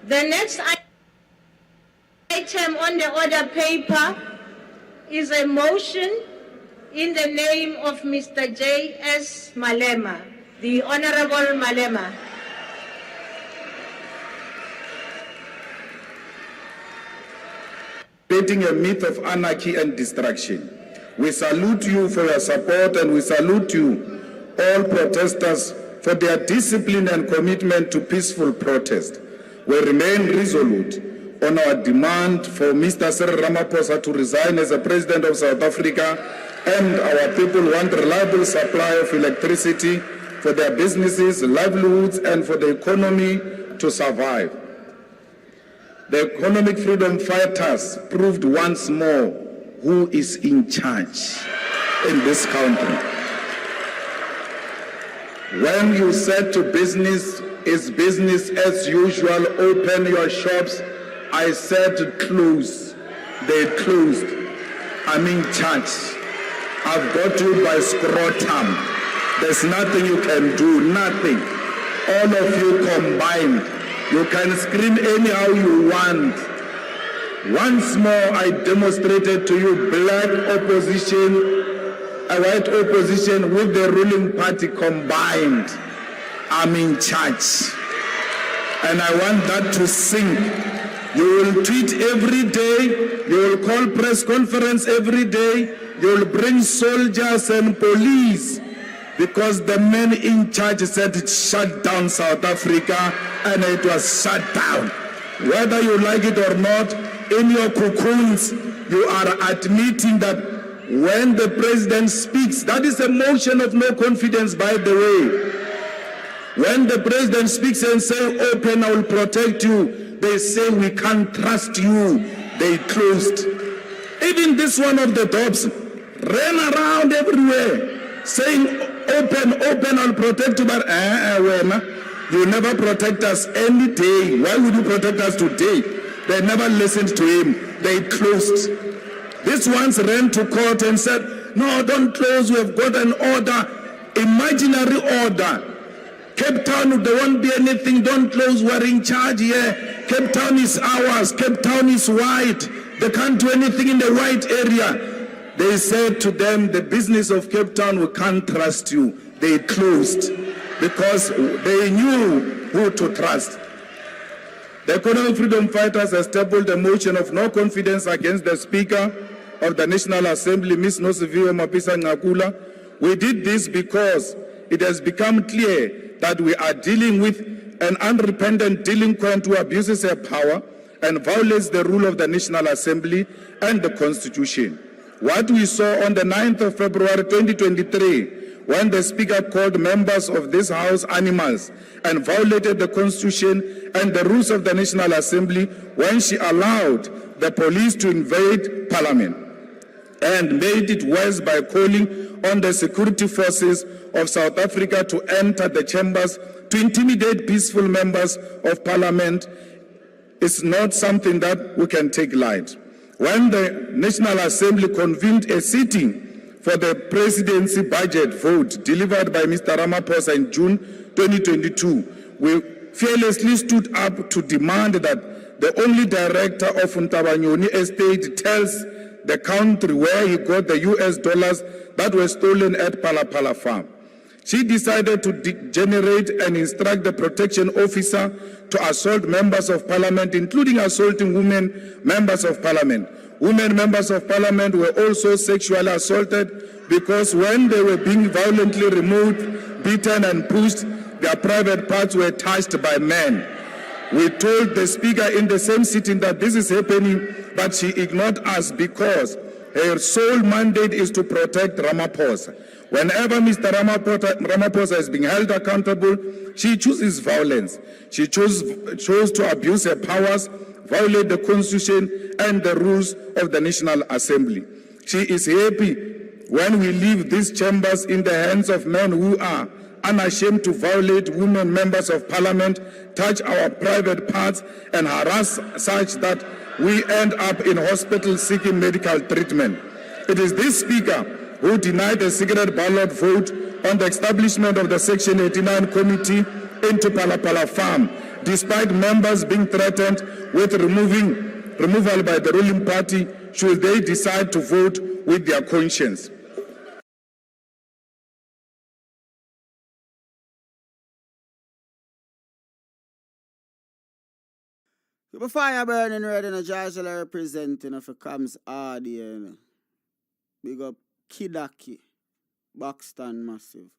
The next item on the order paper is a motion in the name of Mr. J.S. Malema, the Honorable Malema. Creating a myth of anarchy and destruction. We salute you for your support, and we salute you, all protesters, for their discipline and commitment to peaceful protest. We remain resolute on our demand for Mr. Cyril Ramaphosa to resign as the President of South Africa, and our people want reliable supply of electricity for their businesses, livelihoods, and for the economy to survive. The economic freedom fighters proved once more who is in charge in this country. When you said to business, is business as usual, open your shops, I said close. They closed. I'm in charge. I've got you by scrotum. There's nothing you can do, nothing. All of you combined. You can scream anyhow you want. Once more, I demonstrated to you black opposition, a white opposition with the ruling party combined. I'm in charge. And I want that to sink. You will tweet every day. You will call press conference every day. You will bring soldiers and police, because the men in charge said shut down South Africa, and it was shut down. Whether you like it or not, in your cocoons, you are admitting that when the president speaks, that is a motion of no confidence, by the way. When the president speaks and say, open, I will protect you, they say we can't trust you. They closed. Even this one of the dogs ran around everywhere saying, open, open, I'll protect you, but you never protect us any day. Why would you protect us today? They never listened to him. They closed. These ones ran to court and said, no, don't close, we have got an order, imaginary order. Cape Town, there won't be anything, don't close, we're in charge here. Cape Town is ours, Cape Town is white. They can't do anything in the white area. They said to them, the business of Cape Town, we can't trust you. They closed because they knew who to trust. The economic freedom fighters established a motion of no confidence against the Speaker of the National Assembly, Ms. Nosiviwe Mapisa Ngakula. We did this because it has become clear that we are dealing with an unrepentant delinquent who abuses her power and violates the rule of the National Assembly and the Constitution. What we saw on the 9th of February 2023, when the Speaker called members of this House animals and violated the Constitution and the rules of the National Assembly, when she allowed the police to invade Parliament and made it worse by calling on the security forces of South Africa to enter the chambers to intimidate peaceful members of Parliament, is not something that we can take light. When the National Assembly convened a sitting for the presidency budget vote delivered by Mr. Ramaphosa in June 2022, we fearlessly stood up to demand that the only director of Ntabanyoni estate tells the country where he got the US dollars that were stolen at Palapala farm. She decided to degenerate and instruct the protection officer to assault members of Parliament, including assaulting women members of Parliament. Women members of Parliament were also sexually assaulted because when they were being violently removed, beaten and pushed, their private parts were touched by men. We told the Speaker in the same sitting that this is happening, but she ignored us because her sole mandate is to protect Ramaphosa. Whenever Mr. Ramaphosa is being held accountable, she chooses violence. She chose to abuse her powers, violate the Constitution and the rules of the National Assembly. She is happy when we leave these chambers in the hands of men who are unashamed to violate women members of Parliament, touch our private parts and harass such that we end up in hospitals seeking medical treatment. It is this Speaker who denied the secret ballot vote on the establishment of the Section 89 Committee into Palapala Farm despite members being threatened with removal by the ruling party should they decide to vote with their conscience. The fire burning red in a Georgia representing of a Kams audience. Big up Kidaki, Buxton massive.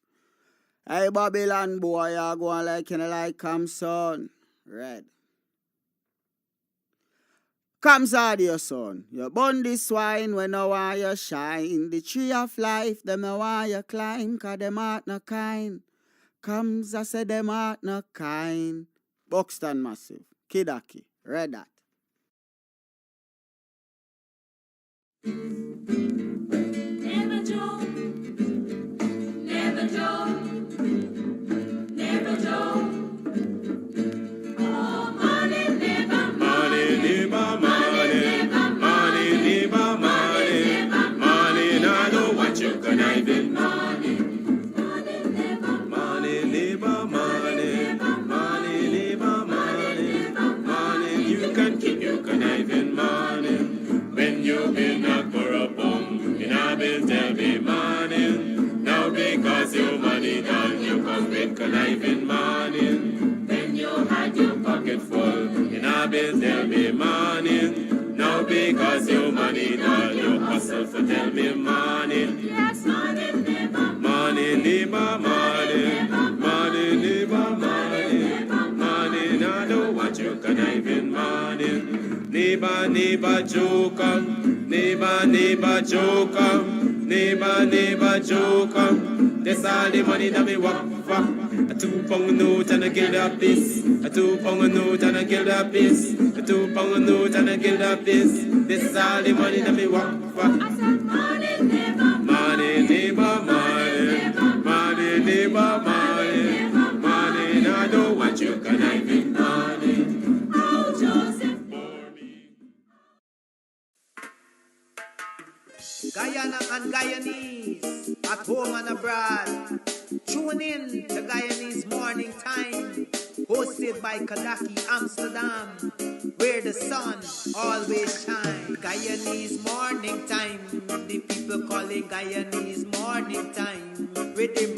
Hey Babylon boy, you going like Kams son. Red. Kams audio son. You burn this swine when no want you shine. The tree of life, them no want you climb, cause them heart no kind. Kams I say them heart no kind. Buxton massive. Kidaki. Read that. Never joke, never joke, never joke. Oh, money, never money, never money, money, never money, money. Now know what you can even money, money, never money, never money, money, never money, money. You can keep your conniving money when you've been knocked for a bum. In a bill, tell me money. Now because your money done, you come with conniving money. When you had your pocket full, in a bill, tell me money. Now because your money done, you hustle for tell me money. Yes, money, never money, never money, money, never money, money. Now know what you conniving money. Neighbor, joker, neighbor, joker, neighbor, joker. That's all the money that me walk for. A 2 pound note and a guilder piece. A 2 pound note and a guilder piece. A 2 pound note and a guilder piece. That's all the money that me walk for. I said money, neighbor, money, neighbor, money, money, neighbor, money, money. Now I don't want you conniving money. Oh, Joseph. Guyana and Guyanese, at home and abroad. Tune in to Guyanese Morning Time, hosted by Kadaki Amsterdam, where the sun always shines. Guyanese Morning Time, the people call it Guyanese Morning Time. Rhythm,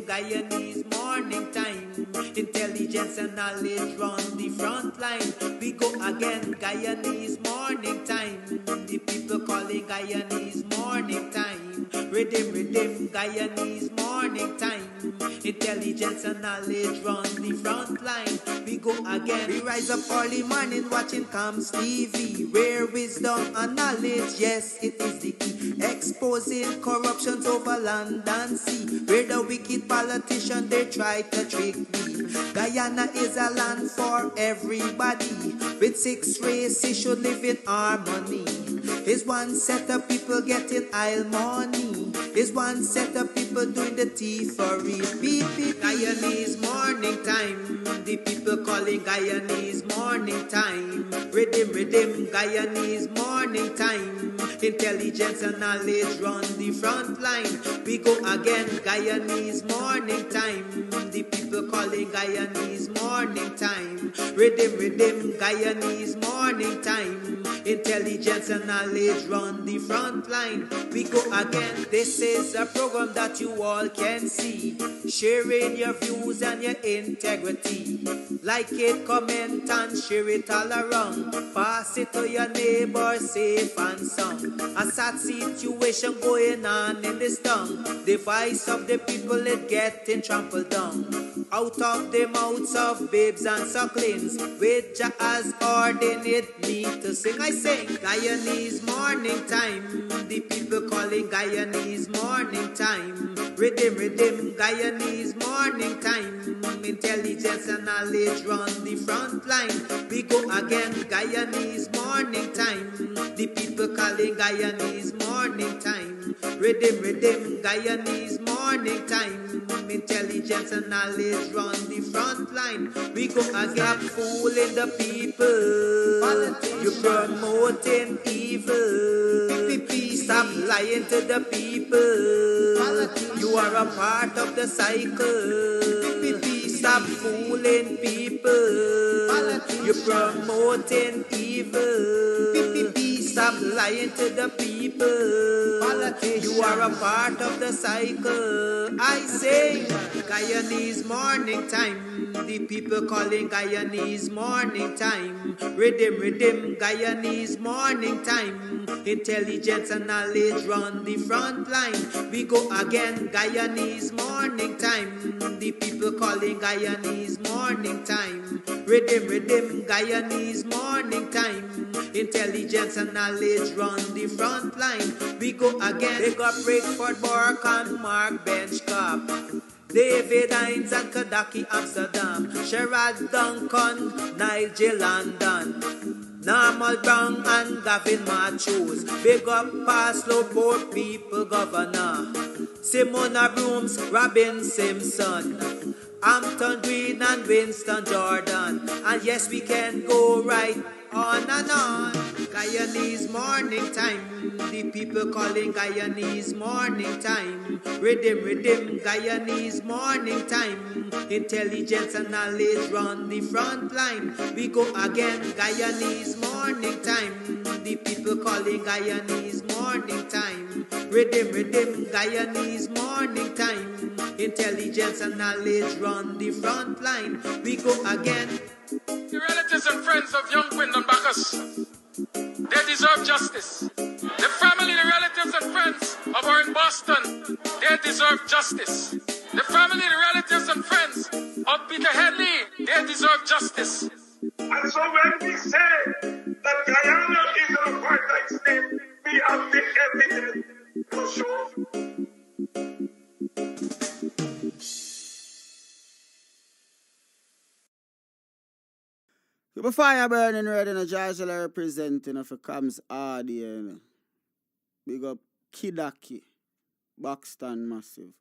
Guyanese Morning Time. Intelligence and knowledge run the front line. We go again, Guyanese Morning Time. The people call it Guyanese Morning Time. Rhythm, Guyanese Morning Time. Intelligence and knowledge run the front line. We go again. We rise up early morning watching Kams TV, where wisdom and knowledge, yes, it is the key. Exposing corruptions over land and sea, where the wicked politicians they try to trick me. Guyana is a land for everybody. With 6 races should live in harmony. Is one set of people getting aisle money. Is one set of people doing the thievery. Beep. Guyanese Morning Time. The people calling Guyanese Morning Time. Rhythm, Guyanese Morning Time. Intelligence and knowledge run the front line. We go again, Guyanese Morning Time. The people calling Guyanese Morning Time. Rhythm, Guyanese Morning Time. Intelligence and knowledge run the front line. We go again. This is a program that you all can see, sharing your views and your integrity. Like it, comment and share it all around. Pass it to your neighbor, safe and sound. A sad situation going on in this town. The voice of the people is getting trampled down. Out of the mouths of babes and sucklings, with Jah has ordained me to sing. I sing Guyanese Morning Time. The people calling Guyanese Morning Time. Rhythm, Guyanese Morning Time. Intelligence and knowledge run the front line. We go again, Guyanese Morning Time. The people calling Guyanese Morning Time. Rhythm, Guyanese Morning Time. Intelligence and knowledge run the front line. We go again, fooling the people. You're promoting evil. Stop lying to the people. You are a part of the cycle. Stop fooling people. promoting evil. Stop lying to the people. You are a part of the cycle. I say, Guyanese morning time. The people calling Guyanese morning time. Rhythm, Guyanese morning time. Intelligence and knowledge run the front line. We go again, Guyanese morning time. The people calling Guyanese morning time. Rhythm, Guyanese morning time. Intelligence and knowledge run the front line. We go again. They got Breakford, Bork and Mark Benchcop. David Hines and Kadaki Amsterdam. Sherrod Duncan, Nigel London. Normal Brown and Gavin Matthews. Big up Paslow Port People Governor. Simona Brooms, Robin Simpson. Hampton Green and Winston Jordan. And yes, we can go right on and on. Guyanese morning time. The people calling Guyanese morning time. Rhythm, Guyanese morning time. Intelligence and knowledge run the front line. We go again, Guyanese morning time. The people calling Guyanese morning time. Rhythm, Guyanese morning time. Intelligence and knowledge run the front line. We go again. The relatives and friends of young Quindon Bacchus, they deserve justice. The family, the relatives and friends of our in Boston, they deserve justice. The family, the relatives and friends of Peter Headley, they deserve justice. And so when we say that Guyana is an apartheid state, we have the evidence to show. Before I burning red in a Georgia representing of a Kams audience. Big up Kidaki, Buxton Massive.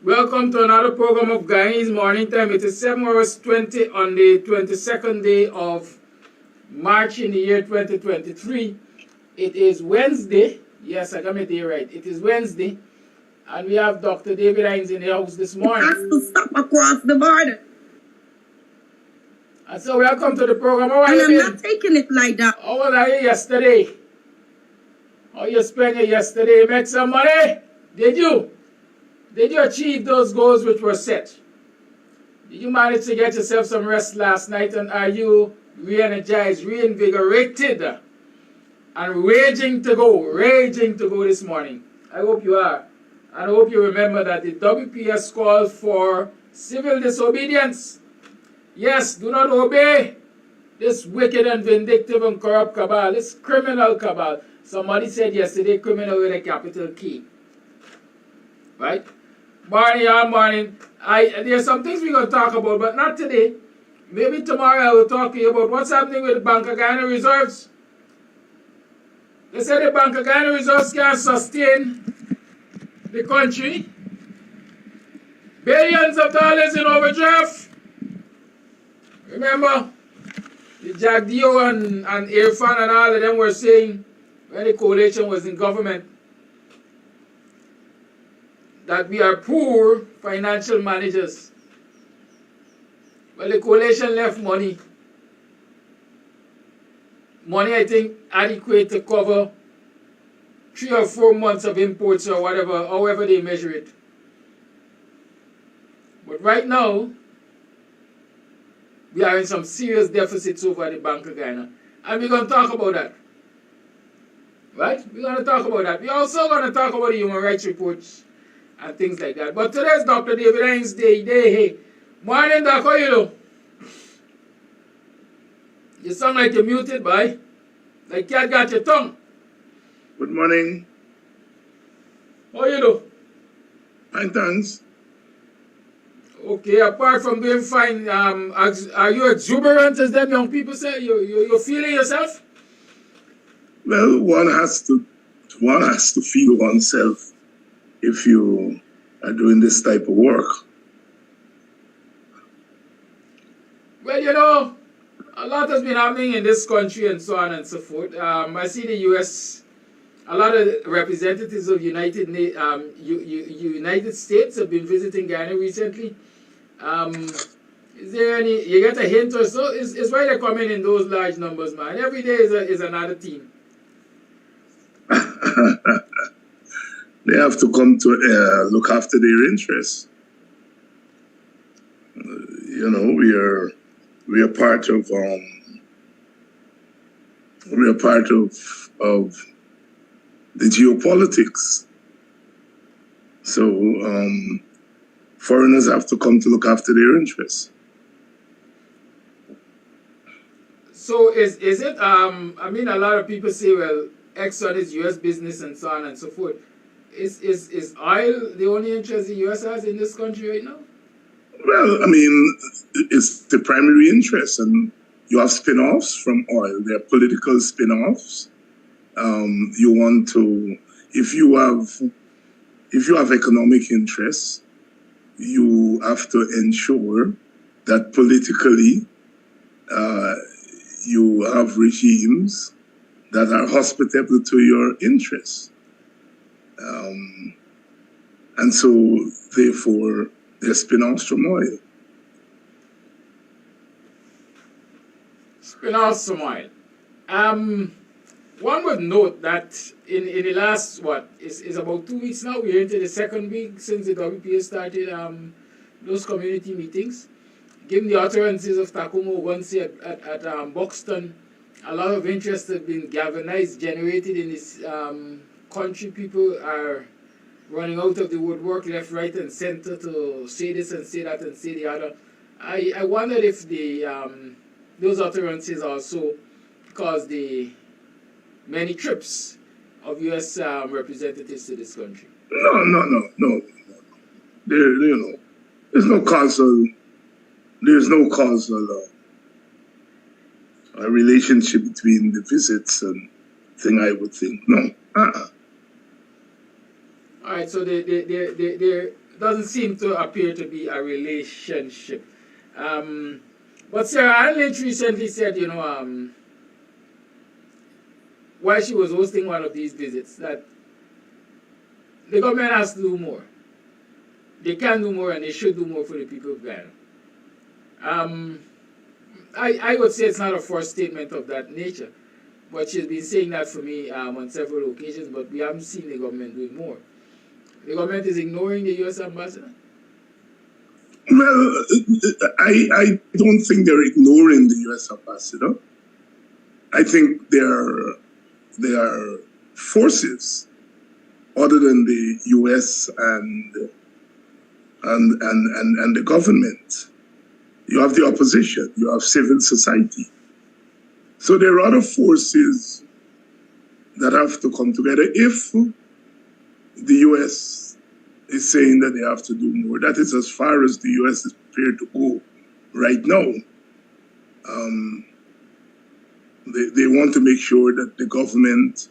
Welcome to another program of Guyanese Morning Time. It is 7 hours 20 on the 22nd day of March in the year 2023. It is Wednesday. Yes, I got my day right. It is Wednesday. And we have Dr. David Hines in the house this morning. Has to stop across the border. And so welcome to the program. How are And you I'm not taking it like that. How was you yesterday? How you spent it yesterday? You make some money? Did you? Did you achieve those goals which were set? Did you manage to get yourself some rest last night? And are you re-energized, reinvigorated, and raging to go this morning? I hope you are. And I hope you remember that the WPS called for civil disobedience. Yes, do not obey this wicked and vindictive and corrupt cabal, this criminal cabal. Somebody said yesterday, criminal with a capital K. Right? Morning. There's some things we're going to talk about, but not today. Maybe tomorrow I will talk to you about what's happening with the Bank of Guyana reserves. They said the Bank of Guyana reserves can't sustain the country. Billions of dollars in overdraft. Remember, the Jagdeo and Irfan and all of them were saying when the coalition was in government that we are poor financial managers. Well, the coalition left money. Money, I think, adequate to cover 3 or 4 months of imports or whatever, however they measure it. But right now, we are in some serious deficits over at the Bank of Guyana. And we're going to talk about that. Right? We're going to talk about that. We're also going to talk about the human rights reports and things like that. But today's Dr. David Hines Day. Hey. Morning, Doc. How you do? You sound like you're muted, boy. Like cat got your tongue. Good morning. How you do? Fine, thanks. Okay, apart from doing fine, are you exuberant, as them young people say? You're feeling yourself? Well, one has to feel oneself if you are doing this type of work. Well, you know, a lot has been happening in this country and so on and so forth. I see the U.S., a lot of representatives of United States have been visiting Guyana recently. Is there any, you get a hint or so? It's why they're coming in those large numbers, man. Every day is another team. They have to come to look after their interests. You know, we are part of the geopolitics. So foreigners have to come to look after their interests. So is it? I mean, a lot of people say, well, EXXON is U.S. business and so on and so forth. Is oil the only interest the U.S. has in this country right now? Well, I mean, it's the primary interest, and you have spin-offs from oil. There are political spin-offs. You want to, if you have economic interests, you have to ensure that politically you have regimes that are hospitable to your interests. And so, therefore, they're spin-offs from oil. Spin-offs from oil. One would note that in the last, is about 2 weeks now, we're into the second week since the WPA started those community meetings. Given the utterances of Takumo once at Buxton, a lot of interest has been galvanized, generated in this country. People are running out of the woodwork left, right, and center to say this and say that and say the other. I wondered if those utterances also caused the many trips of U.S. representatives to this country. No. There's no causal relationship between the visits and thing, I would think. No. All right, so there doesn't seem to appear to be a relationship. But Sarah Ann Lynch recently said, you know, while she was hosting one of these visits, that the government has to do more. They can do more and they should do more for the people of Guyana. I would say it's not a first statement of that nature, but she's been saying that for me on several occasions, but we haven't seen the government doing more. The government is ignoring the U.S. ambassador? Well, I don't think they're ignoring the U.S. ambassador. I think there are forces other than the U.S. and the government. You have the opposition. You have civil society. So there are other forces that have to come together. If the U.S. is saying that they have to do more, that is as far as the U.S. is prepared to go right now. They want to make sure that the government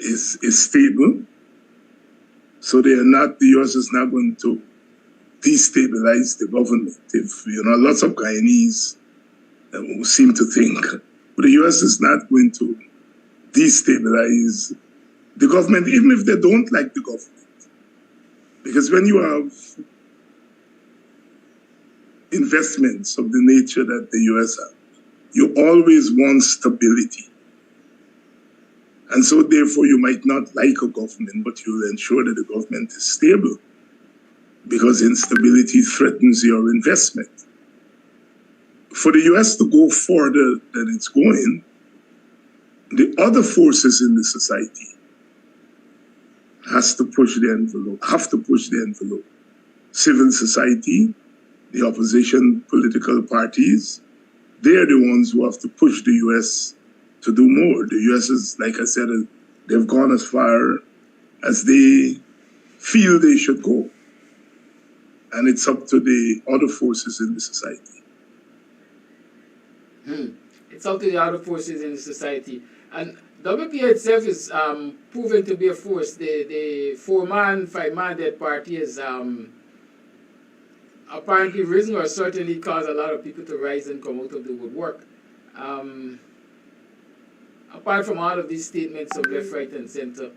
is stable. So they are not, the U.S. is not going to destabilize the government. If, you know, lots of Guyanese seem to think, but the U.S. is not going to destabilize the government, even if they don't like the government. Because when you have investments of the nature that the U.S. have, you always want stability. And so therefore you might not like a government, but you'll ensure that the government is stable, because instability threatens your investment. For the U.S. to go further than it's going, the other forces in the society have to push the envelope. Civil society, the opposition political parties, they're the ones who have to push the U.S. to do more. The U.S. is, like I said, they've gone as far as they feel they should go. And it's up to the other forces in the society. It's up to the other forces in the society. And WPA itself is proven to be a force. The 4-man, 5-man party has apparently risen, or certainly caused a lot of people to rise and come out of the woodwork. Apart from all of these statements of left, right, and center,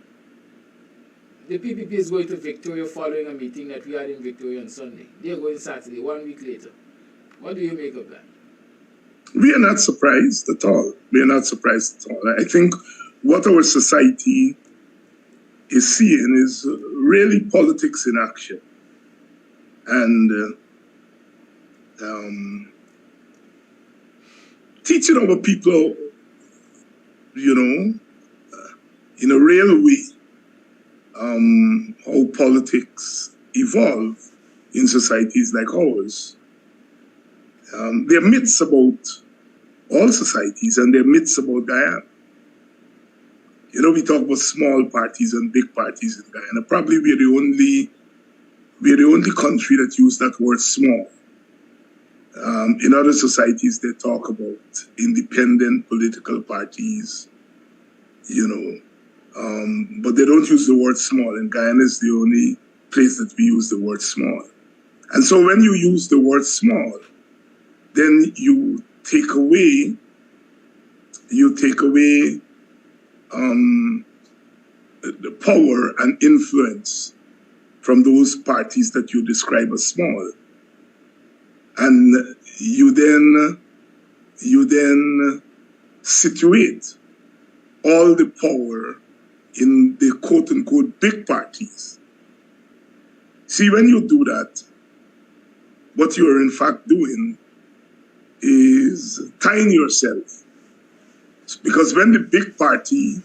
the PPP is going to Victoria following a meeting that we had in Victoria on Sunday. They are going Saturday, 1 week later. What do you make of that? We are not surprised at all. We are not surprised at all. I think what our society is seeing is really politics in action. And teaching our people, you know, in a real way, how politics evolve in societies like ours. There are myths about all societies, and there are myths about Guyana. You know, we talk about small parties and big parties in Guyana. Probably we're the only country that use that word small. In other societies, they talk about independent political parties, you know, but they don't use the word small. And Guyana is the only place that we use the word small. And so when you use the word small, then you take away the power and influence from those parties that you describe as small. And you then situate all the power in the quote-unquote big parties. See, when you do that, what you are in fact doing is tying yourself. Because when the big party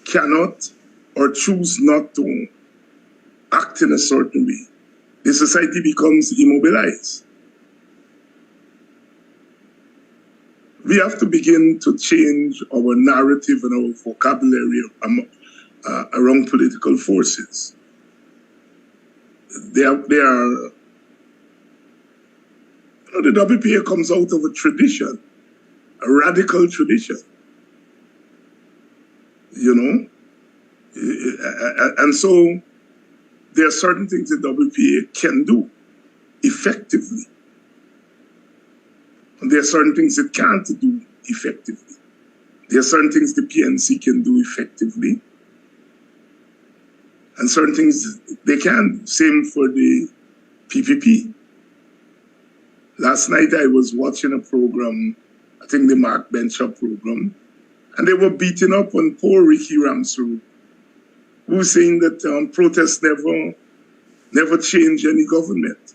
cannot or choose not to act in a certain way, the society becomes immobilized. We have to begin to change our narrative and our vocabulary around political forces. The WPA comes out of a tradition, a radical tradition. You know, And so there are certain things the WPA can do effectively. And there are certain things it can't do effectively. There are certain things the PNC can do effectively, and certain things they can't. Same for the PPP. Last night I was watching a program, I think the Mark Bencher program, and they were beating up on poor Ricky Ramsey, who was saying that protests never change any government,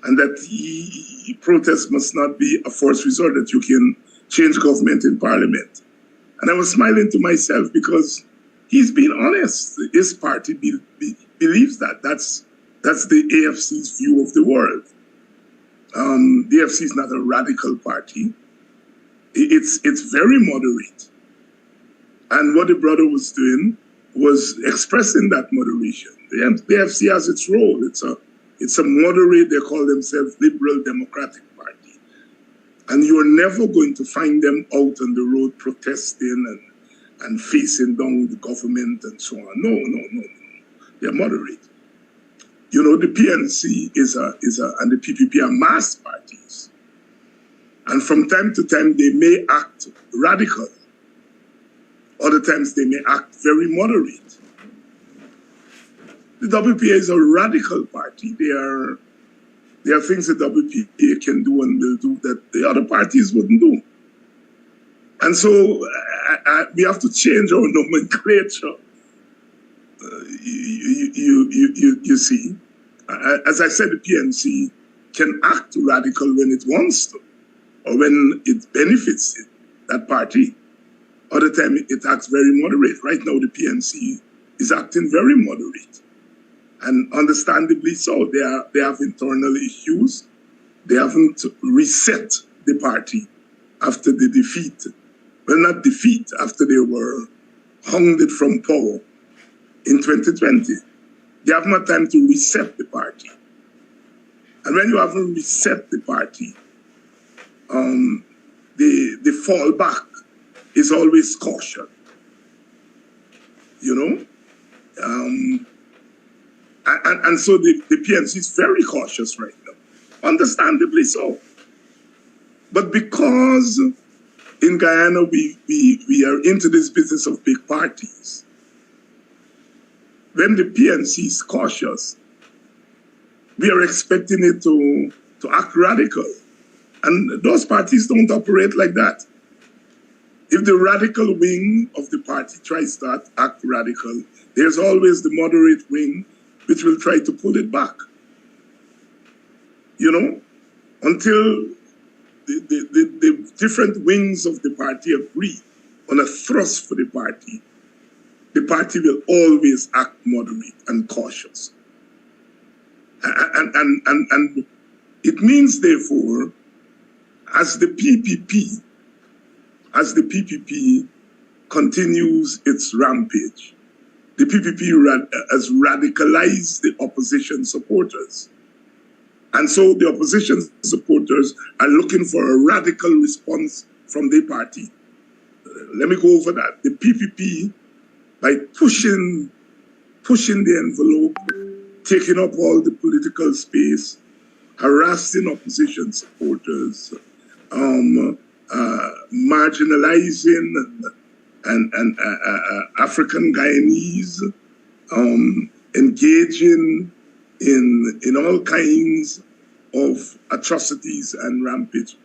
and that protests must not be a forced resort, that you can change government in Parliament. And I was smiling to myself because he's being honest. His party believes that. That's the AFC's view of the world. The AFC is not a radical party. It's very moderate. And what the brother was doing was expressing that moderation. The AFC has its role. It's a moderate, they call themselves liberal democratic party. And you're never going to find them out on the road protesting and facing down the government and so on. No. They're moderate. You know, the PNC and the PPP are mass parties. And from time to time, they may act radical. Other times, they may act very moderate. The WPA is a radical party. There are things the WPA can do and will do that the other parties wouldn't do. And so we have to change our nomenclature. You see, as I said, the PNC can act radical when it wants to, or when it benefits that party. Other time it acts very moderate. Right now the PNC is acting very moderate, and understandably so. They have internal issues. They haven't reset the party after the defeat. Well, not defeat, after they were hounded from power in 2020. They have not time to reset the party. And when you haven't reset the party, the fallback is always caution. You know? And so the PNC is very cautious right now, understandably so. But because in Guyana we are into this business of big parties, when the PNC is cautious, we are expecting it to act radical. And those parties don't operate like that. If the radical wing of the party tries to act radical, there's always the moderate wing which will try to pull it back. You know, until the different wings of the party agree on a thrust for the party will always act moderate and cautious. And it means, therefore, as the PPP continues its rampage, the PPP has radicalized the opposition supporters. And so the opposition supporters are looking for a radical response from their party. Let me go over that. The PPP, by pushing the envelope, taking up all the political space, harassing opposition supporters, marginalizing and African Guyanese, engaging in all kinds of atrocities and rampage.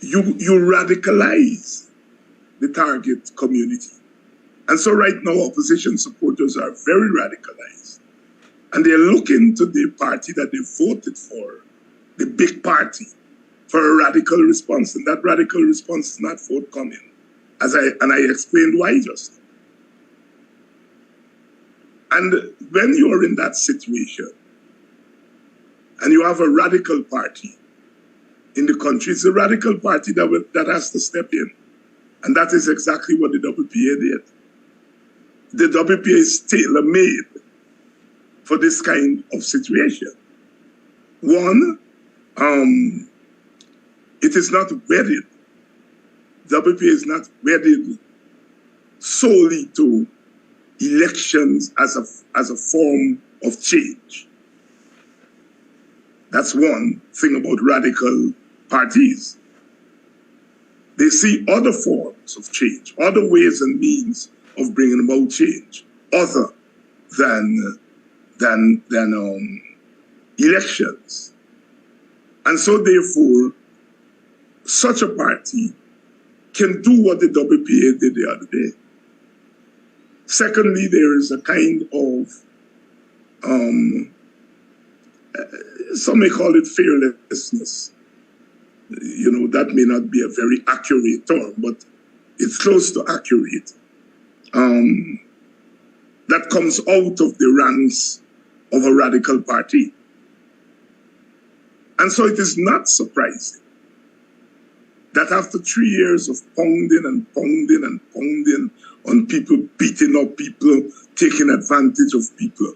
You radicalize the target community. And so right now, opposition supporters are very radicalized. And they're looking to the party that they voted for, the big party, for a radical response. And that radical response is not forthcoming. And I explained why just. And when you are in that situation, and you have a radical party in the country, it's a radical party that has to step in. And that is exactly what the WPA did. The WPA is tailor-made for this kind of situation. One, it is not wedded. WPA is not wedded solely to elections as a form of change. That's one thing about radical parties. They see other forms of change, other ways and means of bringing about change, other than elections. And so therefore, such a party can do what the WPA did the other day. Secondly, there is a kind of, some may call it fearlessness. You know, that may not be a very accurate term, but it's close to accurate. That comes out of the ranks of a radical party. And so it is not surprising that after 3 years of pounding and pounding and pounding on people, beating up people, taking advantage of people,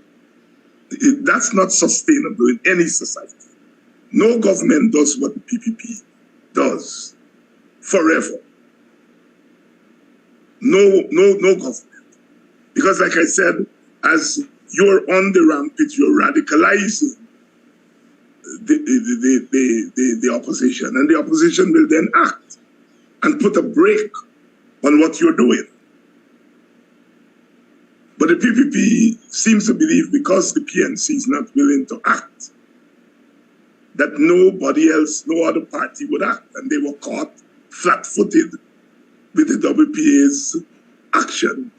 that's not sustainable in any society. No government does what the PPP does forever. No government. Because like I said, as you're on the rampage, you're radicalizing the opposition, and the opposition will then act and put a brake on what you're doing. But the PPP seems to believe, because the PNC is not willing to act, that nobody else, no other party would act, and they were caught flat-footed with the WPA's action.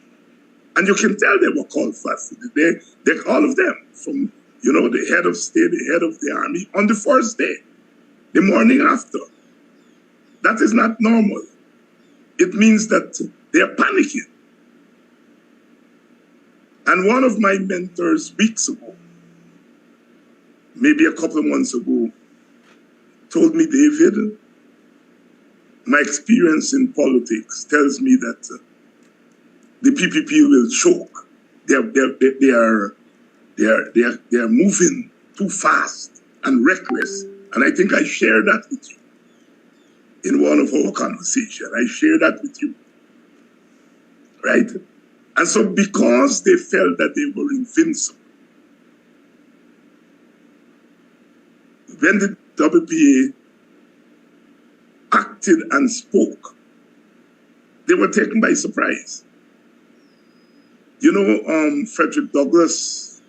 And you can tell they were caught flat-footed. They all of them, from the head of state, the head of the army, on the first day, the morning after. That is not normal. It means that they are panicking. And one of my mentors weeks ago, maybe a couple of months ago, told me, David, my experience in politics tells me that the PPP will choke. They are moving too fast and reckless. And I think I shared that with you in one of our conversations. I shared that with you, right? And so because they felt that they were invincible, when the WPA acted and spoke, they were taken by surprise. Frederick Douglass,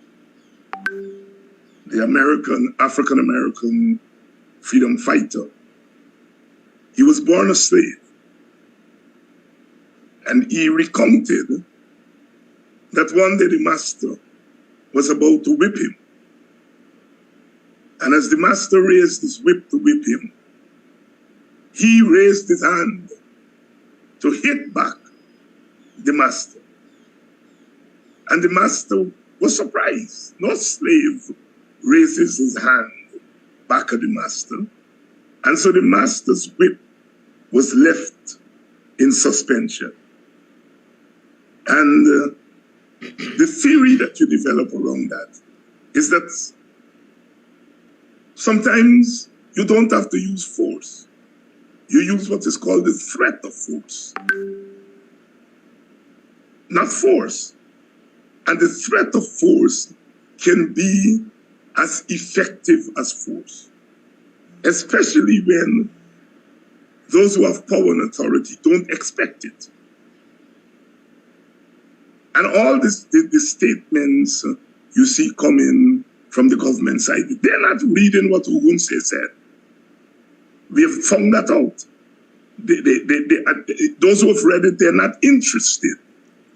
the African-American freedom fighter, he was born a slave. And he recounted that one day the master was about to whip him. And as the master raised his whip to whip him, he raised his hand to hit back the master. And the master was surprised. No slave raises his hand back at the master. And so the master's whip was left in suspension. And the theory that you develop around that is that sometimes you don't have to use force. You use what is called the threat of force, not force. And the threat of force can be as effective as force, especially when those who have power and authority don't expect it. And all the statements you see coming from the government side, they're not reading what Ogunse said. We have found that out. Those who have read it, they're not interested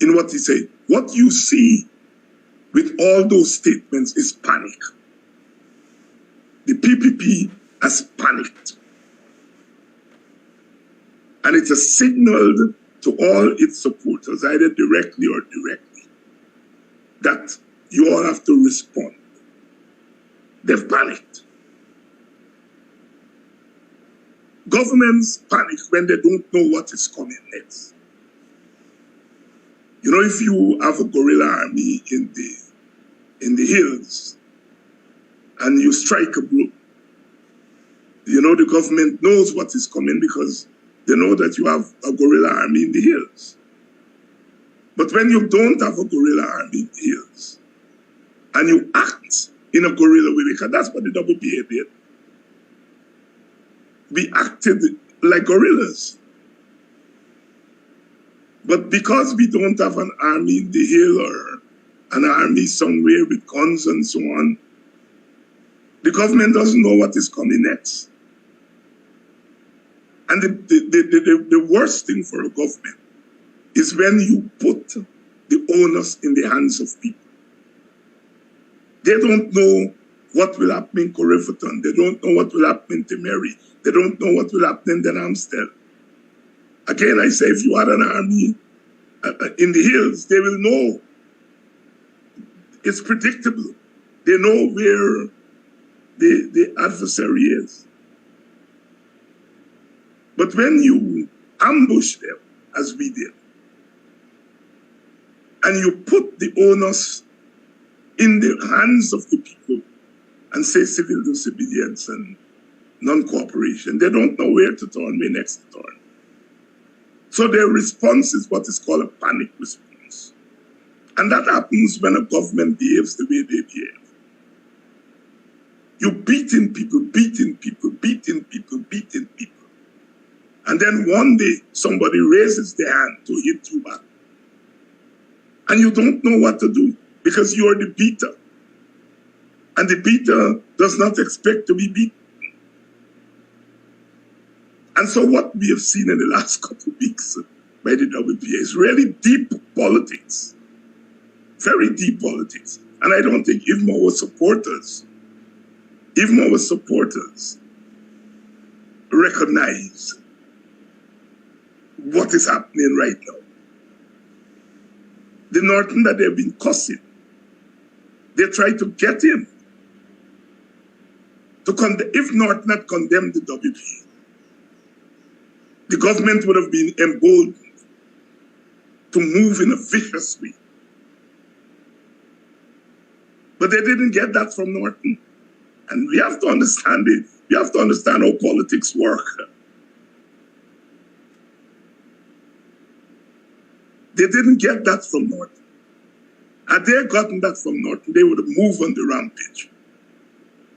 in what he said. What you see with all those statements is panic. The PPP has panicked. And it's a signal to all its supporters, either directly or indirectly, that you all have to respond. They've panicked. Governments panic when they don't know what is coming next. If you have a guerrilla army in the hills and you strike a blow, the government knows what is coming because they know that you have a guerrilla army in the hills. But when you don't have a guerrilla army in the hills, and you act in a guerrilla way, because that's what the WPA did. We acted like guerrillas. But because we don't have an army in the hill or an army somewhere with guns and so on, the government doesn't know what is coming next. And the worst thing for a government is when you put the onus in the hands of people. They don't know what will happen in Corriverton. They don't know what will happen in Timeri. They don't know what will happen in Den Amstel. Again, I say, if you had an army in the hills, they will know. It's predictable. They know where the adversary is. But when you ambush them, as we did, and you put the onus in the hands of the people and say civil disobedience and non-cooperation, they don't know where to turn, where next to turn. So their response is what is called a panic response. And that happens when a government behaves the way they behave. You beating people, beating people, beating people, beating people. And then one day, somebody raises their hand to hit you back. And you don't know what to do because you're the beater. And the beater does not expect to be beaten. And so what we have seen in the last couple of weeks by the WPA is really deep politics. Very deep politics. And I don't think even our supporters recognize what is happening right now. The Norton that they've been cussing, they try to get him to if Norton had condemned the WPA, the government would have been emboldened to move in a vicious way. But they didn't get that from Norton. And we have to understand it. We have to understand how politics work. They didn't get that from Norton. Had they gotten that from Norton, they would have moved on the rampage.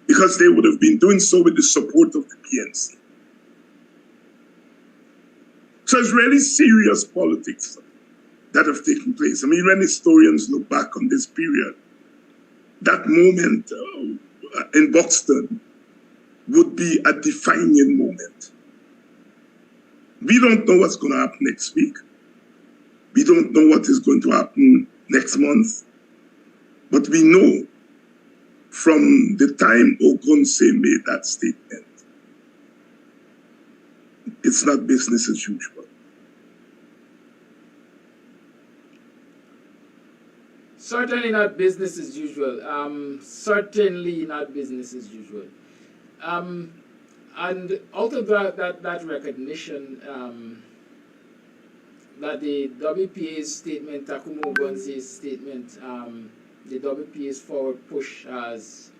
Because they would have been doing so with the support of the PNC. So it's really serious politics that have taken place. I mean, when historians look back on this period, that moment in Buxton would be a defining moment. We don't know what's going to happen next week. We don't know what is going to happen next month. But we know from the time Ogunse made that statement, it's not business as usual. Certainly not business as usual. Certainly not business as usual. And out of that recognition, that the WPA's statement, Takumo Ogunse's statement, the WPA's forward push has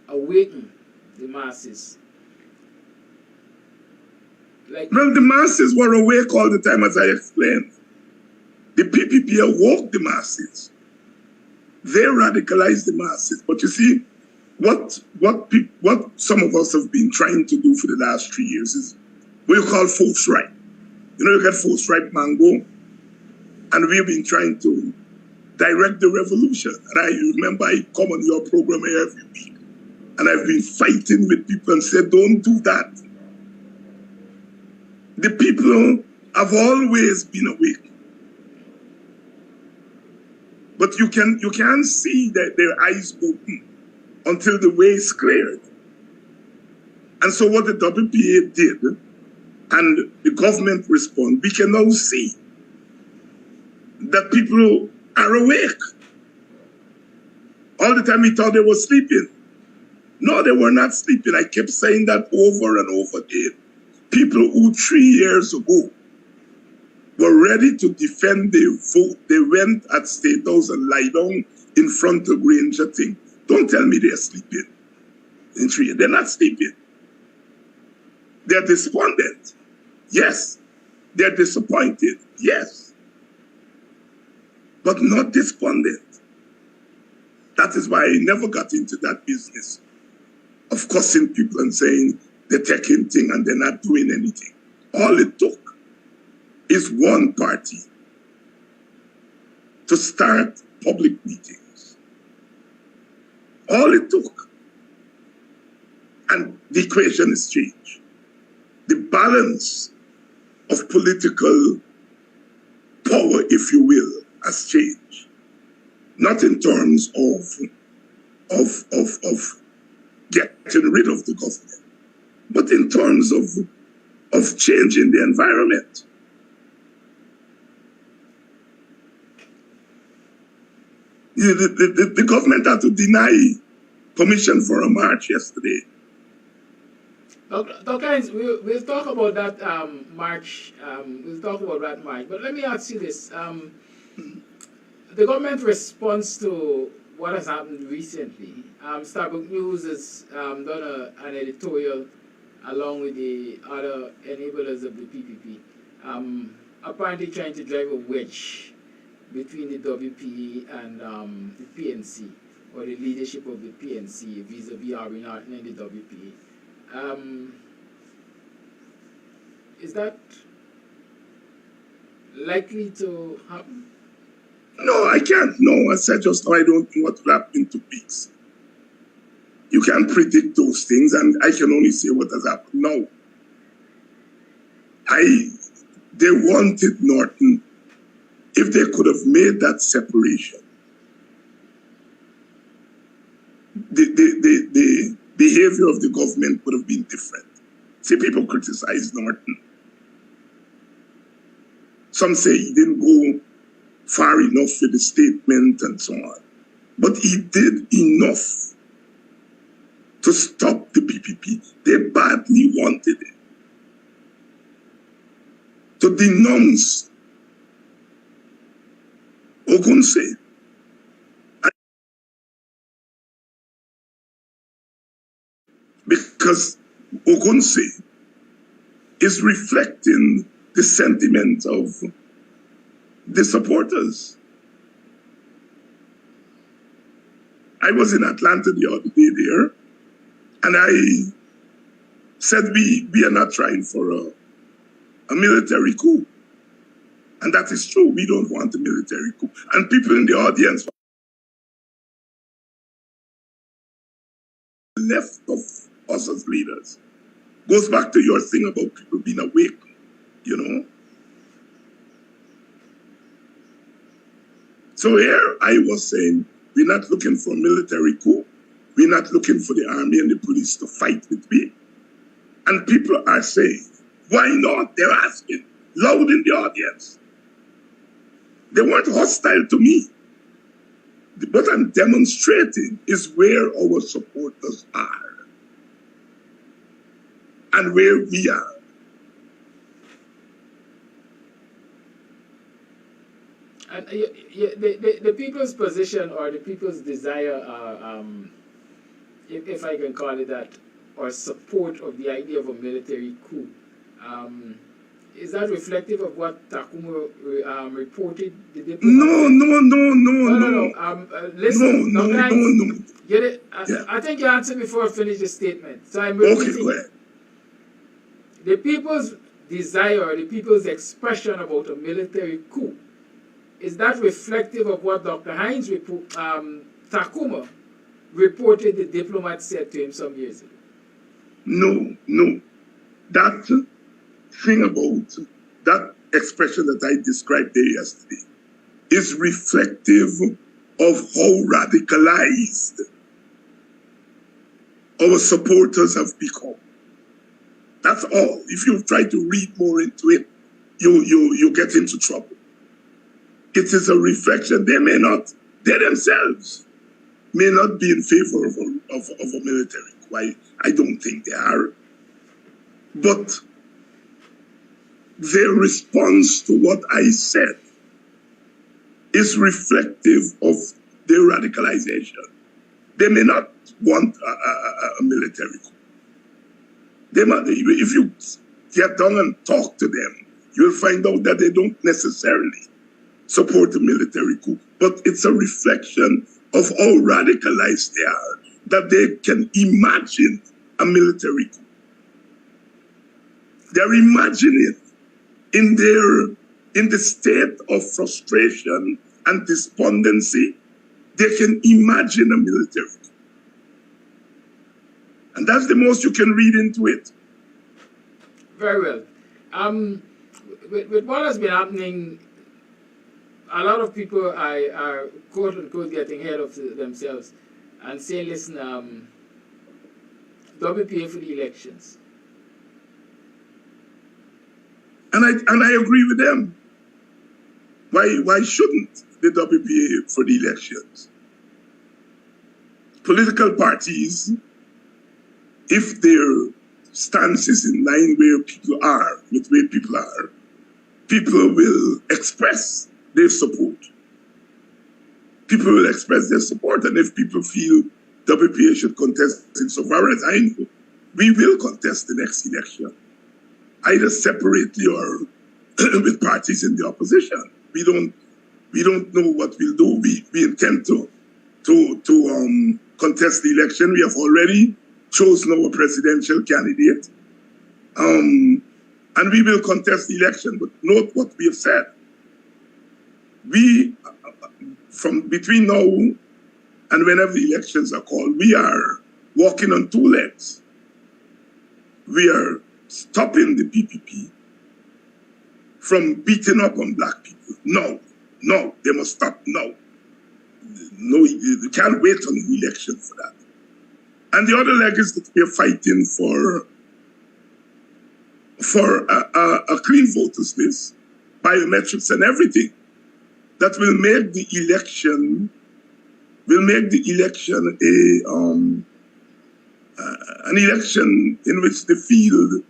awakened the masses. Well, the masses were awake all the time, as I explained. The PPP awoke the masses. They radicalized the masses. But you see, what some of us have been trying to do for the last 3 years is what you call false right. You know, you get false right mango, and we've been trying to direct the revolution. And I remember I come on your program every week, and I've been fighting with people and said, don't do that. The people have always been awake. But you can't see that their eyes open until the way is cleared. And so what the WPA did, and the government responded, we can now see that people are awake. All the time we thought they were sleeping. No, they were not sleeping. I kept saying that over and over again. People who 3 years ago were ready to defend their vote, they went at State House and lie down in front of Granger thing. Don't tell me they're sleeping in 3 years. They're not sleeping. They're despondent. Yes. They're disappointed. Yes. but not despondent. That is why I never got into that business of cussing people and saying they're taking thing and they're not doing anything. All it took is one party to start public meetings. All it took. And the equation is changed. The balance of political power, if you will, has changed. Not in terms of getting rid of the government, but in terms of changing the environment. The government had to deny permission for a march yesterday. Dr. Hines, we'll talk about that march. We'll talk about that march. But let me ask you this. The government response to what has happened recently. Starbuck News has done an editorial along with the other enablers of the PPP, apparently trying to drive a wedge between the WPA and the PNC, or the leadership of the PNC vis-a-vis Harvey Norton and the WPA. Is that likely to happen? No, I can't. No, I said just now I don't know what will happen to peaks. You can't predict those things, and I can only say what has happened now. They wanted Norton. If they could have made that separation, the behavior of the government would have been different. See, people criticize Norton. Some say he didn't go far enough with the statement and so on. But he did enough to stop the PPP. They badly wanted it. To denounce Ogunse. Because Ogunse is reflecting the sentiment of the supporters. I was in Atlanta the other day there, and I said we are not trying for a military coup. And that is true. We don't want a military coup. And people in the audience left of us as leaders goes back to your thing about people being awake, you know. So here I was saying, we're not looking for a military coup. We're not looking for the army and the police to fight with me. And people are saying, why not? They're asking, loud in the audience. They weren't hostile to me. What I'm demonstrating is where our supporters are and where we are. And the people's position or the people's desire, if I can call it that, or support of the idea of a military coup, is that reflective of what Takuma reported? No. Listen, no. Get it? I think you answered before I finish the statement. So I'm repeating. Okay, go ahead. The people's desire, or the people's expression about a military coup, is that reflective of what Dr. Hines Takuma reported the diplomat said to him some years ago? No. That thing about that expression that I described there yesterday is reflective of how radicalized our supporters have become. That's all. If you try to read more into it, you get into trouble. It is a reflection. They themselves may not be in favor of a military coup. I don't think they are. But their response to what I said is reflective of their radicalization. They may not want a military coup. They might, if you get down and talk to them, you'll find out that they don't necessarily support the military coup, but it's a reflection of how radicalized they are, that they can imagine a military coup. They're imagining in the state of frustration and despondency, they can imagine a military coup. And that's the most you can read into it. Very well. With what has been happening, a lot of people are quote unquote getting ahead of themselves and saying, listen, WPA for the elections. And I agree with them. Why shouldn't the WPA for the elections? Political parties, if their stance is in line where people are, with where people will express their support. People will express their support, and if people feel WPA should contest, insofar as I know, we will contest the next election, either separately or with parties in the opposition. We don't know what we'll do. We intend to contest the election. We have already chosen our presidential candidate, and we will contest the election. But note what we have said. We, from between now and whenever the elections are called, we are walking on two legs. We are stopping the PPP from beating up on black people. No, they must stop now. No, you can't wait on the election for that. And the other leg is that we are fighting for a clean voters list, biometrics and everything that will make the election an election in which the field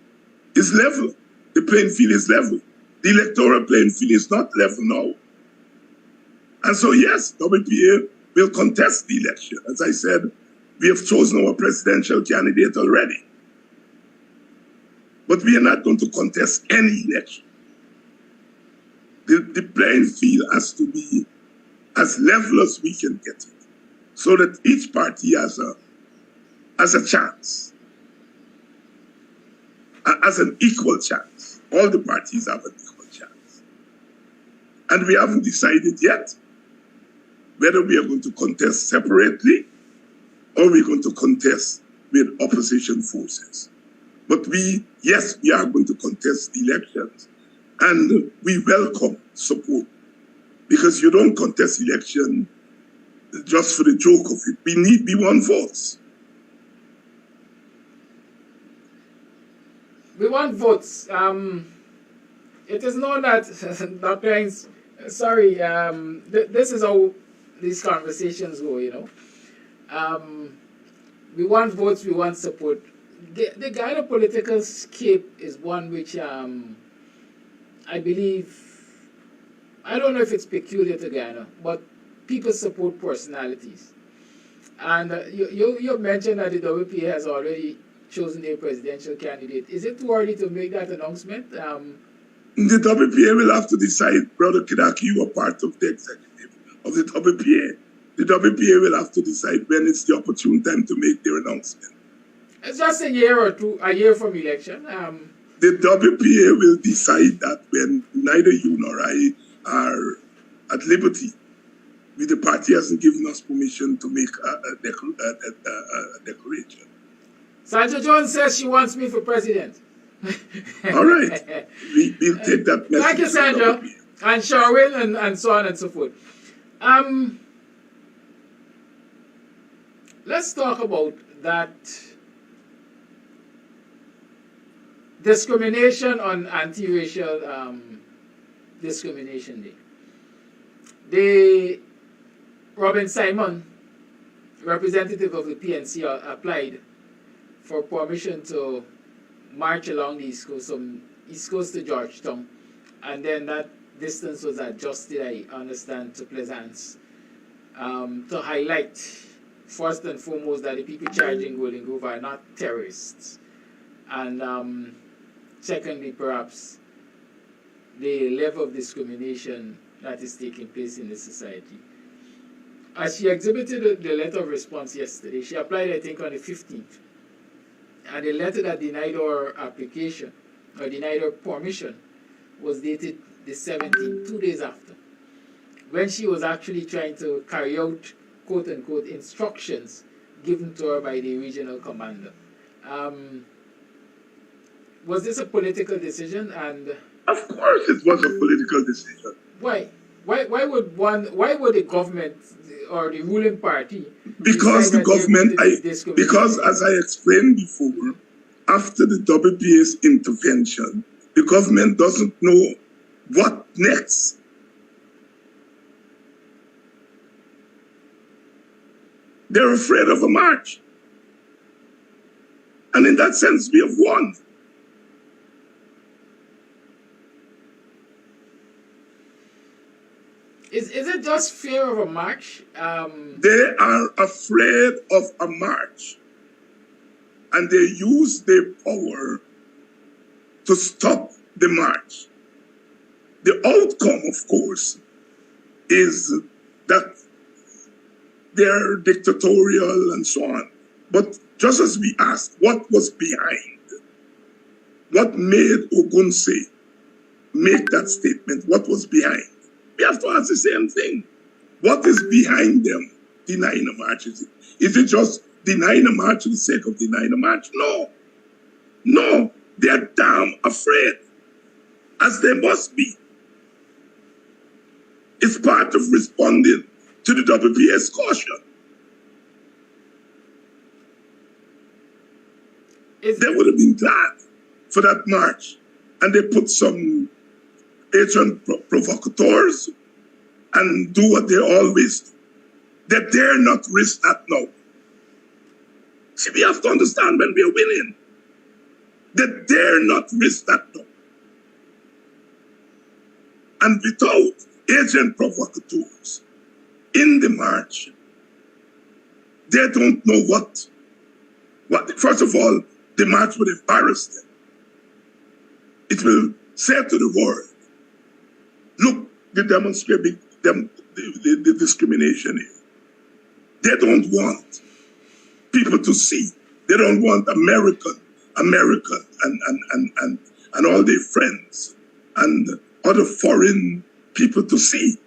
is level, the playing field is level. The electoral playing field is not level now. And so yes, WPA will contest the election. As I said, we have chosen our presidential candidate already. But we are not going to contest any election. The playing field has to be as level as we can get it, so that each party has a chance, has an equal chance. All the parties have an equal chance. And we haven't decided yet whether we are going to contest separately or we're going to contest with opposition forces. But yes, we are going to contest the elections, and we welcome support, because you don't contest election just for the joke of it. We want votes. We want votes. It is known that Dr. Hines, sorry, this is how these conversations go, you know. We want votes, we want support. The Guyana political scape is one which I believe, I don't know if it's peculiar to Guyana, but people support personalities. And you mentioned that the WPA has already chosen their presidential candidate. Is it too early to make that announcement? The WPA will have to decide. Brother Kidaki, you are part of the executive of the WPA. The WPA will have to decide when it's the opportune time to make their announcement. It's just a year from election. The WPA will decide that when neither you nor I are at liberty. The party hasn't given us permission to make a declaration. Sandra Jones says she wants me for president. All right. We'll take that message. Thank you, Sandra. And Sherwin and so on and so forth. Let's talk about that discrimination on anti-racial discrimination day. Robin Simon, representative of the PNC, applied for permission to march along the East Coast, from East Coast to Georgetown, and then that distance was adjusted, I understand, to Plaisance, to highlight first and foremost that the people charging Golden Grove are not terrorists, and secondly, perhaps the level of discrimination that is taking place in the society. As she exhibited the letter of response yesterday, she applied, I think, on the 15th. And the letter that denied her application, or denied her permission, was dated the 17th, 2 days after, when she was actually trying to carry out, quote-unquote, instructions given to her by the regional commander. Was this a political decision? And of course it was a political decision. Why? Why would the government or the ruling party? Because the government, because as I explained before, after the WPA's intervention, the government doesn't know what next. They're afraid of a march. And in that sense, we have won. Is it just fear of a march? They are afraid of a march. And they use their power to stop the march. The outcome, of course, is that they're dictatorial and so on. But just as we asked, what was behind? What made Ogunse make that statement? What was behind? We have to ask the same thing. What is behind them denying a march? Is it just denying a march for the sake of denying a march? No. No, they're damn afraid, as they must be. It's part of responding to the WPA's caution. They would have been glad for that march. And they put some agent provocateurs and do what they always do. They dare not risk that now. See, we have to understand when we are winning, they dare not risk that now. And without agent provocateurs in the march, they don't know what. First of all, the march will embarrass them. It will say to the world, look, the demonstrating the discrimination here. They don't want people to see. They don't want America and all their friends and other foreign people to see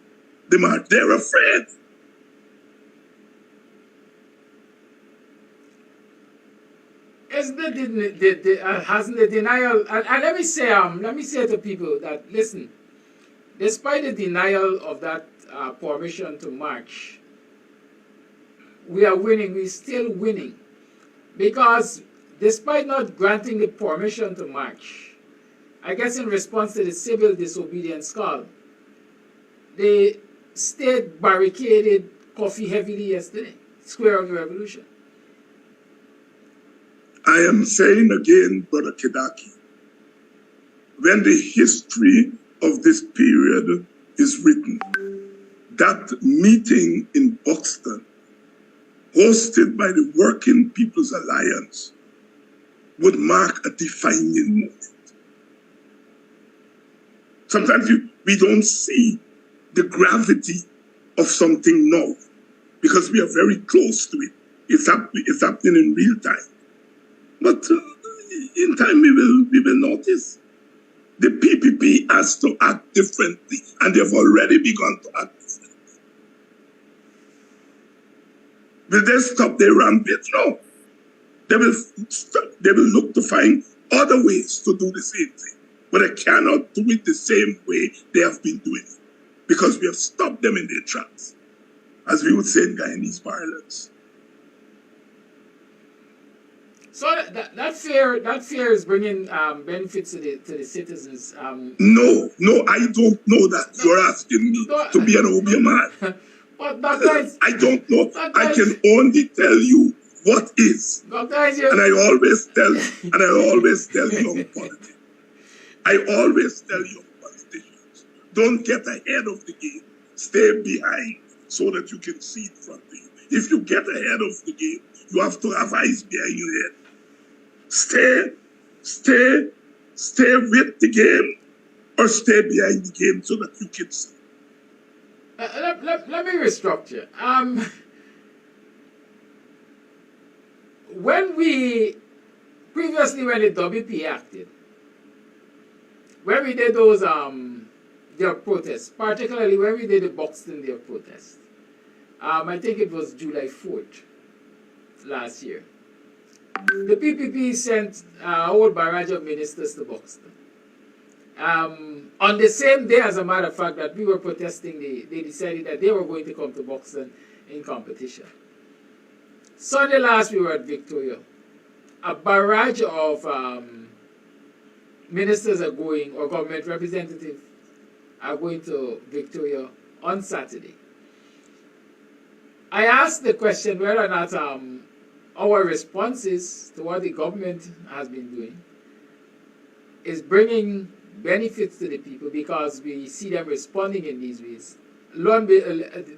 the march. They're afraid. Isn't hasn't the denial? And let me say to people that listen. Despite the denial of that permission to march, we are winning. We're still winning, because despite not granting the permission to march, I guess in response to the civil disobedience call, the state barricaded Coffee heavily yesterday, Square of the Revolution. I am saying again, Brother Kedaki, when the history of this period is written, that meeting in Buxton, hosted by the Working People's Alliance, would mark a defining moment. Sometimes we don't see the gravity of something now because we are very close to it. It's happening in real time. But in time we will notice. The PPP has to act differently, and they've already begun to act differently. Will they stop their rampage? No. They will look to find other ways to do the same thing. But they cannot do it the same way they have been doing it, because we have stopped them in their tracks, as we would say in Guyanese parlance. So that fear is bringing benefits to the citizens. No, I don't know that. You're asking me to be an Obeah man. But guys, I don't know. I can only tell you what is. And I always tell young politicians. I always tell young politicians, don't get ahead of the game. Stay behind so that you can see in front of you. If you get ahead of the game, you have to have eyes behind your head. Stay with the game, or stay behind the game so that you can see. Let me restructure. When the WP acted, when we did those their protests, particularly when we did the Buxton their protest, I think it was July 4th last year. The PPP sent a whole barrage of ministers to Buxton. On the same day, as a matter of fact, that we were protesting, they decided that they were going to come to Buxton in competition. Sunday last, we were at Victoria. A barrage of ministers are going, or government representatives are going to Victoria on Saturday. I asked the question whether or not our responses to what the government has been doing is bringing benefits to the people, because we see them responding in these ways.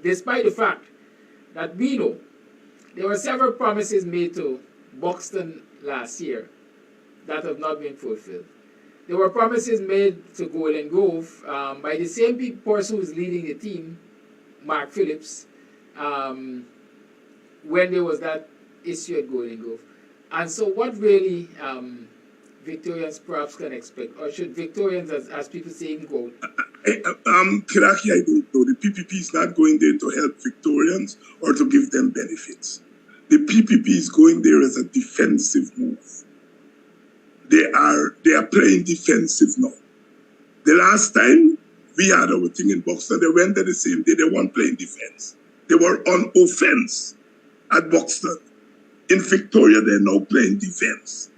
Despite the fact that we know there were several promises made to Buxton last year that have not been fulfilled. There were promises made to Golden Grove by the same person who is leading the team, Mark Phillips, when there was that issue at Golden Grove. And so what really Victorians perhaps can expect, or should Victorians, as people say, go? Kiraki, I don't know. The PPP is not going there to help Victorians or to give them benefits. The PPP is going there as a defensive move. They are playing defensive now. The last time we had our thing in Buxton, they went there the same day. They weren't playing defense. They were on offense at Buxton. In Victoria, they're now playing defense.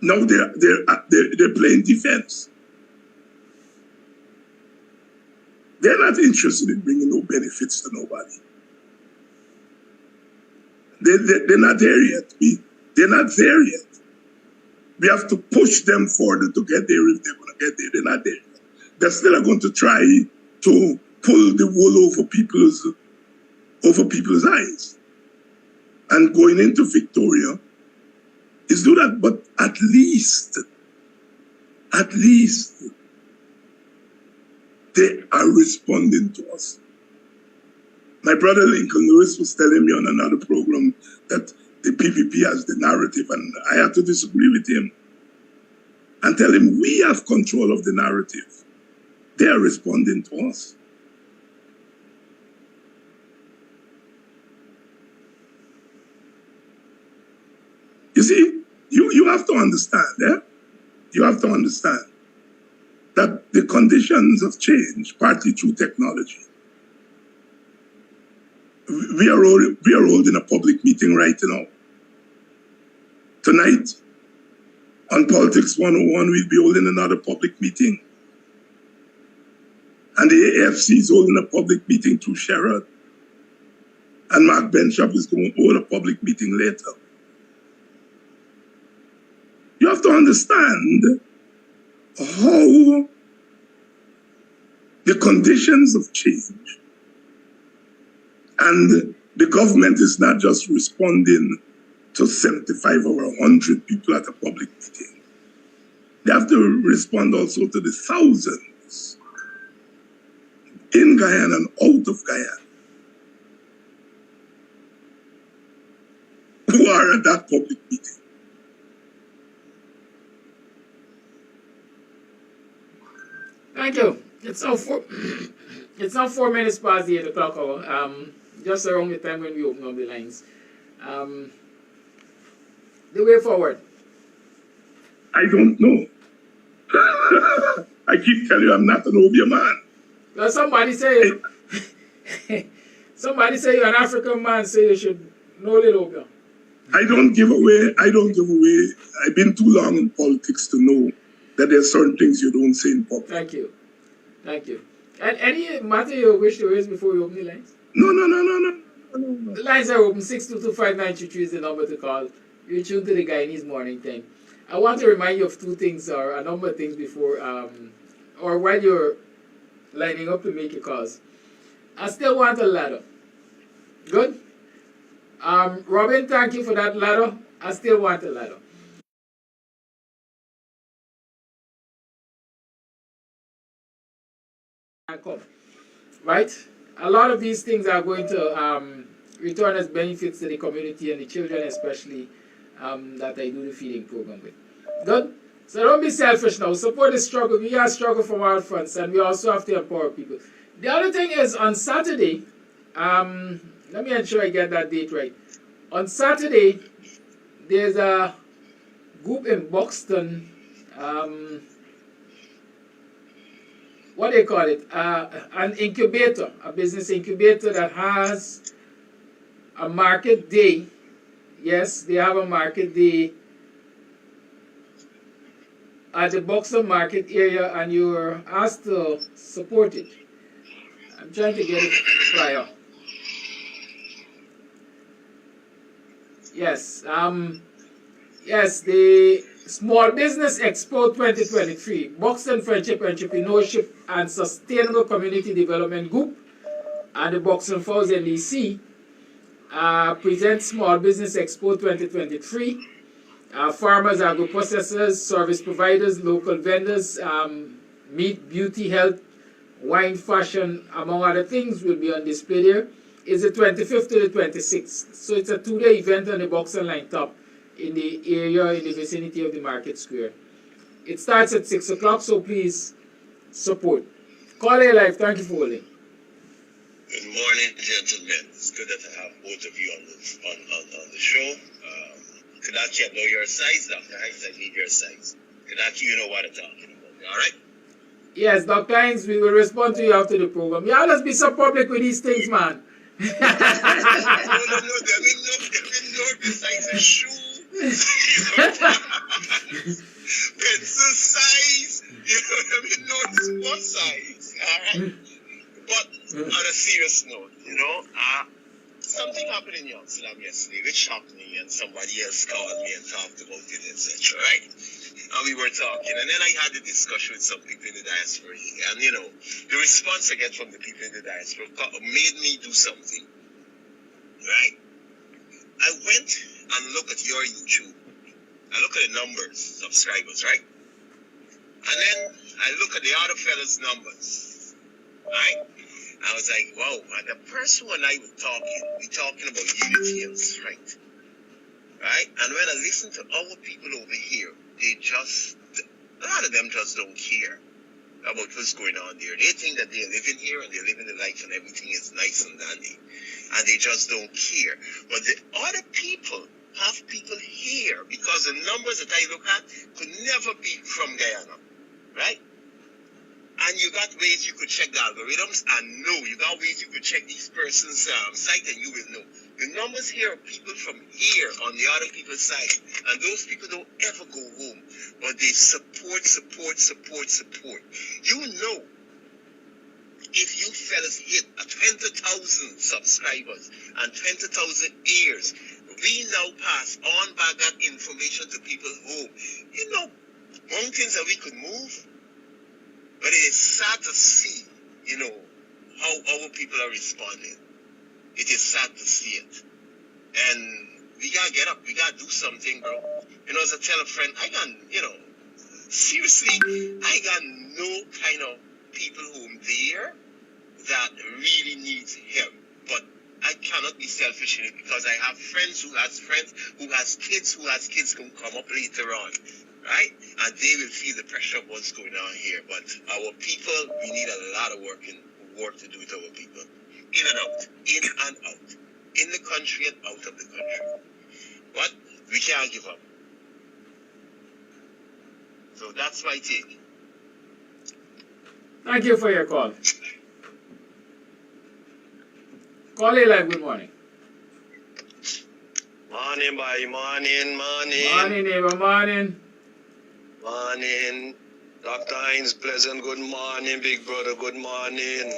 Now they're playing defense. They're not interested in bringing no benefits to nobody. They're not there yet. They're not there yet. We have to push them further to get there if they're going to get there. They're not there yet. They're still going to try to pull the wool over people's eyes. And going into Victoria is do that, but at least they are responding to us. My brother Lincoln Lewis was telling me on another program that the PPP has the narrative, and I had to disagree with him and tell him we have control of the narrative. They are responding to us. You see, you have to understand, You have to understand that the conditions have changed, partly through technology. We are holding a public meeting right now. Tonight, on Politics 101, we'll be holding another public meeting. And the AFC is holding a public meeting through Sherrod. And Mark Benchop is going to hold a public meeting later. You have to understand how the conditions have changed. And the government is not just responding to 75 or 100 people at a public meeting. They have to respond also to the thousands in Guyana and out of Guyana who are at that public meeting. Thank you. It's now 4 minutes past the 8 o'clock hour. Just around the time when we open up the lines. The way forward. I don't know. I keep telling you I'm not an Obia man. Well, somebody say you're an African man, so you should know little Obia. I don't give away. I've been too long in politics to know that there are certain things you don't say in public. Thank you. And any matter you wish to raise before we open the lines? No. The lines are open. 6225923 is the number to call. You're tuned to the Guyanese Morning Time. I want to remind you of two things, or a number of things before, or while you're lining up to make your calls. I still want a ladder. Good? Robin, thank you for that ladder. I still want a ladder. come, right? A lot of these things are going to return as benefits to the community and the children especially that I do the feeding program with. Good? So don't be selfish now. Support the struggle. We are struggle from all fronts and we also have to empower people. The other thing is on Saturday, let me ensure I get that date right. On Saturday, there's a group in Buxton, what do they call it? An incubator, a business incubator that has a market day. Yes, they have a market day at the Buxton market area and you're asked to support it. I'm trying to get it prior. Yes, yes, the Small Business Expo 2023, Buxton Friendship, Entrepreneurship and Sustainable Community Development Group and the Buxton Falls NDC presents Small Business Expo 2023. Farmers, agro-processors, service providers, local vendors, meat, beauty, health, wine, fashion, among other things will be on display there. It's the 25th to the 26th. So it's a 2-day event on the Buxton Line Top in the area, in the vicinity of the Market Square. It starts at 6 o'clock, so please support. Call A Live, thank you for holding. Good morning, gentlemen. It's good that I have both of you on the show. Kadaki, I know your size. Dr. Hines, I need your size. Kadaki, you know what I'm talking about. All right? Yes, Dr. Hines, we will respond to you after the program. Yeah, let's be so public with these things, man. No, there have been no besides a shoe, pencil size, there have been no sport size, all right? But on a serious note, something happened in Amsterdam yesterday which shocked me, and somebody else called me and talked about it, etc., right? And we were talking, and then I had a discussion with some people in the diaspora, and the response I get from the people in the diaspora made me do something, right? I went and looked at your YouTube. I look at the numbers, subscribers, right? And then I look at the other fellas' numbers, right? I was like, wow, and the person and I were talking about unity and strength, right? And when I listen to our people over here, a lot of them just don't care about what's going on there. They think that they're living here and they're living the life and everything is nice and dandy. And they just don't care. But the other people have people here because the numbers that I look at could never be from Guyana, right? And you got ways you could check the algorithms and know. You got ways you could check these persons' site and you will know. The numbers here are people from here on the other people's side. And those people don't ever go home. But they support. You know, if you fellas hit 20,000 subscribers and 20,000 ears, we now pass on back that information to people home. Mountains that we could move. But it is sad to see, how our people are responding. It is sad to see it. And we gotta get up. We gotta do something, bro. As I tell a friend, seriously, I got no kind of people home there that really needs help. But I cannot be selfish in it because I have friends who has kids who come up later on. Right? And they will feel the pressure of what's going on here. But our people, we need a lot of work to do with our people. In and out. In the country and out of the country. But we can't give up. So that's my take. Thank you for your call. Call A Live, good morning. Morning, boy. Morning. Morning, neighbor, morning. Morning, Dr. Hines, pleasant good morning, big brother, good morning.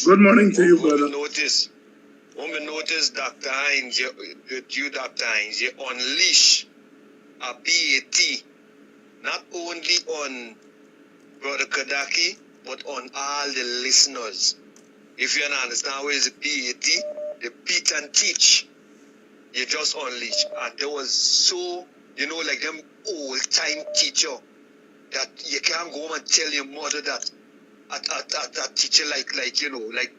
Good morning to you, brother. When we notice, Dr. Hines, Dr. Hines, you unleash a BAT, not only on Brother Kadaki, but on all the listeners. If you understand what is the BAT, the beat and teach, you just unleash. And there was so, like them old-time teacher that you can't go home and tell your mother that a teacher like like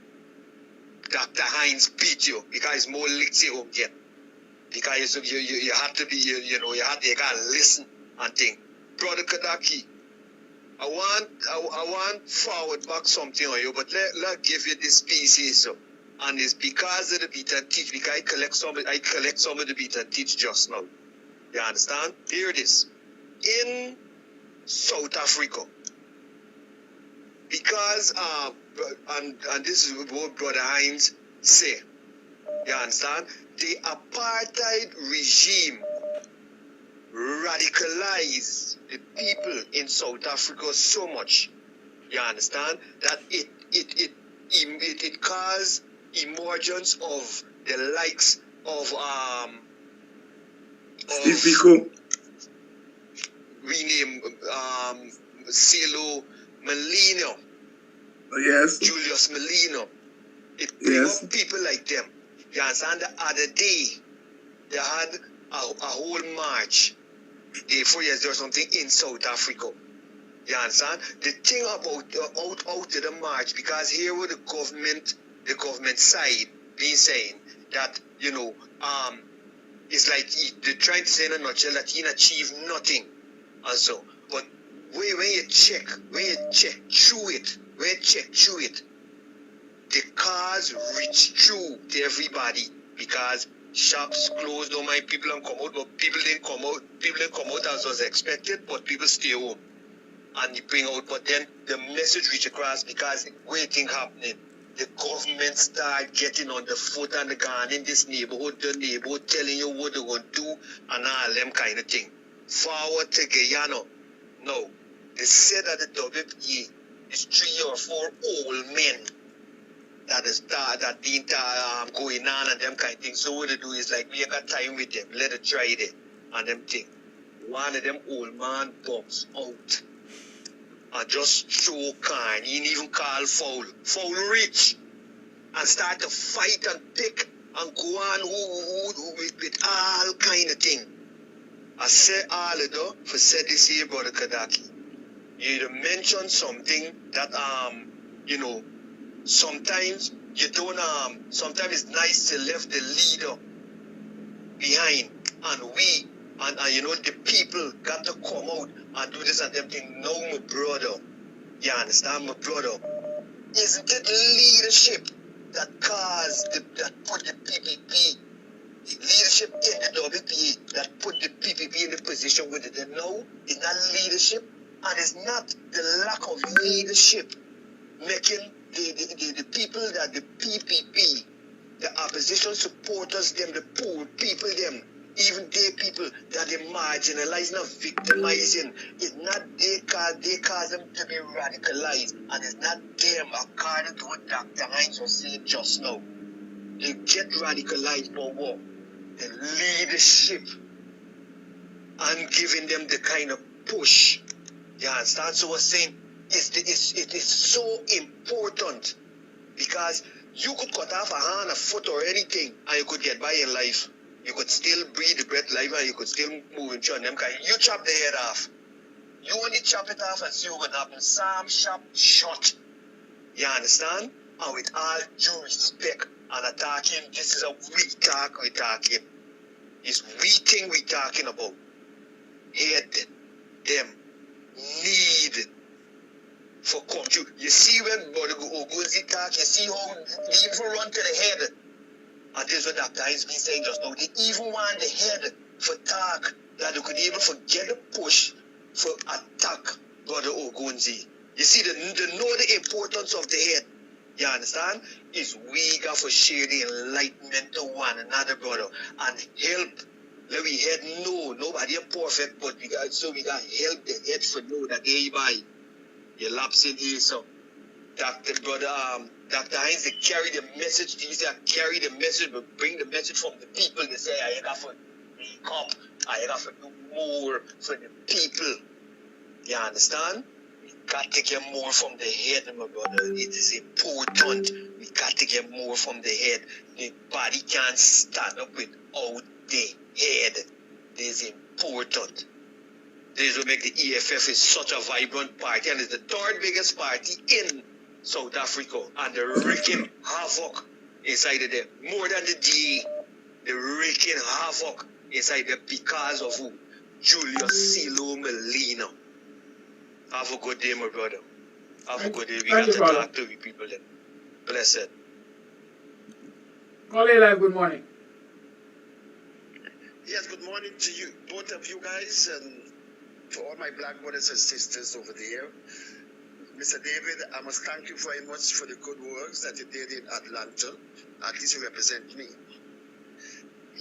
Dr. Hines beat you because more licks you get. Because you have to be, you gotta listen and think. Brother Kadaki, I want forward back something on you, but let give you this piece here, so. And it's because of the beat and teach, because I collect some of the beat and teach just now. You understand? Here it is. In South Africa, because and this is what Brother Hines say. You understand? The apartheid regime radicalized the people in South Africa so much. You understand? That it caused emergence of the likes of rename Silo Molino. Yes. Julius Molino. It bring up people like them. You understand? The other day, they had a whole march, day 4 years or something, in South Africa. You understand? The thing about out to the march, because here with the government side being saying that, it's like they're trying to say in a nutshell that he achieved nothing. And so, but when you check through it, the cars reach through to everybody because shops closed, don't mind people and come out, but people didn't come out as was expected, but people stay home. And you bring out, but then the message reach across because the way thing happening, the government start getting on the foot and the gun in this neighborhood, the neighborhood telling you what they're going to do and all them kind of thing. Forward to Guyana. No. They said that the WPA is 3 or 4 old men that been going on and them kind of things. So what they do is like, we ain't got time with them. Let it try it and them thing. One of them old man bumps out and just throw can. He didn't even call foul. Foul reach and start to fight and pick and go on with all kind of thing. I say all of that for said this here, Brother Kadaki. You mentioned something that sometimes you don't sometimes it's nice to leave the leader behind and the people got to come out and do this and them thing. No, my brother. You understand, my brother? Isn't it leadership that put the PPP, leadership in the WPA that put the PPP in the position with it? No, it's not leadership, and it's not the lack of leadership making the people that the PPP, the opposition supporters, them, the poor people, them, even they people that they marginalize, not victimizing, it's not they cause them to be radicalized, and it's not them, according to what Dr. Hines was saying just now. They get radicalized for what? The leadership and giving them the kind of push. You understand? So we're saying it is so important because you could cut off a hand, a foot, or anything, and you could get by in life. You could still breathe the breath life, and you could still move and on them. You chop the head off. You only chop it off and see what happens. Sam chop shot. You understand? And with all due respect and attacking, this is a weak talk we're talking. It's weak thing we're talking about. Head them need for come through. You see when Brother Ogunzi talk, you see how they even run to the head. And this is what Dr. Hines been saying just now. They even want the head for talk that they could even forget the push for attack Brother Ogunzi. You see, they know the importance of the head. You understand? It's we got for share the enlightenment to one another, brother, and help. Let we head know nobody is perfect, but we got help the head for know that everybody you lapsing here. So Dr. Hines, they carry the message. These are carry the message, but bring the message from the people. They say I got for wake up, I got for do more for the people. You understand? We got to get more from the head, my brother. It is important. We got to get more from the head. The body can't stand up without the head. It is important. This will make the EFF is such a vibrant party, and it's the third biggest party in South Africa, and they're wreaking havoc inside of there. More than the DA, they're wreaking havoc inside there because of who? Julius Silo Molina. Have a good day, my brother. Have a good day. We got to talk to you people then. Blessed. Call live, good morning. Yes, good morning to you, both of you guys, and to all my black brothers and sisters over there. Mr. David, I must thank you very much for the good works that you did in Atlanta. At least you represent me.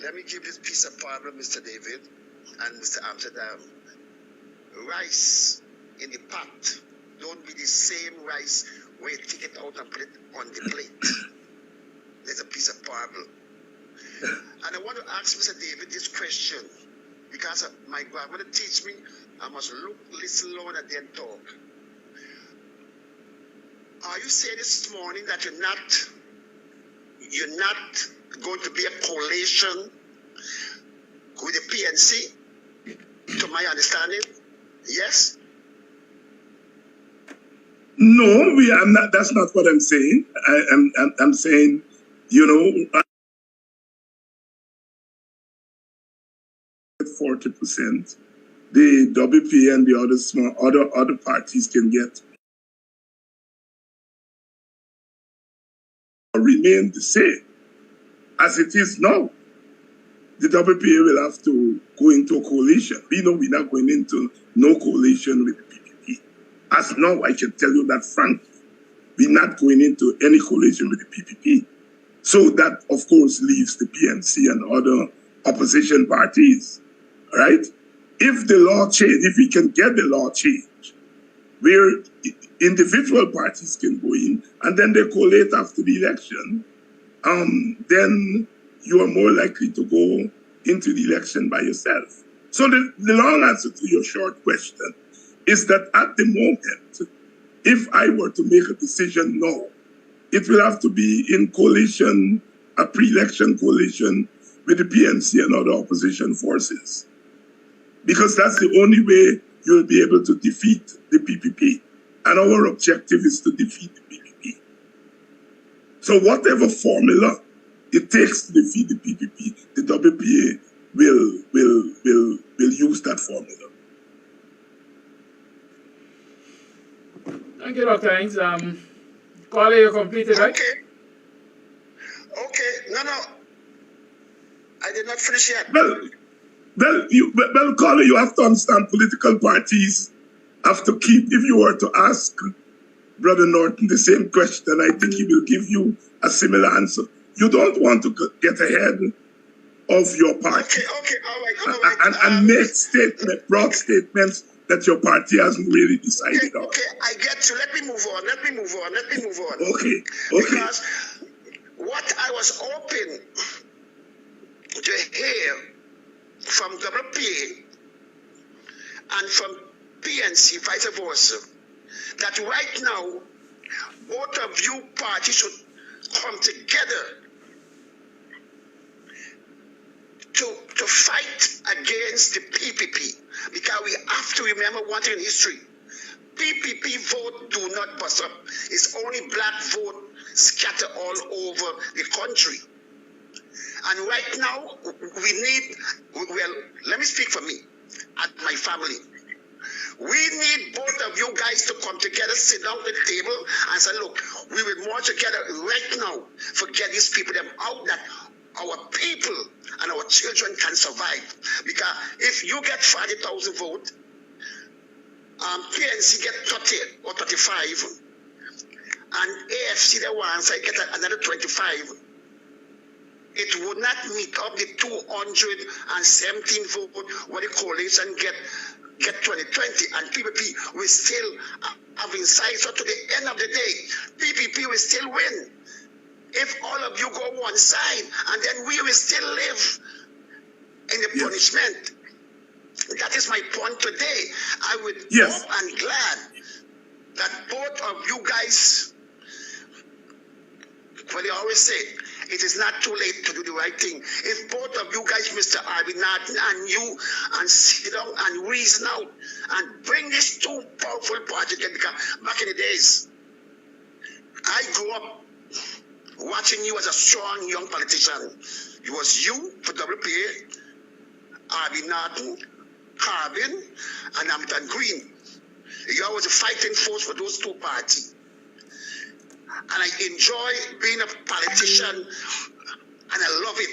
Let me give this piece of problem, Mr. David and Mr. Amsterdam. Rice in the pot don't be the same rice where you take it out and put it on the plate. There's a piece of parable. And I want to ask Mr. David this question, because my grandmother teach me I must look, listen, learn, and then talk. Are you saying this morning that you're not going to be a coalition with the PNC? To my understanding, yes? No, we are not. That's not what I'm saying. I'm saying, you know, 40%. The WP and the other parties can get or remain the same as it is now. The WPA will have to go into a coalition. We know we're not going into no coalition with the PPP. As now, I can tell you that frankly, we're not going into any coalition with the PPP. So that, of course, leaves the PNC and other opposition parties, right? If the law change, if we can get the law changed, where individual parties can go in and then they collate after the election, then you are more likely to go into the election by yourself. So the long answer to your short question is that at the moment, if I were to make a decision now, it will have to be in coalition, a pre-election coalition with the PNC and other opposition forces. Because that's the only way you'll be able to defeat the PPP. And our objective is to defeat the PPP. So whatever formula it takes to defeat the PPP, the WPA will use that formula. Thank you, Dr. Hines. Call you completed, right? Okay. No. I did not finish yet. Well, Carly, you have to understand political parties have to keep, if you were to ask Brother Norton the same question, I think he will give you a similar answer. You don't want to get ahead of your party. Okay, all right. And make broad statements that your party hasn't really decided on. Okay, I get you. Let me move on. Okay. Because what I was hoping to hear from WPA and from PNC, vice versa, that right now, both of you parties should come together to fight against the PPP, because we have to remember one thing in history. PPP vote do not bust up. It's only black vote scattered all over the country. And right now, let me speak for me and my family. We need both of you guys to come together, sit down at the table and say, look, we will march together right now. Forget these people, them out that our people and our children can survive. Because if you get 40,000 votes, PNC get 30 or 35, and AFC the ones I get another 25, it would not meet up the 217 vote where the coalition get 2020, and PPP will still have inside. So to the end of the day, PPP will still win. If all of you go one side, and then we will still live in the punishment. That is my point today. I would hope and glad that both of you guys, what they always say, it is not too late to do the right thing. If both of you guys, Mr. Arbinat and you, and sit down and reason out and bring these two powerful parties together, because back in the days, I grew up watching you as a strong young politician. It was you for WPA, Arbinat, Carbon, and Hampton Green. You was a fighting force for those two parties. And I enjoy being a politician, and I love it.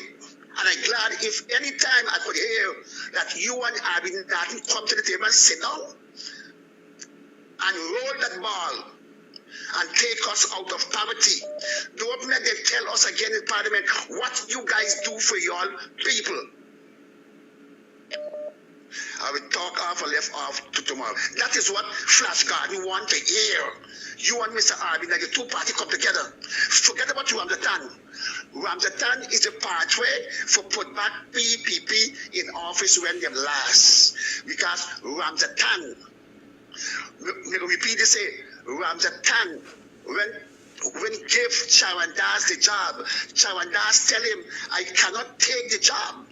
And I'm glad if any time I could hear that you and Arbinat come to the table and sit down and roll that ball and take us out of poverty. Don't let them tell us again in Parliament what you guys do for your people. I will talk off or left off to tomorrow. That is what Flash Garden want to hear. You and Mr. Arbin, that the two parties come together. Forget about Ramzatan. Ramzatan is a pathway for put back PPP in office when they last. Because Ramzatan, repeat this, say, Ramzatan, when he gave Chawandas the job, Chawandas tell him, I cannot take the job.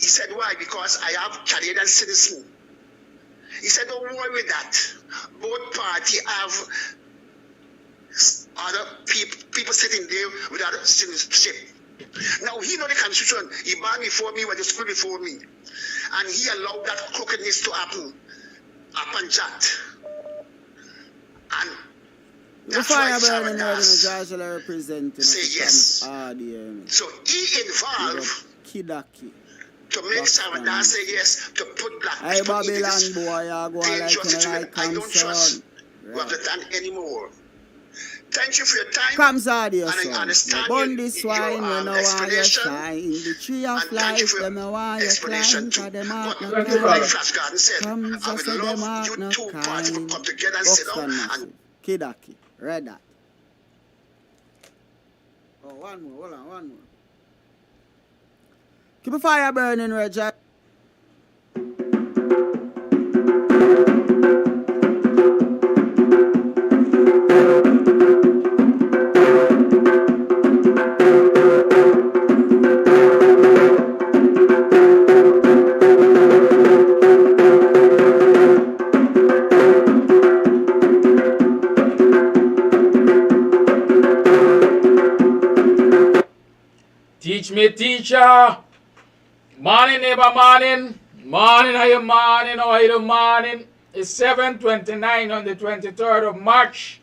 He said, why? Because I have Canadian citizen. He said, don't worry with that. Both parties have other people sitting there without citizenship. Now, he know the Constitution. He born before me, went to school before me. And he allowed that crookedness to happen upon Jat. And that's why Chawandas representing say yes. So he involved Kidaki. to make Chawandas say yes, to put black Hey, people into this Babylon boy, I dangerous situation. I don't trust Ramzatan anymore. Thank you for your time. Kams Tv, and I understand Bun this wine when no one explanation. shine. The tree of And thank you life, for them no one explanation too. climb. Them But out no like climb. Flash Garden said, Kams I would say them love out you no two parties to kind. come together and sit down Buxton and Kidaki, read that. Oh, one more, hold on, one more. Keep a fire burning, Reggie. Teach me, teacher. Morning, neighbor, morning. Morning, how you morning? How are you morning? It's 7:29 on the 23rd of March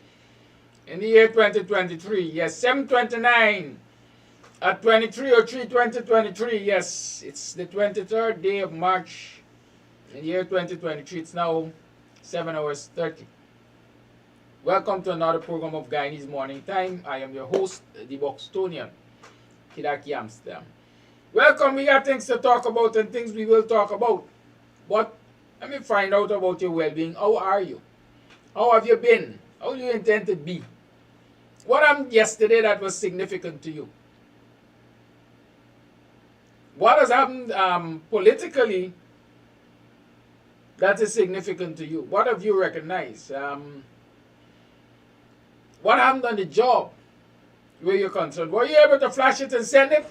in the year 2023. Yes, 7:29 at 23:03/2023. Yes, it's the 23rd day of March in the year 2023. It's now 7:30. Welcome to another program of Guyanese Morning Time. I am your host, the Buxtonian, Kidaki Amsterdam. Welcome, we got things to talk about and things we will talk about. But let me find out about your well-being. How are you? How have you been? How do you intend to be? What happened yesterday that was significant to you? What has happened politically that is significant to you? What have you recognized? What happened on the job where you're concerned? Were you able to flash it and send it?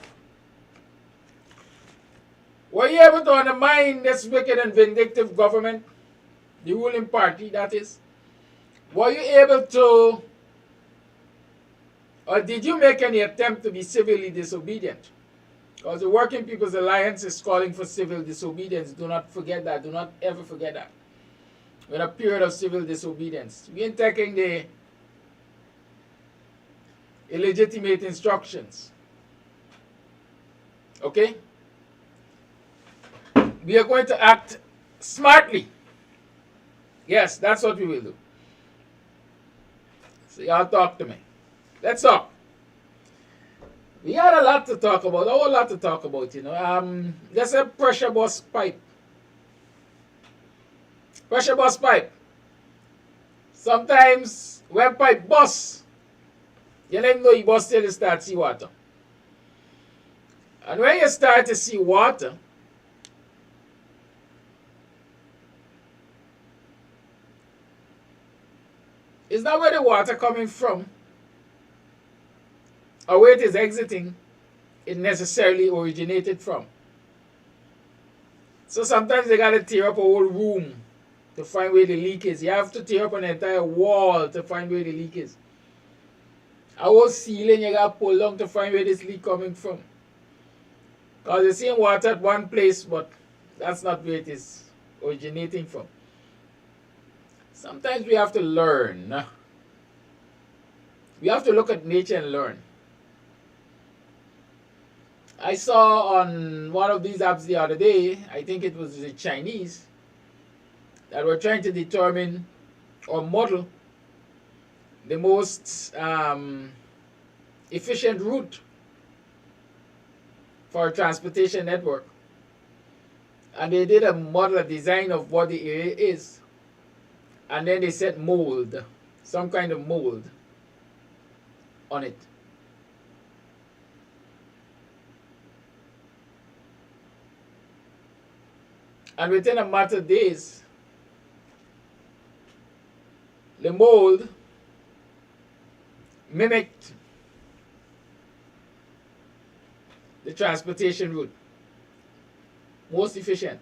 Were you able to undermine this wicked and vindictive government, the ruling party, that is? Were you able to, or did you make any attempt to be civilly disobedient? Because the Working People's Alliance is calling for civil disobedience. Do not forget that. Do not ever forget that. We're in a period of civil disobedience. We ain't taking the illegitimate instructions. Okay? We are going to act smartly. Yes, that's what we will do. So y'all talk to me. Let's talk. We had a lot to talk about, a whole lot to talk about, you know. There's a pressure bus pipe. Pressure bus pipe. Sometimes when pipe bust, you don't even know you bust till you start to see water. And when you start to see water, it's not where the water coming from. or where it is exiting, it necessarily originated from. So sometimes they got to tear up a whole room to find where the leak is. You have to tear up an entire wall to find where the leak is. A whole ceiling you got to pull down to find where this leak coming from. Because you're seeing water at one place, but that's not where it is originating from. Sometimes we have to learn. We have to look at nature and learn. I saw on one of these apps the other day, I think it was the Chinese, that were trying to determine or model the most efficient route for a transportation network. And they did a model, a design of what the area is. And then they set mold, some kind of mold on it. And within a matter of days, the mold mimicked the transportation route. Most efficient.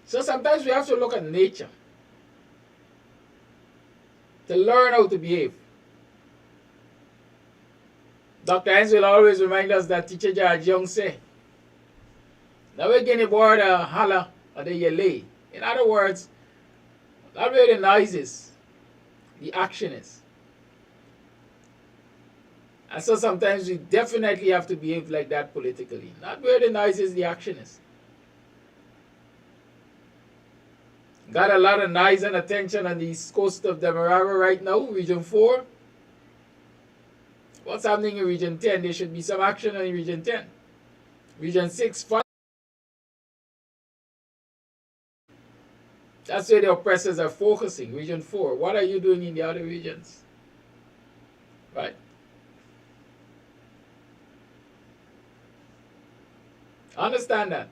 So sometimes we have to look at nature to learn how to behave. Dr. Hines will always remind us that Teacher George Young said, now we're getting aboard a holla or the yelay. In other words, not where the noise is, the action is. And so sometimes we definitely have to behave like that politically. Not where the noise is, the action is. Got a lot of noise and attention on the east coast of Demerara right now, Region 4. What's happening in Region 10? There should be some action in Region 10. Region 6, 5. That's where the oppressors are focusing. Region 4. What are you doing in the other regions? Right? Understand that.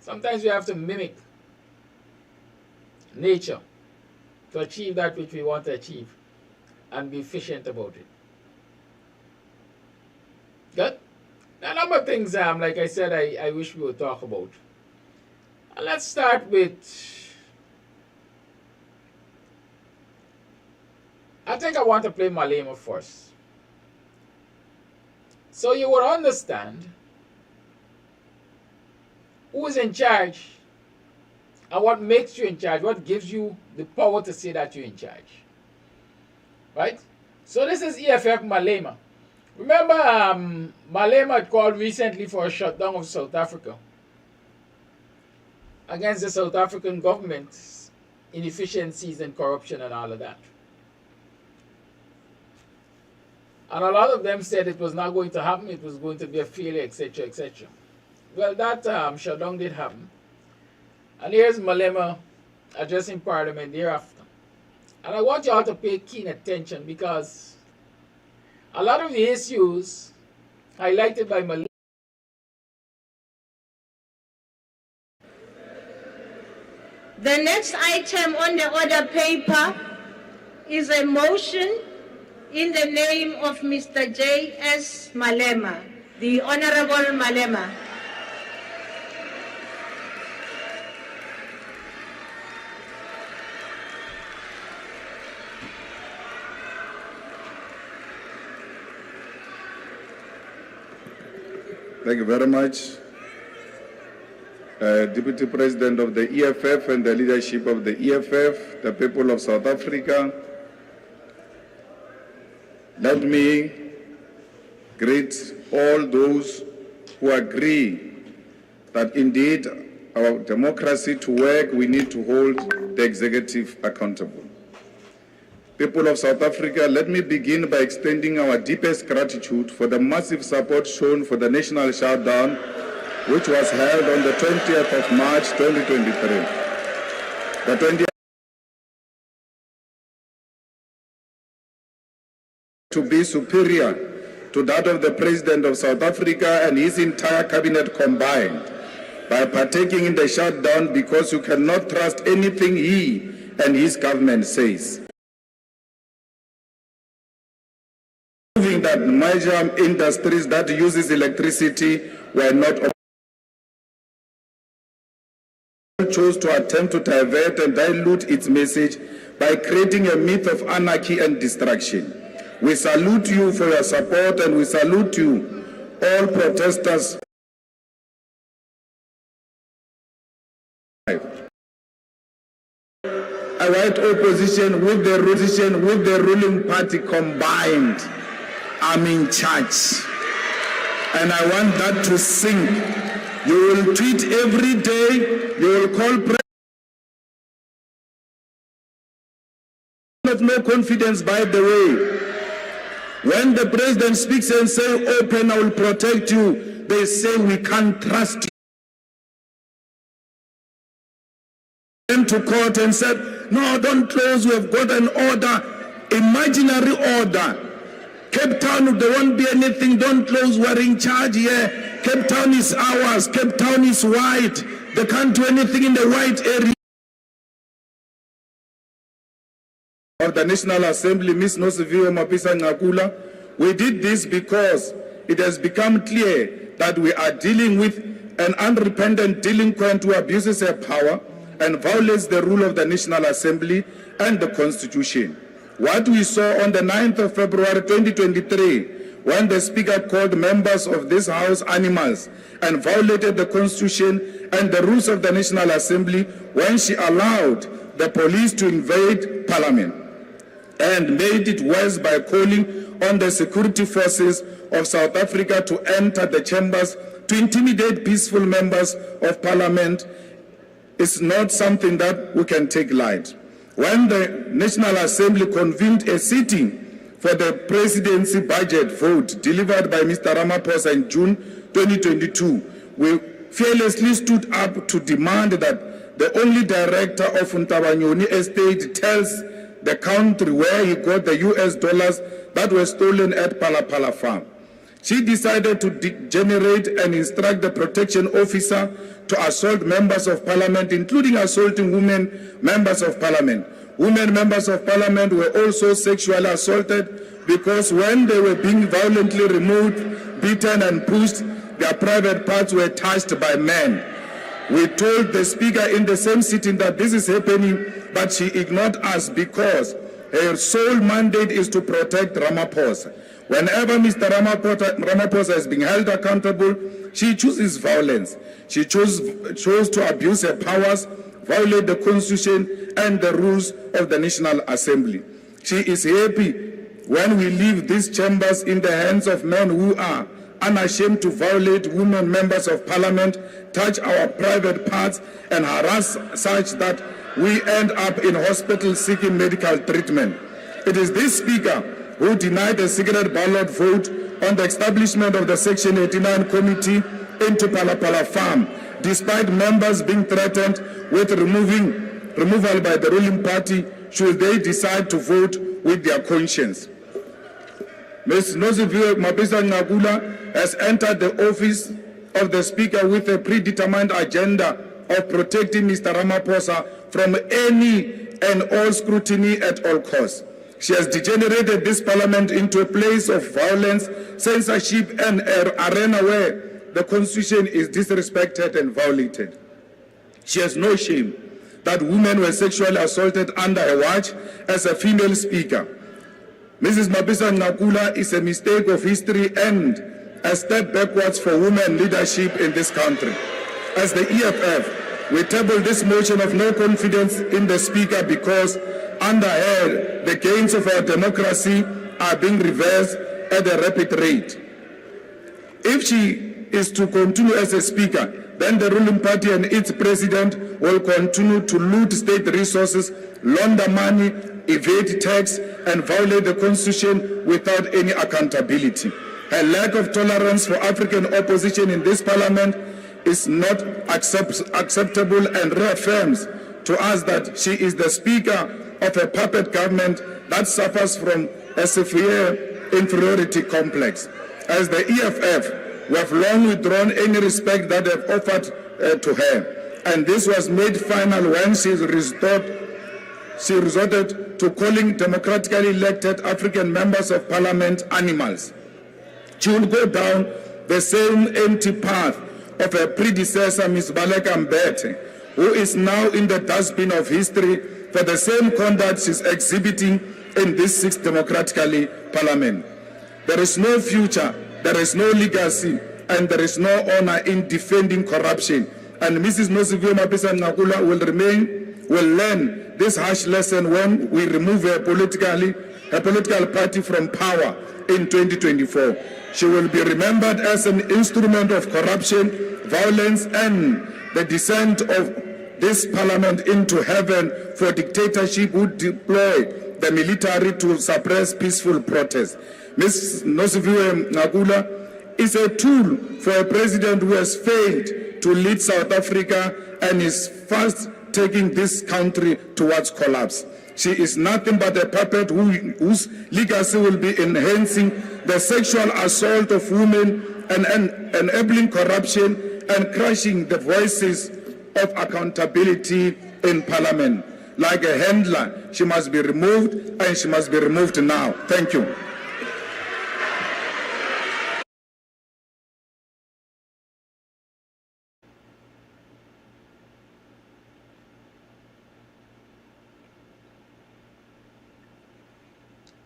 Sometimes we have to mimic nature to achieve that which we want to achieve and be efficient about it. Good? Now, a number of things, like I said, I wish we would talk about. And let's start with, I think I want to play Malema first. So you would understand who is in charge and what makes you in charge, what gives you the power to say that you're in charge. Right? So this is EFF Malema. Remember, Malema had called recently for a shutdown of South Africa against the South African government's inefficiencies and corruption and all of that. And a lot of them said it was not going to happen, it was going to be a failure, etc., etc. Well, that shutdown did happen. And here's Malema addressing Parliament thereafter. And I want you all to pay keen attention because a lot of the issues highlighted by Malema. The next item on the order paper is a motion in the name of Mr. J.S. Malema, the Honorable Malema. Thank you very much. Deputy President of the EFF and the leadership of the EFF, the people of South Africa, let me greet all those who agree that indeed our democracy to work, we need to hold the executive accountable. People of South Africa, let me begin by extending our deepest gratitude for the massive support shown for the national shutdown, which was held on the 20th of March 2023. The 20th to be superior to that of the President of South Africa and his entire cabinet combined by partaking in the shutdown because you cannot trust anything he and his government says. Moving ruling that major industries that uses electricity were not chose to attempt to divert and dilute its message by creating a myth of anarchy and destruction. We salute you for your support, and we salute you, all protesters. A white opposition with the ruling party combined, I'm in charge. And I want that to sink. You will tweet every day, you will call of no confidence, by the way. When the president speaks and say, open, I will protect you, they say we can't trust you. Went to court and said, no, don't close, we have got an order, imaginary order. Cape Town, there won't be anything, don't close, we're in charge here. Cape Town is ours, Cape Town is white. They can't do anything in the white area. Of the National Assembly, Ms. Nosivio Mapisa Ngakula, we did this because it has become clear that we are dealing with an unrepentant delinquent who abuses her power and violates the rule of the National Assembly and the Constitution. What we saw on the 9th of February 2023, when the Speaker called members of this House animals and violated the Constitution and the rules of the National Assembly when she allowed the police to invade Parliament, and made it worse by calling on the security forces of South Africa to enter the chambers to intimidate peaceful members of Parliament, is not something that we can take light. When the National Assembly convened a sitting for the presidency budget vote delivered by Mr. Ramaphosa in June 2022, we fearlessly stood up to demand that the only director of Ntabanyoni Estate tells the country where he got the US dollars that were stolen at Palapala Farm. She decided to generate and instruct the protection officer to assault members of Parliament, including assaulting women members of Parliament. Women members of Parliament were also sexually assaulted because when they were being violently removed, beaten and pushed, their private parts were touched by men. We told the Speaker in the same sitting that this is happening, but she ignored us because her sole mandate is to protect Ramaphosa. Whenever Mr. Ramaphosa is being held accountable, she chooses violence. She chose to abuse her powers, violate the Constitution and the rules of the National Assembly. She is happy when we leave these chambers in the hands of men who are unashamed to violate women members of Parliament, touch our private parts and harass such that we end up in hospital seeking medical treatment. It is this Speaker who denied a secret ballot vote on the establishment of the Section 89 Committee into Palapala Farm, despite members being threatened with removal by the ruling party should they decide to vote with their conscience. Ms. Nosivio Mapisa Ngakula has entered the office of the Speaker with a predetermined agenda of protecting Mr. Ramaphosa from any and all scrutiny at all costs. She has degenerated this Parliament into a place of violence, censorship, and an arena where the Constitution is disrespected and violated. She has no shame that women were sexually assaulted under her watch as a female Speaker. Mrs. Mapisa Ngakula is a mistake of history and a step backwards for women leadership in this country. As the EFF, we table this motion of no confidence in the Speaker because under her, the gains of our democracy are being reversed at a rapid rate. If she is to continue as a Speaker, then the ruling party and its president will continue to loot state resources, launder money, evade tax, and violate the Constitution without any accountability. Her lack of tolerance for African opposition in this Parliament is not acceptable and reaffirms to us that she is the Speaker of a puppet government that suffers from a severe inferiority complex. As the EFF, we have long withdrawn any respect that they have offered to her, and this was made final when she resorted to calling democratically elected African members of parliament animals. She will go down the same empty path of her predecessor, Ms. Baleka Mbete, who is now in the dustbin of history for the same conduct she's exhibiting in this 6th democratically parliament. There is no future, there is no legacy, and there is no honor in defending corruption. And Mrs. Nosiviwe Mapisa Ngakula will learn this harsh lesson when we remove her political party from power in 2024. She will be remembered as an instrument of corruption, violence, and the descent of this parliament into heaven for dictatorship who deploy the military to suppress peaceful protest. Ms. Nosiviwe Ngakula is a tool for a president who has failed to lead South Africa and is fast taking this country towards collapse. She is nothing but a puppet whose legacy will be enhancing the sexual assault of women and enabling corruption and crushing the voices of accountability in parliament. Like a handler, she must be removed, and she must be removed now. Thank you.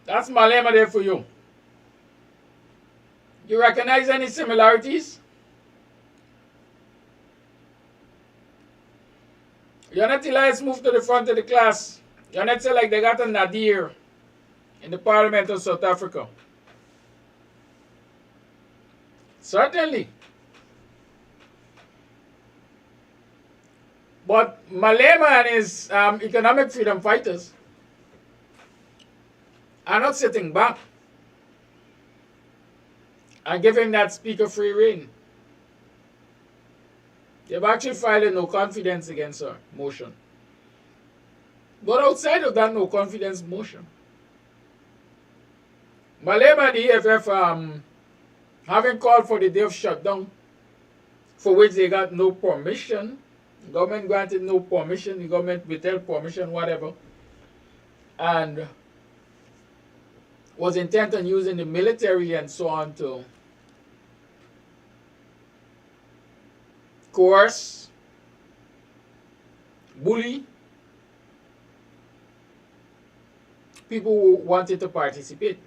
That's Malema there for you. You recognize any similarities? You're not let's move to the front of the class. You're not say like they got a Nadir in the Parliament of South Africa. Certainly. But Malema and his economic freedom fighters are not sitting back and giving that speaker free rein. They've actually filed a no confidence against her motion. But outside of that no confidence motion, Malema and the EFF having called for the day of shutdown, for which they got no permission. The government granted no permission, the government withheld permission, whatever, and was intent on using the military and so on to coerce, bully people who wanted to participate.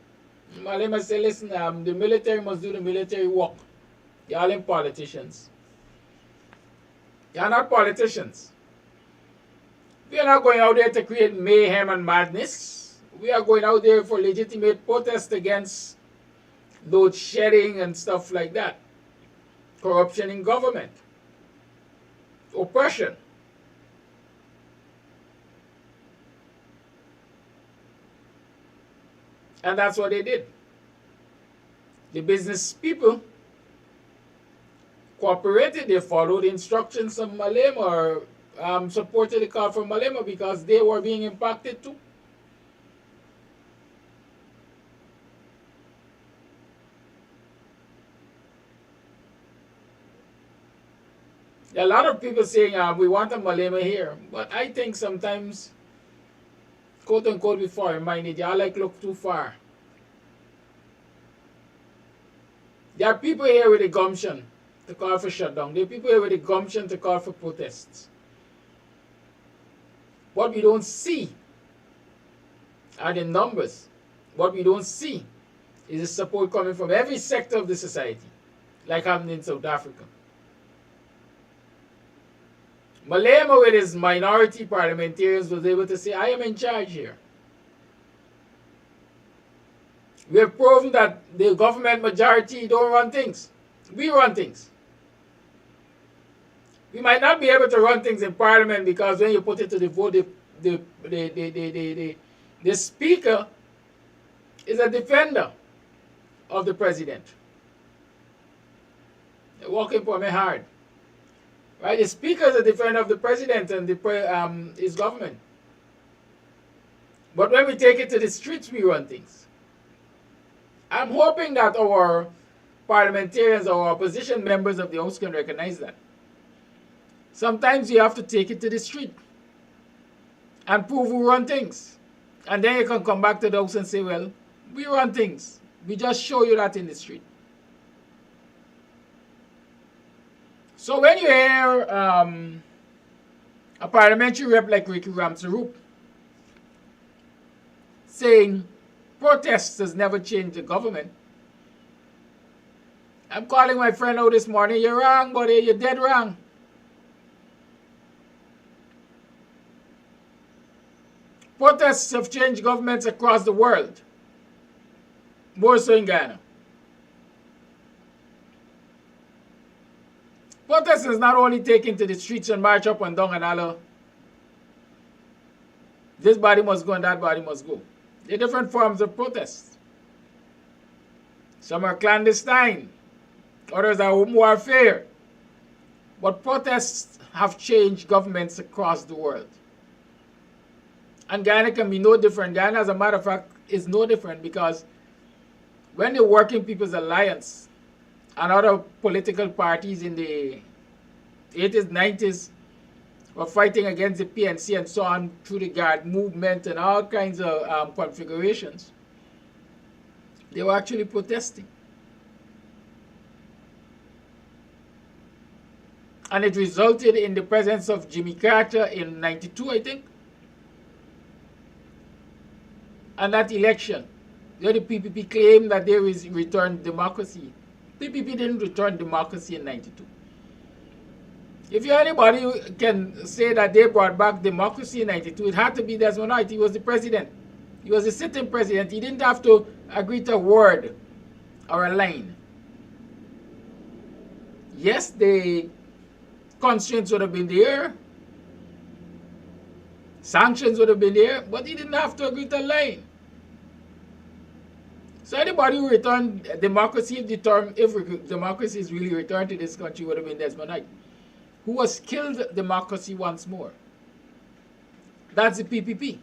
Malema said, listen, the military must do the military work. You're all politicians. You're not politicians. We are not going out there to create mayhem and madness. We are going out there for legitimate protest against load shedding and stuff like that. Corruption in government. Oppression. And that's what they did. The business people cooperated. They followed the instructions of Malema, or supported the call from Malema because they were being impacted too. There are a lot of people saying we want a Malema here, but I think sometimes, quote unquote, before reminded, y'all like look too far. There are people here with the gumption to call for shutdown. There are people here with the gumption to call for protests. What we don't see are the numbers. What we don't see is the support coming from every sector of the society, like happened in South Africa. Malema with his minority parliamentarians was able to say, I am in charge here. We have proven that the government majority don't run things. We run things. We might not be able to run things in parliament because when you put it to the vote, the speaker is a defender of the president. They're working for me hard. Right? The speaker is a defender of the president and his government. But when we take it to the streets, we run things. I'm hoping that our parliamentarians or opposition members of the House can recognize that. Sometimes you have to take it to the street and prove who run things. And then you can come back to the house and say, well, we run things. We just show you that in the street. So when you hear a parliamentary rep like Ricky Ramsarup saying protests has never changed the government, I'm calling my friend out this morning, you're wrong, buddy, you're dead wrong. Protests have changed governments across the world, more so in Guyana. Protesters not only take into the streets and march up and down and holler, this body must go and that body must go. There are different forms of protests. Some are clandestine, others are open warfare. But protests have changed governments across the world. And Guyana can be no different. Guyana, as a matter of fact, is no different because when the Working People's Alliance and other political parties in the 80s, 90s were fighting against the PNC and so on through the Guard movement and all kinds of configurations, they were actually protesting. And it resulted in the presence of Jimmy Carter in 92, I think. And that election, the PPP claimed that they returned democracy. PPP didn't return democracy in 92. If anybody who can say that they brought back democracy in 92, it had to be Desmond Knight. He was the president. He was the sitting president. He didn't have to agree to a word or a line. Yes, the constraints would have been there. Sanctions would have been there, but he didn't have to agree to a line. So anybody who returned democracy, if democracy is really returned to this country, would have been Desmond Knight, who has killed democracy once more. That's the PPP.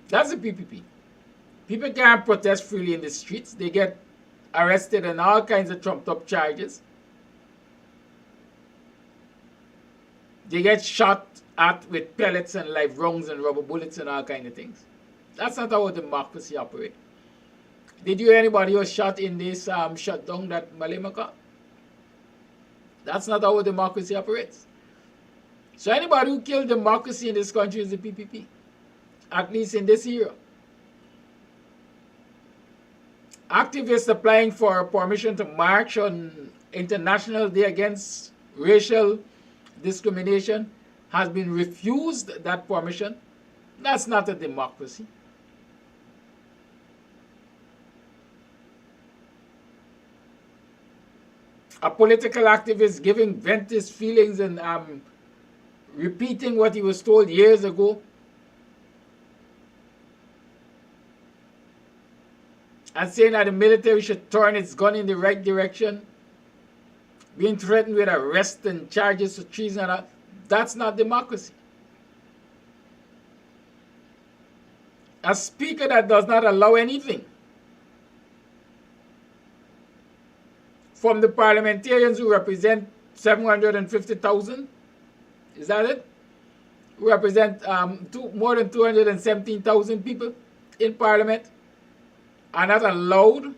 That's the PPP. People can't protest freely in the streets. They get arrested on all kinds of trumped up charges. They get shot at with pellets and live rounds and rubber bullets and all kinds of things. That's not how democracy operates. Did you hear anybody who was shot in this shutdown that Malema got? That's not how democracy operates. So anybody who killed democracy in this country is the PPP, at least in this era. Activists applying for permission to march on International Day Against Racial Discrimination has been refused that permission. That's not a democracy. A political activist giving vent to his feelings and repeating what he was told years ago, and saying that the military should turn its gun in the right direction, being threatened with arrest and charges for treason and all. That's not democracy. A speaker that does not allow anything from the parliamentarians who represent 750,000, is that it? Who represent more than 217,000 people in parliament, are not allowed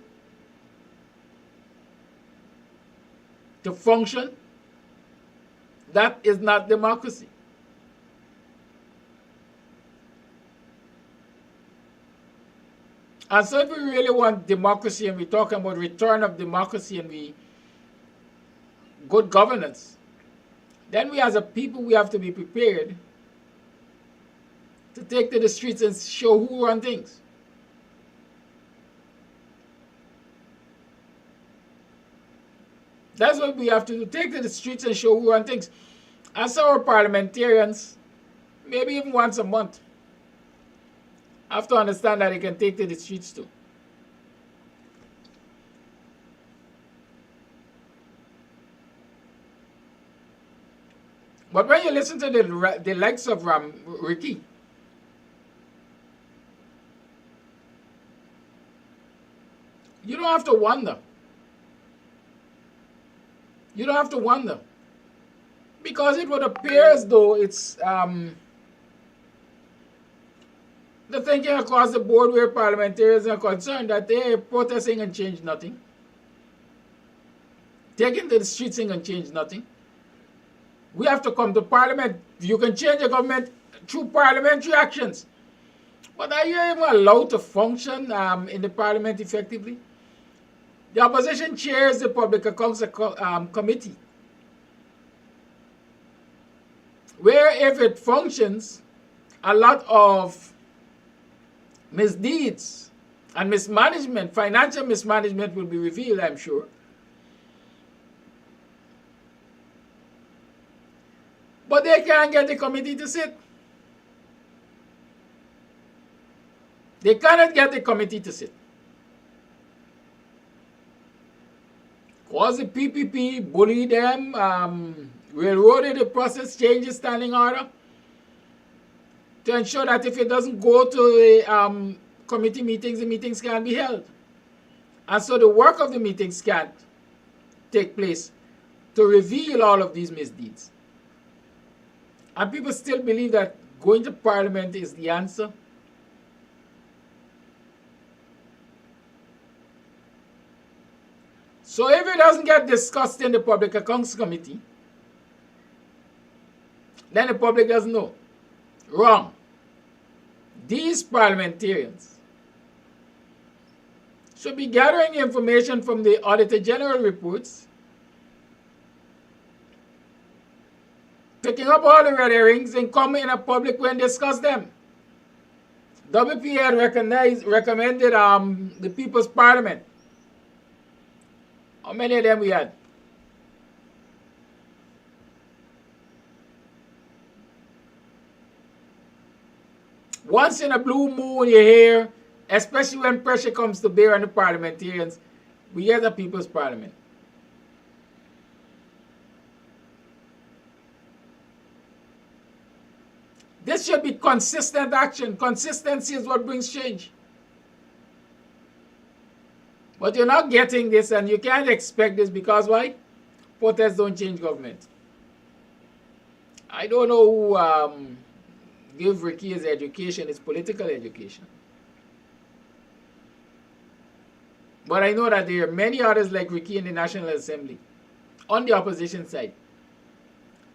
to function. That is not democracy. And so if we really want democracy and we're talking about return of democracy and good governance, then we as a people, we have to be prepared to take to the streets and show who run things. That's what we have to do, take to the streets and show who run things. And so our parliamentarians, maybe even once a month, have to understand that they can take to the streets too. But when you listen to the likes of Ricky, you don't have to wonder. You don't have to wonder Because it would appear as though it's the thinking across the board where parliamentarians are concerned that they're protesting and change nothing. Taking to the streets and change nothing. We have to come to parliament. You can change a government through parliamentary actions. But are you even allowed to function in the parliament effectively? The opposition chairs the Public Accounts Committee, where if it functions, a lot of misdeeds and mismanagement, financial mismanagement will be revealed, I'm sure. But they can't get the committee to sit. They cannot get the committee to sit. Cause the PPP bully them, railroaded the process, change the standing order to ensure that if it doesn't go to the committee meetings, the meetings can't be held. And so the work of the meetings can't take place to reveal all of these misdeeds. And people still believe that going to parliament is the answer. So if it doesn't get discussed in the Public Accounts Committee, then the public doesn't know. Wrong. These parliamentarians should be gathering information from the Auditor General reports, picking up all the red herrings and coming in a public way and discuss them. WP had recommended the People's Parliament. How many of them we had? Once in a blue moon you hear, especially when pressure comes to bear on the parliamentarians, we get the People's Parliament. This should be consistent action. Consistency is what brings change. But you're not getting this, and you can't expect this because why? Protests don't change government. I don't know who gave Ricky his education, his political education. But I know that there are many others like Ricky in the National Assembly on the opposition side.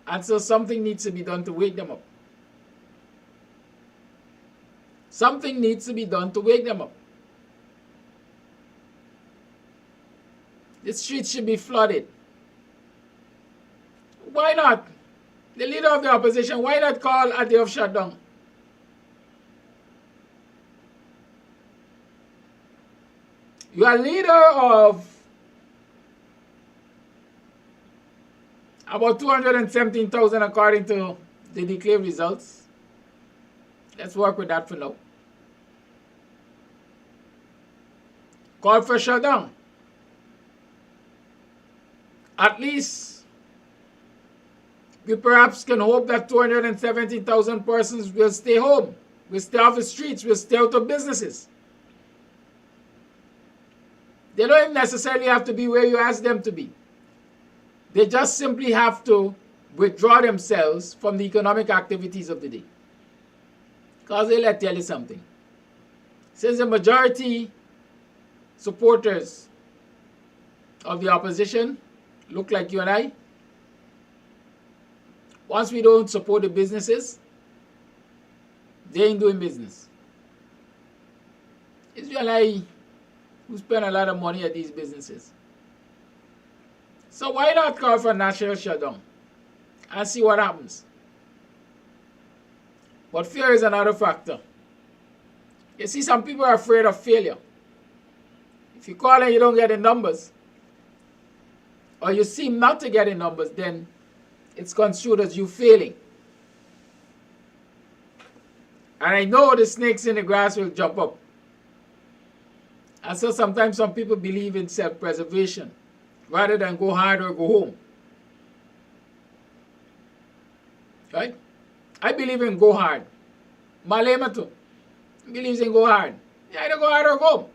And so something needs to be done to wake them up. Something needs to be done to wake them up. The streets should be flooded. Why not? The leader of the opposition, why not call a day of shutdown? You are leader of about 217,000 according to the declared results. Let's work with that for now. Call for shutdown. At least we perhaps can hope that 270,000 persons will stay home, will stay off the streets, will stay out of businesses. They don't even necessarily have to be where you ask them to be. They just simply have to withdraw themselves from the economic activities of the day. Because let me tell you something. Since the majority supporters of the opposition look like you and I, once we don't support the businesses, they ain't doing business. It's you and I who spend a lot of money at these businesses. So why not call for a national shutdown and see what happens? But fear is another factor. You see, some people are afraid of failure. If you call and you don't get the numbers, or you seem not to get the numbers, then it's construed as you failing. And I know the snakes in the grass will jump up. And so sometimes some people believe in self-preservation rather than go hard or go home. Right? I believe in go hard. Malema too believes in go hard. You either go hard or go home.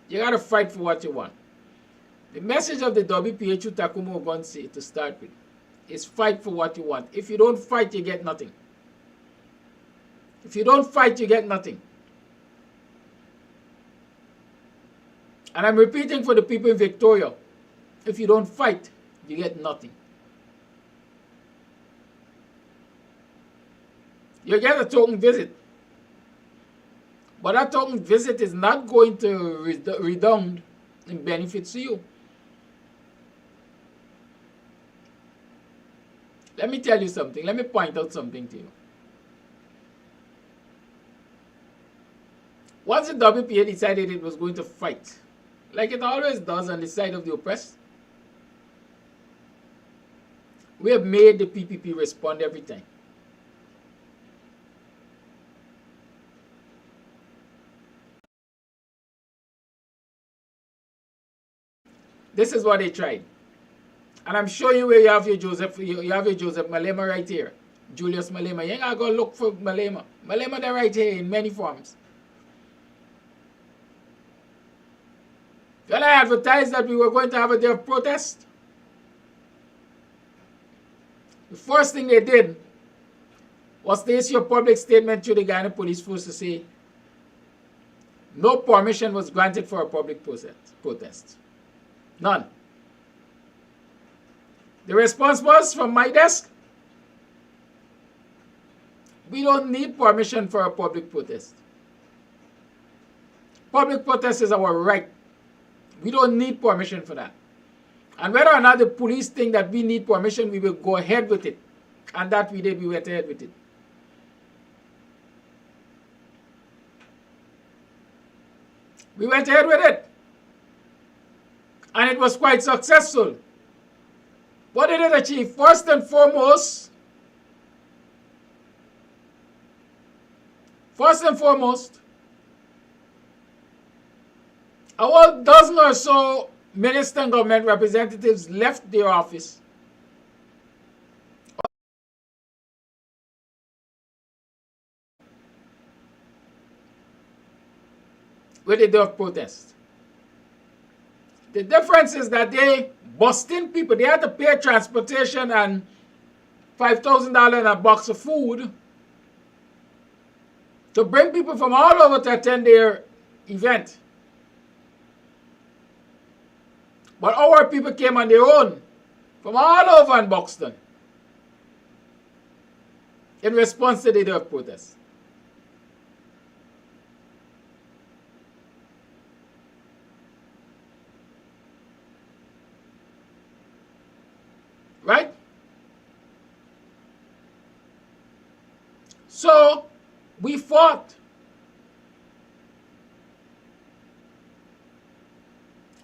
You got to fight for what you want. The message of the WPA to Takumo Ogonsi to start with is fight for what you want. If you don't fight, you get nothing. If you don't fight, you get nothing. And I'm repeating for the people in Victoria, if you don't fight, you get nothing. You get a token visit. But that token visit is not going to redound in benefits to you. Let me tell you something. Let me point out something to you. Once the WPA decided it was going to fight, like it always does on the side of the oppressed, we have made the PPP respond every time. This is what they tried. And I'm showing you where you have your Joseph Malema right here. Julius Malema. You ain't gotta go look for Malema. Malema they're right here in many forms. When I advertised that we were going to have a day of protest, the first thing they did was to issue a public statement to the Guyana Police Force to say no permission was granted for a public protest. None. The response was from my desk, we don't need permission for a public protest. Public protest is our right. We don't need permission for that. And whether or not the police think that we need permission, we will go ahead with it. And that we did, we went ahead with it. We went ahead with it. And it was quite successful. What did it achieve? First and foremost, a whole dozen or so minister and government representatives left their office with the day of protest. The difference is that they busting people. They had to pay transportation and $5,000 and a box of food to bring people from all over to attend their event. But our people came on their own from all over in Buxton in response to the day of protest. Right? So, we fought.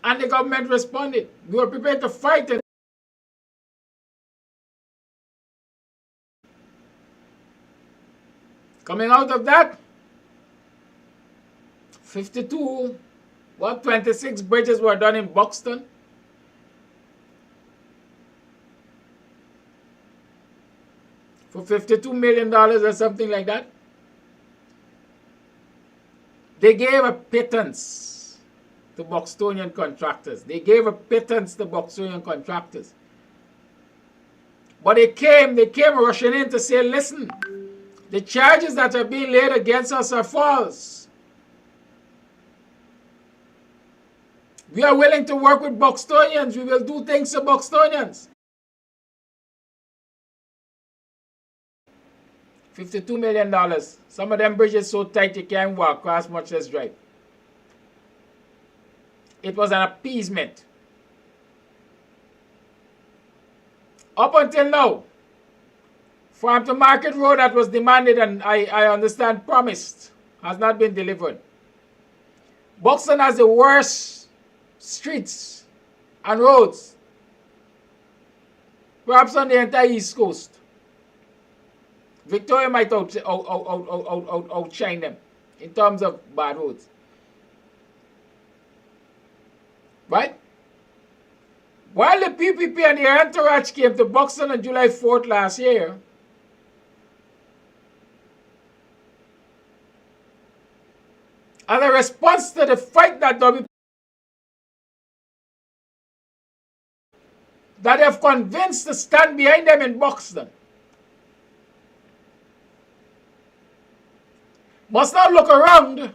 And the government responded. We were prepared to fight it. Coming out of that, 26 bridges were done in Buxton. For $52 million or something like that. They gave a pittance to Buxtonian contractors. They gave a pittance to Buxtonian contractors. But they came rushing in to say, listen, the charges that are being laid against us are false. We are willing to work with Buxtonians. We will do things to Buxtonians. $52 million. Some of them bridges so tight you can't walk across, much less drive. It was an appeasement. Up until now, farm to market road that was demanded and I understand promised has not been delivered. Buxton has the worst streets and roads, perhaps on the entire East Coast. Victoria might outshine them in terms of bad roads. Right? While the PPP and their entourage came to Buxton on July 4th last year, as a response to the fight that that have convinced to stand behind them in Buxton must not look around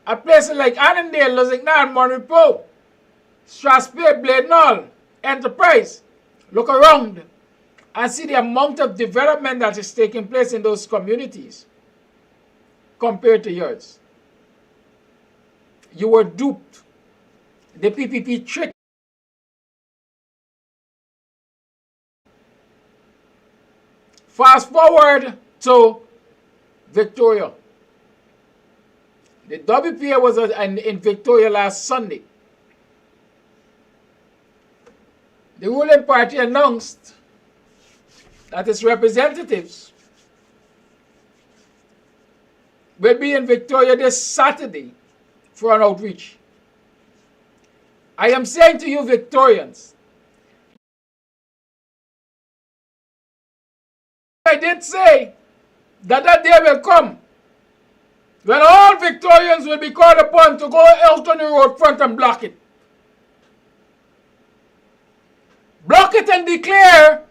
at places like Annandale, Lusignan, Monrepo, Strasbourg, Bladenall, Enterprise. Look around and see the amount of development that is taking place in those communities compared to yours. You were duped. The PPP tricked. Fast forward to Victoria. The WPA was in Victoria last Sunday. The ruling party announced that its representatives will be in Victoria this Saturday for an outreach. I am saying to you, Victorians, I did say that that day will come when all Victorians will be called upon to go out on the road front and block it. Block it and declare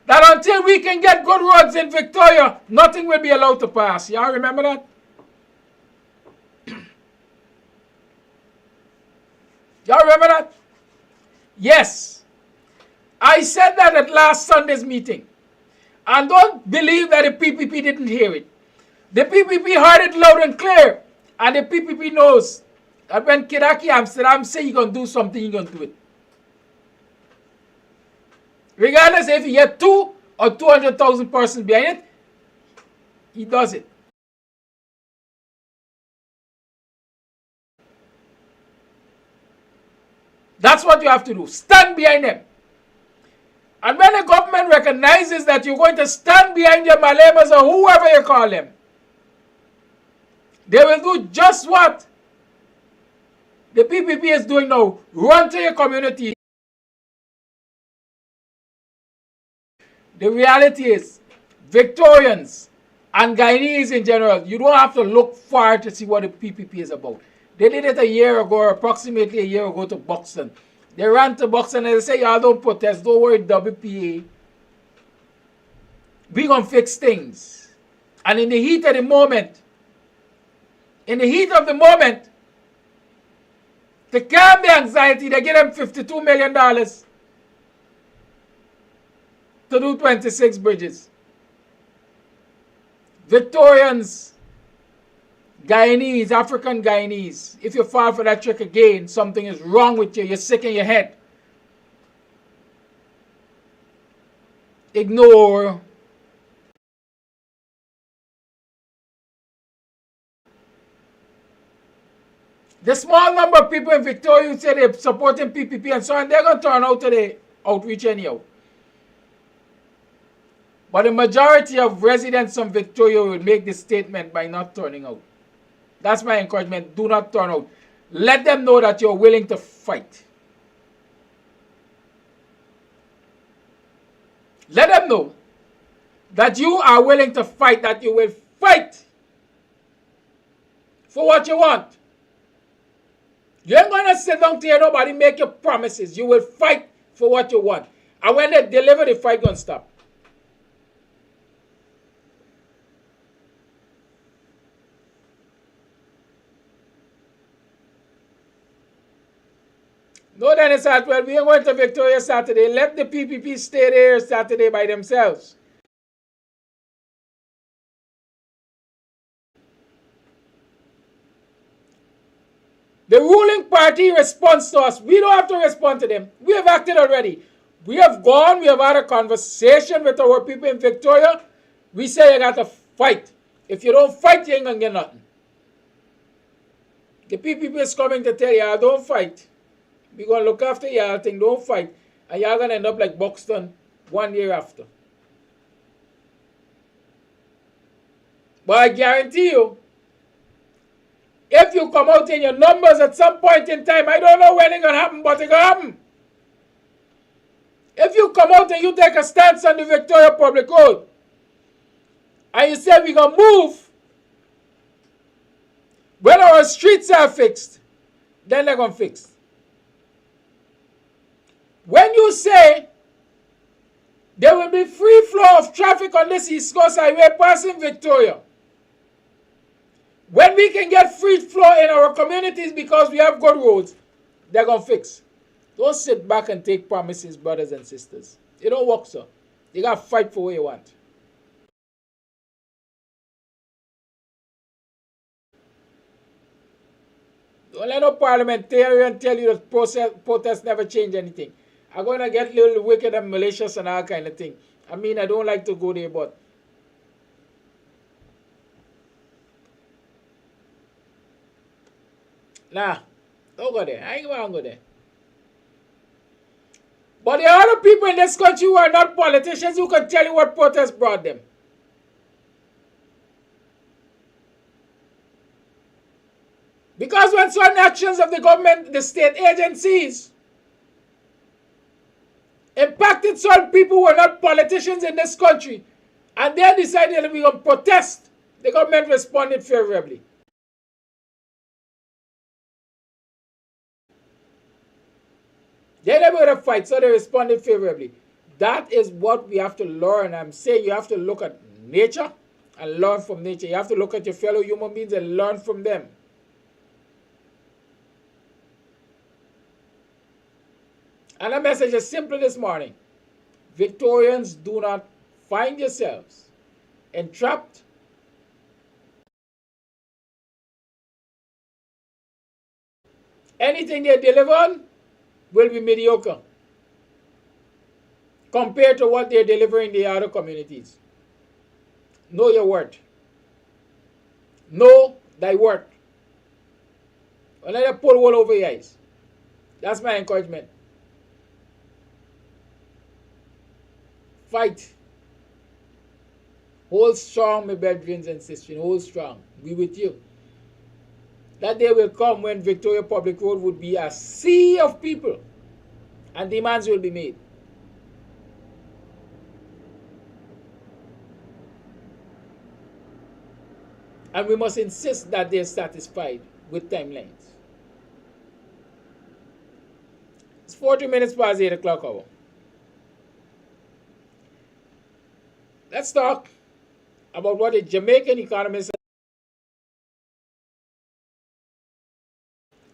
that until we can get good roads in Victoria, nothing will be allowed to pass. Y'all remember that? Y'all remember that? Yes. I said that at last Sunday's meeting. And don't believe that the PPP didn't hear it. The PPP heard it loud and clear. And the PPP knows that when Kidaki Amsterdam say you're going to do something, you're going to do it. Regardless if he had 2 or 200,000 persons behind it, he does it. That's what you have to do. Stand behind them. And when the government recognizes that you're going to stand behind your Malemas or whoever you call them, they will do just what the PPP is doing now. Run to your community. The reality is, Victorians and Guyanese in general, you don't have to look far to see what the PPP is about. They did it a year ago, or approximately a year ago, to Buxton. They ran to Buxton and they say, y'all don't protest, don't worry, WPA. We're going to fix things. And in the heat of the moment, to calm the anxiety, they give them $52 million to do 26 bridges. Victorians, Guyanese, African Guyanese, if you fall for that trick again, something is wrong with you. You're sick in your head. Ignore. The small number of people in Victoria who say they're supporting PPP and so on, they're going to turn out to the outreach anyhow. But the majority of residents of Victoria will make this statement by not turning out. That's my encouragement. Do not turn out. Let them know that you're willing to fight. Let them know that you are willing to fight, that you will fight for what you want. You ain't going to sit down to hear nobody make you promises. You will fight for what you want. And when they deliver, the fight going to stop. No, then it's that, well, we are going to Victoria Saturday. Let the PPP stay there Saturday by themselves. The ruling party responds to us. We don't have to respond to them. We have acted already. We have gone. We have had a conversation with our people in Victoria. We say you got to fight. If you don't fight, you ain't going to get nothing. The PPP is coming to tell you, don't fight. We're going to look after y'all, thing, don't fight. And y'all going to end up like Buxton 1 year after. But I guarantee you, if you come out in your numbers at some point in time, I don't know when it's going to happen, but it's going to happen. If you come out and you take a stance on the Victoria Public Road, and you say we're going to move, when our streets are fixed, then they're going to fix. When you say There will be free flow of traffic on this East Coast Highway passing Victoria. When we can get free flow in our communities because we have good roads, they're going to fix. Don't sit back and take promises, brothers and sisters. It don't work, sir. You got to fight for what you want. Don't let no parliamentarian tell you that protests never change anything. I'm going to get a little wicked and malicious and all kind of thing. I mean, I don't like to go there, but nah, don't go there. I ain't going to go there. But there are other people in this country who are not politicians who can tell you what protests brought them. Because when certain actions of the government, the state agencies, impacted certain people who are not politicians in this country, and they decided that we going to protest, the government responded favorably. They never would have fight, so they responded favorably. That is what we have to learn. I'm saying you have to look at nature and learn from nature. You have to look at your fellow human beings and learn from them. And the message is simple this morning. Victorians, do not find yourselves entrapped anything they deliver on will be mediocre compared to what they're delivering in the other communities. Know your worth. Know thy worth. Don't let it pull all over your eyes. That's my encouragement. Fight. Hold strong, my brethren and sisters. Hold strong. Be with you. That day will come when Victoria Public Road would be a sea of people and demands will be made. And we must insist that they are satisfied with timelines. It's 40 minutes past 8 o'clock hour. Let's talk about what a Jamaican economist,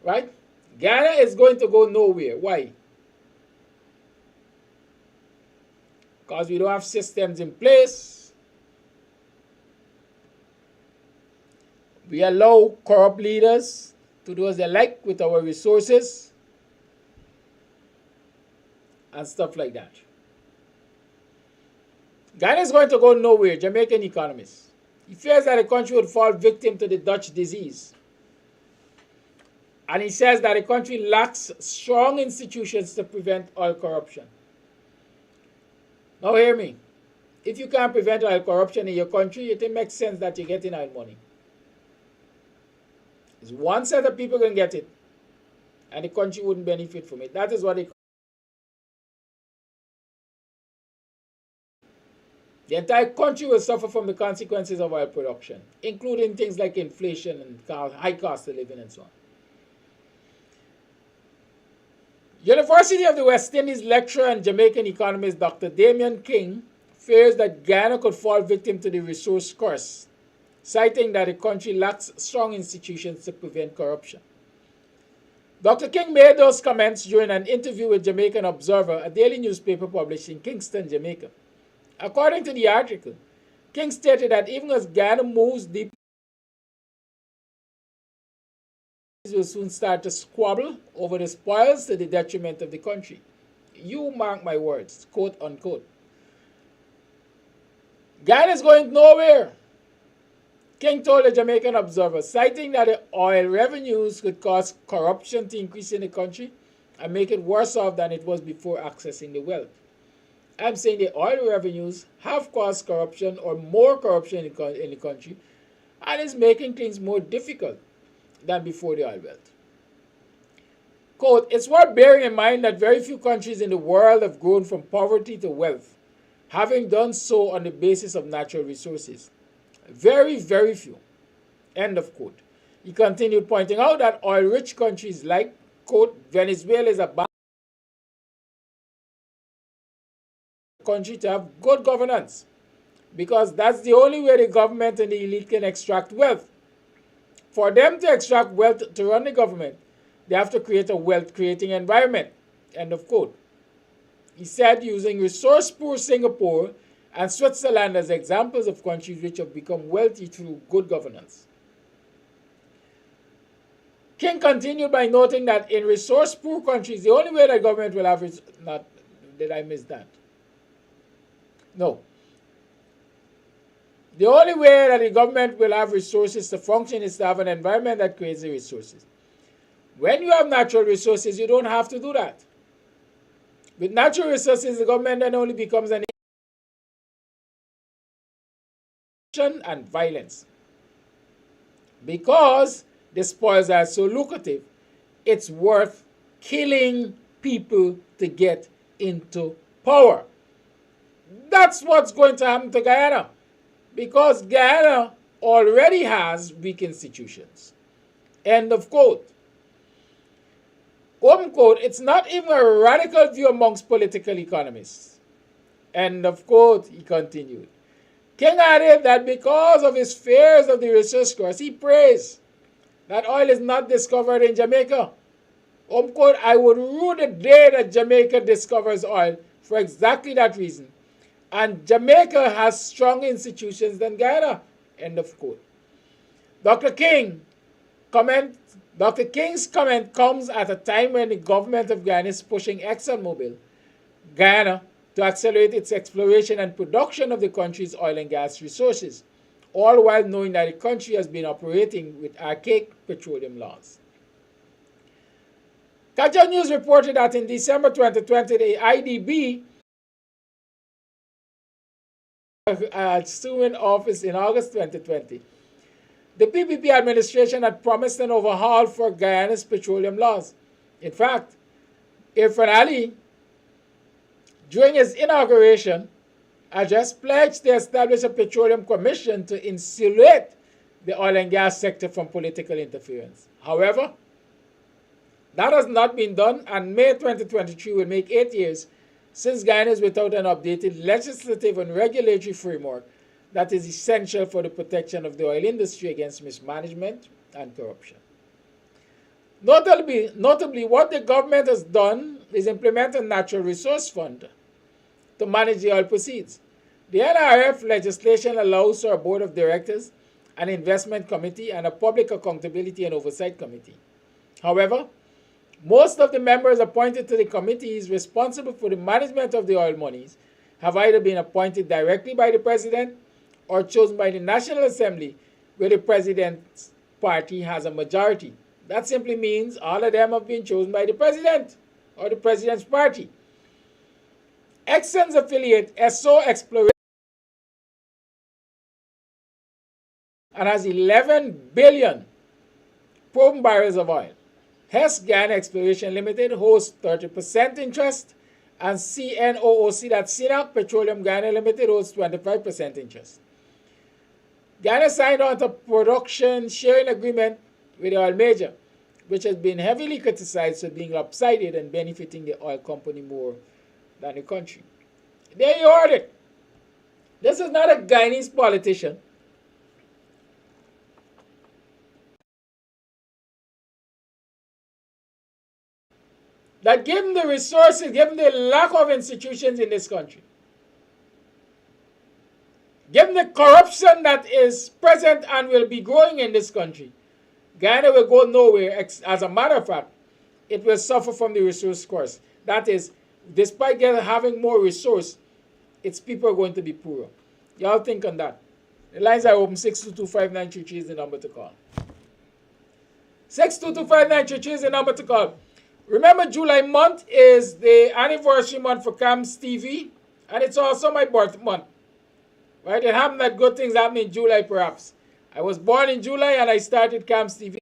right? Guyana is going to go nowhere. Why? Because we don't have systems in place. We allow corrupt leaders to do as they like with our resources and stuff like that. Guyana is going to go nowhere, Jamaican economist. He fears that the country would fall victim to the Dutch disease. And he says that the country lacks strong institutions to prevent oil corruption. Now hear me. If you can't prevent oil corruption in your country, it makes sense that you're getting oil money. There's one set of people can get it, and the country wouldn't benefit from it. That is what the entire country will suffer from the consequences of oil production, including things like inflation and high cost of living and so on. University of the West Indies lecturer and Jamaican economist Dr. Damian King fears that Guyana could fall victim to the resource curse, citing that the country lacks strong institutions to prevent corruption. Dr. King made those comments during an interview with Jamaican Observer, a daily newspaper published in Kingston, Jamaica. According to the article, King stated that even as Guyana moves deep, will soon start to squabble over the spoils to the detriment of the country. You mark my words, quote unquote. Guyana is going nowhere, King told the Jamaican Observer, citing that the oil revenues could cause corruption to increase in the country and make it worse off than it was before accessing the wealth. I'm saying the oil revenues have caused corruption or more corruption in the country and is making things more difficult than before the oil wealth. Quote, it's worth bearing in mind that very few countries in the world have grown from poverty to wealth, having done so on the basis of natural resources. Very, very few. End of quote. He continued pointing out that oil-rich countries like, quote, Venezuela is a country to have good governance, because that's the only way the government and the elite can extract wealth. For them to extract wealth to run the government, they have to create a wealth-creating environment. End of quote. He said, using resource-poor Singapore and Switzerland as examples of countries which have become wealthy through good governance. King continued by noting that in resource-poor countries, the only way that government will have... Did I miss that? No. The only way that the government will have resources to function is to have an environment that creates the resources. When you have natural resources, you don't have to do that. With natural resources, the government then only becomes an and violence. Because the spoils are so lucrative, it's worth killing people to get into power. That's what's going to happen to Guyana, because Guyana already has weak institutions. End of quote. Open quote, it's not even a radical view amongst political economists. End of quote, he continued. King added that because of his fears of the resource course, he prays that oil is not discovered in Jamaica. Open quote, I would rue the day that Jamaica discovers oil for exactly that reason. And Jamaica has stronger institutions than Guyana. End of quote. Dr. King's comment comes at a time when the government of Guyana is pushing EXxonMobil Guyana to accelerate its exploration and production of the country's oil and gas resources, all while knowing that the country has been operating with archaic petroleum laws. Kaja News reported that in December 2020, the IDB assuming office in August 2020. The PPP administration had promised an overhaul for Guyana's petroleum laws. In fact, Irfan Ali, during his inauguration address, pledged to establish a petroleum commission to insulate the oil and gas sector from political interference. However, that has not been done, and May 2023 will make 8 years since Guyana is without an updated legislative and regulatory framework that is essential for the protection of the oil industry against mismanagement and corruption. Notably, what the government has done is implement a natural resource fund to manage the oil proceeds. The NRF legislation allows for a board of directors, an investment committee, and a public accountability and oversight committee. However, most of the members appointed to the committees responsible for the management of the oil monies have either been appointed directly by the president or chosen by the National Assembly, where the president's party has a majority. That simply means all of them have been chosen by the president or the president's party. EXXON's affiliate, SO Exploration, and has 11 billion proven barrels of oil. Hess Guyana Exploration Limited holds 30% interest, and CNOOC, that's CNOOC Petroleum Guyana Limited, holds 25% interest. Guyana signed on to a production sharing agreement with the oil major, which has been heavily criticized for being lopsided and benefiting the oil company more than the country. There you heard it. This is not a Guyanese politician. That given the resources, given the lack of institutions in this country, given the corruption that is present and will be growing in this country, Guyana will go nowhere. As a matter of fact, it will suffer from the resource course. That is, despite having more resource, its people are going to be poorer. Y'all think on that. The lines are open. 6225933 is the number to call. 6225933 is the number to call. Remember, July month is the anniversary month for Kams TV, and it's also my birth month. Right? It happened that good things happen in July, perhaps. I was born in July, and I started Kams TV.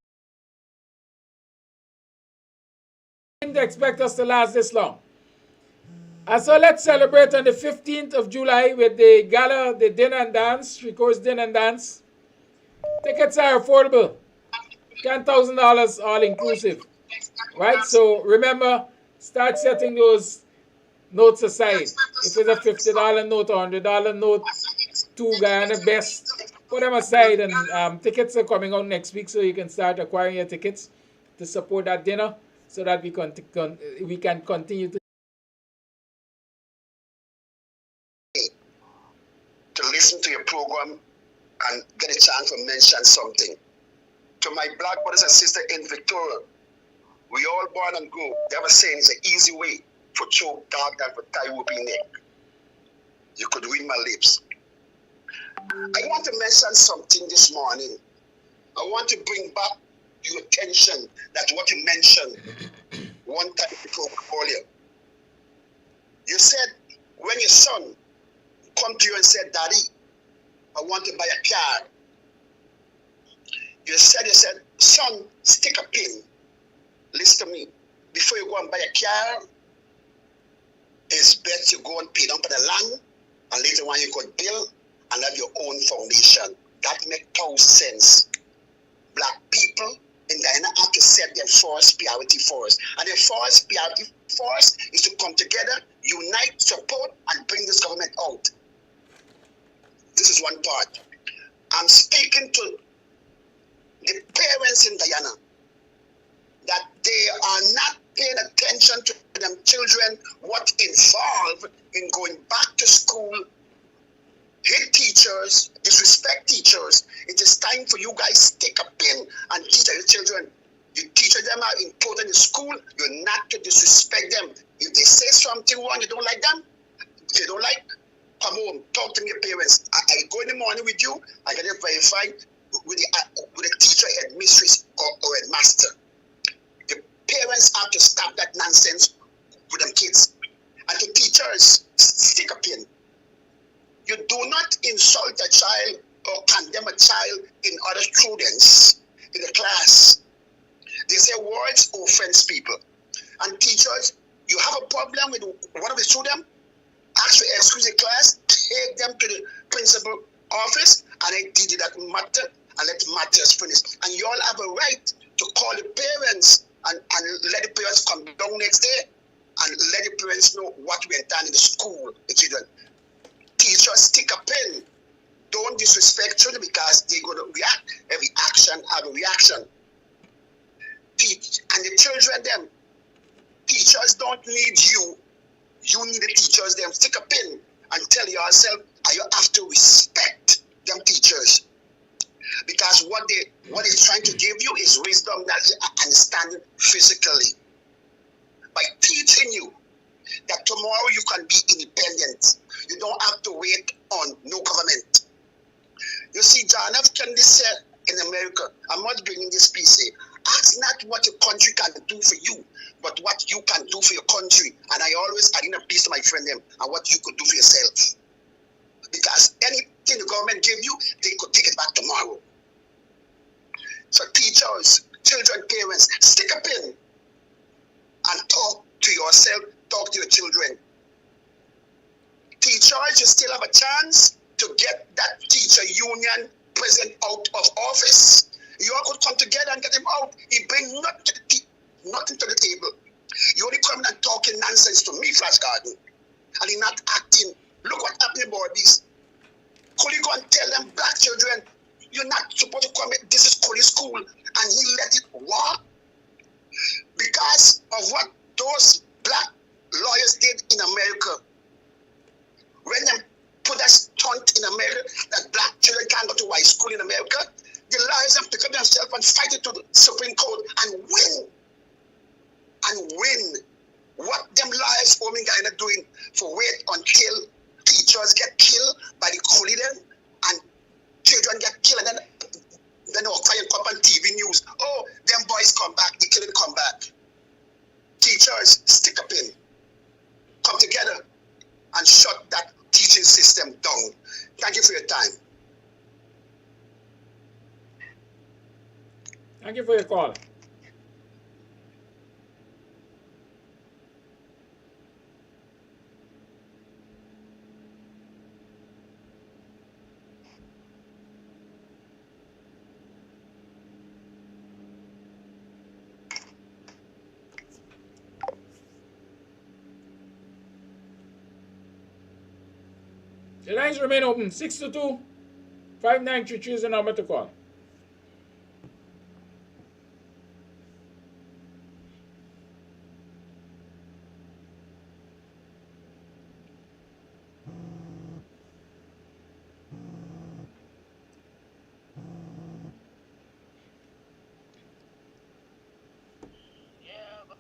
I didn't expect us to last this long. And so let's celebrate on the 15th of July with the gala, the dinner and dance, 3-course dinner and dance. Tickets are affordable. $10,000 all inclusive. Right? So remember, start setting those notes aside. If it's a $50 note or $100 note, 2 Guyana best, put them aside. And tickets are coming out next week, so you can start acquiring your tickets to support that dinner, so that we can continue to listen to your program and get a chance to mention something. To my black brothers and sisters in Victoria, we all born and grow. They have a saying, it's an easy way for choke dog than for tie whooping neck. You could read my lips. I want to mention something this morning. I want to bring back your attention that what you mentioned one time before earlier. You said when your son come to you and said, Daddy, I want to buy a car. You said, son, stick a pin. Listen to me. Before you go and buy a car, it's better you go and pay down for the land, and later on you could build and have your own foundation. That makes total sense. Black people in Guyana have to set their first priority first. And their first priority first is to come together, unite, support, and bring this government out. This is one part. I'm speaking to the parents in Guyana that they are not paying attention to them children, what involved in going back to school, hate teachers, disrespect teachers. It is time for you guys to take a pin and teach your children. You teach them are important in school, you're not to disrespect them. If they say something wrong, you don't like them, if you don't like, come home, talk to your parents. I go in the morning with you, I get it verified with the teacher, headmistress, or headmaster. The parents have to stop that nonsense with them kids. And to teachers, stick a pin. You do not insult a child or condemn a child in other students in the class. They say words offense people. And teachers, you have a problem with one of the students, ask for excuse the class, take them to the principal office, and they did that matter, and let the matters finish. And you all have a right to call the parents and let the parents come down next day and let the parents know what went on in the school, the children. Teachers, stick a pen. Don't disrespect children because they're going to react. Every action have a reaction. And the children, them, teachers don't need you. You need the teachers, them. Stick a pin and tell yourself, you have to respect them teachers. Because what they're trying to give you is wisdom, knowledge, and understanding physically. By teaching you that tomorrow you can be independent. You don't have to wait on no government. You see, John F. Kennedy said in America, I'm not bringing this piece here. Ask not what your country can do for you, but what you can do for your country. And I always add in a piece to my friend them and what you could do for yourself. Because anything the government give you, they could take it back tomorrow. So teachers, children, parents, stick a pin and talk to yourself, talk to your children. Teachers, you still have a chance to get that teacher union president out of office. You all could come together and get him out. He brings nothing to the table. You only come and talking nonsense to me, Flash Garden. And he not acting. Look what happened about this. Could you go and tell them black children, you're not supposed to come in, this is Cooley School, and he let it walk? Because of what those black lawyers did in America. When they put a stunt in America that black children can't go to white school in America, the lawyers have pick up themselves and fight it to the Supreme Court and win. And win. What them lawyers for me Guyana doing for wait until teachers get killed by the Cooley them and children get killed, and then they'll cry up on TV news. Oh, them boys come back, the killing come back. Teachers, stick up in. Come together and shut that teaching system down. Thank you for your time. Thank you for your call. The lines remain open. 622-5933 is the number to call.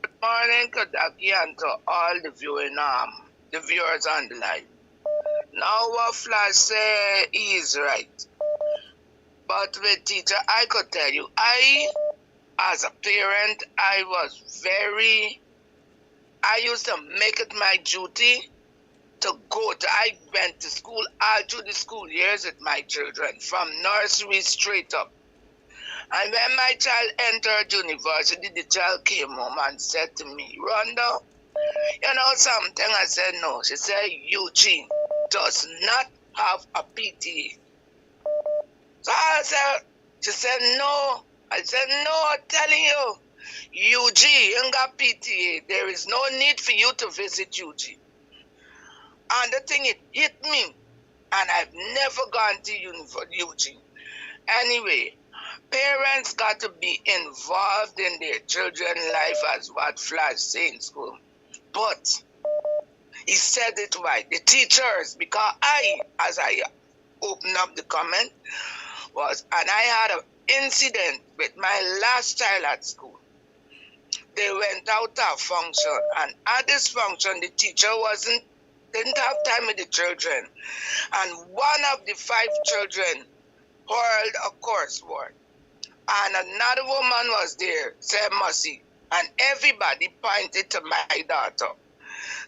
Good morning, Kadaki, and to all the viewers on the line. Now what Flash say he is right. But with teacher, I could tell you, as a parent, I used to make it my duty to I went to school all through the school years with my children, from nursery straight up. And when my child entered university, the child came home and said to me, Rhonda, you know something? I said, no. She said, Eugene does not have a PTA. So she said, no. I said, no, I'm telling you, UG ain't got PTA. There is no need for you to visit UG. And the thing, it hit me. And I've never gone to UG. Anyway, parents got to be involved in their children's life, as what Flash said in school. But he said it right. The teachers, because as I opened up the comment, and I had an incident with my last child at school. They went out to a function, and at this function, the teacher didn't have time with the children. And one of the 5 children hurled a curse word. And another woman was there, said Mercy, and everybody pointed to my daughter.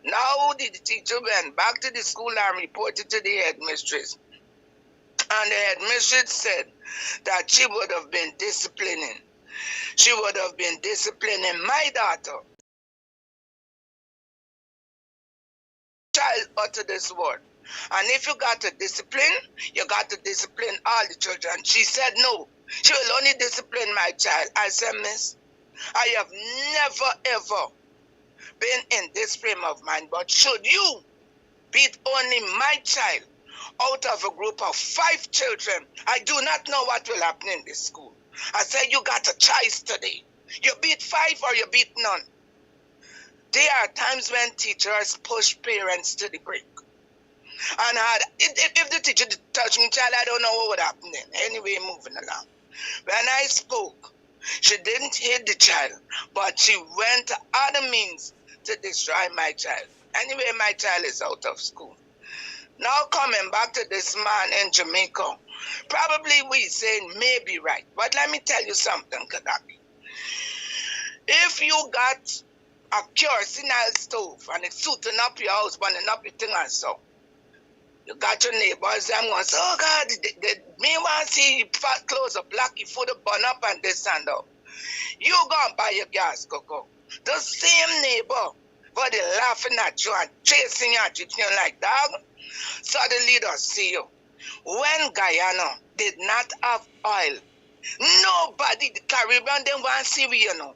Now the teacher went back to the school and reported to the headmistress. And the headmistress said that she would have been disciplining. She would have been disciplining my daughter. Child uttered this word. And if you got to discipline, you got to discipline all the children. She said no. She will only discipline my child. I said, miss, I have never ever been in this frame of mind. But should you beat only my child out of a group of 5 children, I do not know what will happen in this school. I said, you got a choice today. You beat 5 or you beat none. There are times when teachers push parents to the brink. And if the teacher touched me, child, I don't know what would happen then. Anyway, moving along. When I spoke, she didn't hit the child, but she went to other means to destroy my child. Anyway, my child is out of school. Now coming back to this man in Jamaica, probably we saying may be right. But let me tell you something, Kadaki. If you got a kerosene stove and it's suiting up your house, burning up your thing and so, you got your neighbors, them going, oh God, me want to see fat clothes or black, your food burn up and this and that. You go and buy your gas, Coco. The same neighbor, but they laughing at you and chasing you and treating you like dog, suddenly they see you. When Guyana did not have oil, nobody, the Caribbean, they want to see we, you know.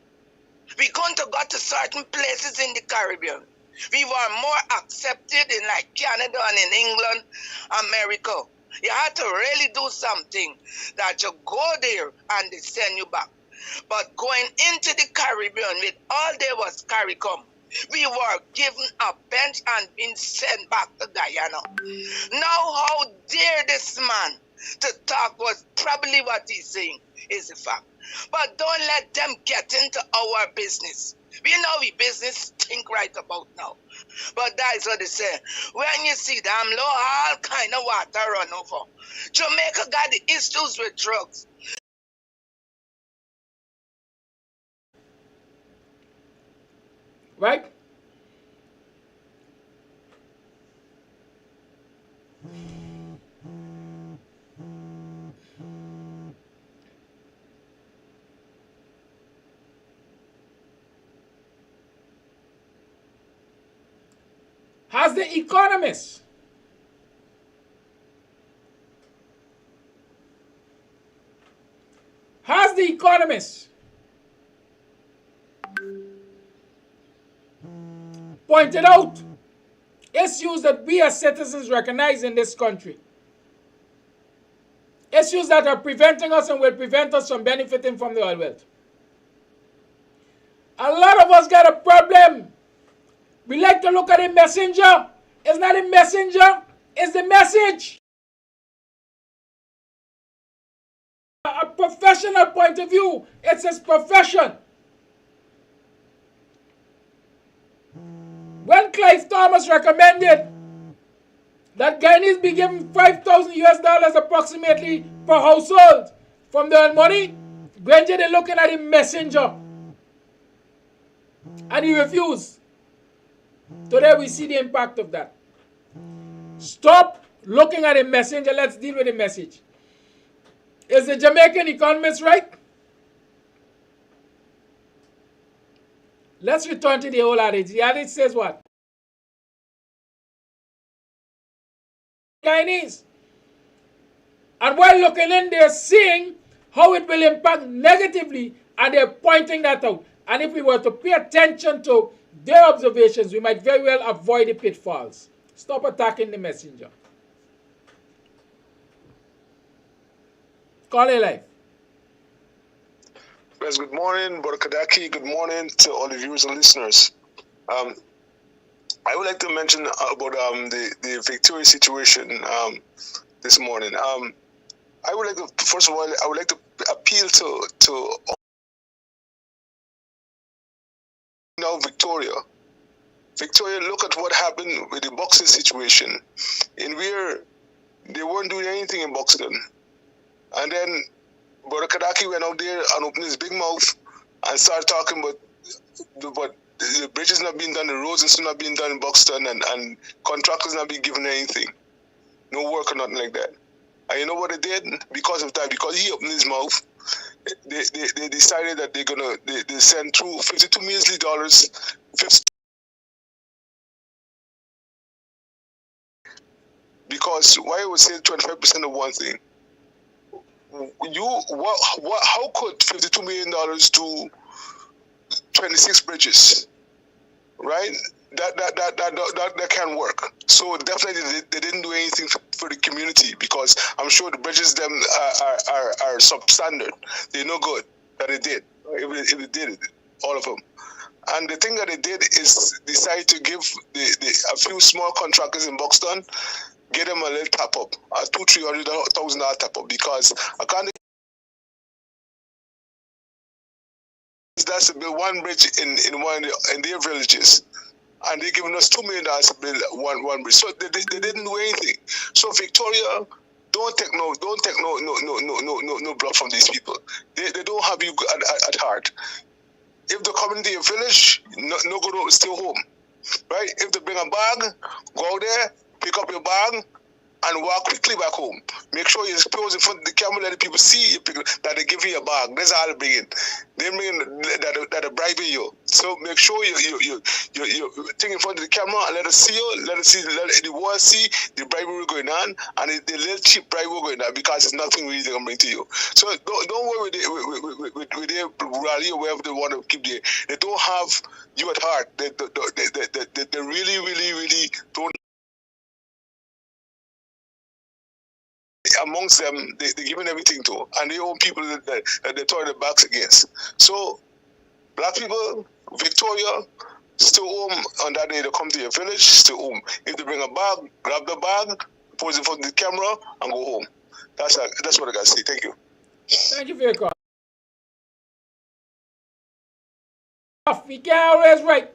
We couldn't have got to certain places in the Caribbean. We were more accepted in like Canada and in England, America. You had to really do something that you go there and they send you back. But going into the Caribbean with all there was CARICOM, we were given a bench and being sent back to Guyana. Now how dare this man to talk was probably what he's saying is the fact. But don't let them get into our business. We know we business think right about now. But that's what they say. When you see damn low, all kind of water run over. Jamaica got the issues with drugs. Right? Has the economist pointed out issues that we as citizens recognize in this country. Issues that are preventing us and will prevent us from benefiting from the oil wealth. A lot of us got a problem. We like to look at the messenger. It's not a messenger, it's the message. A professional point of view, it's his profession. When Clive Thomas recommended that Guyanese be given $5,000 approximately per household from their money, Granger they looking at the messenger. And he refused. Today we see the impact of that. Stop looking at the messenger, let's deal with the message. Is the Jamaican economist right? Let's return to the old adage. The adage says what? Guyanese. And while looking in, they're seeing how it will impact negatively, and they're pointing that out. And if we were to pay attention to their observations, we might very well avoid the pitfalls. Stop attacking the messenger. Call it live. Yes, good morning, Brother Kadaki. Good morning to all the viewers and listeners. I would like to mention about the Victoria situation this morning. I would like to, first of all, I would like to appeal to now Victoria. Victoria, look at what happened with the Buxton situation, in where they weren't doing anything in Buxton. And then Brother Kadaki went out there and opened his big mouth and started talking about the bridges not being done, the roads and stuff not being done in Buxton, and contractors not being given anything. No work or nothing like that. And you know what they did? Because of that, because he opened his mouth, they decided that they send through $52 million, because why I would say 25% of one thing. How could $52 million do 26 bridges, right? That can't work. So definitely they didn't do anything for the community, because I'm sure the bridges them are substandard. They're no good that they did. If they did it, all of them. And the thing that they did is decide to give a few small contractors in Buxton, get them a little tap up, a $200,000-$300,000 tap up, because according that's to build one bridge in their villages, and they're giving us $2 million to build one bridge. So they didn't do anything. So Victoria, don't take no block from these people. They don't have you at heart. If they come in their village, no go to stay home, right? If they bring a bag, go out there, pick up your bag, and walk quickly back home. Make sure you pose in front of the camera, let the people see you that they give you a bag. That's all they bring in. They bring that they're bribing you. So make sure you think in front of the camera and let us see you, let the world see the bribery going on, and the little cheap bribery going on, because it's nothing really they're gonna bring to you. So don't worry with their rally or wherever they want to keep there. They don't have you at heart. They really don't. Amongst them, they're giving everything to, and they own people that they turn their backs against. So, black people, Victoria, stay home on that day. They come to your village, stay home. If they bring a bag, grab the bag, pose it in front of the camera, and go home. That's what I got to say. Thank you. Thank you for your call. We can't always right.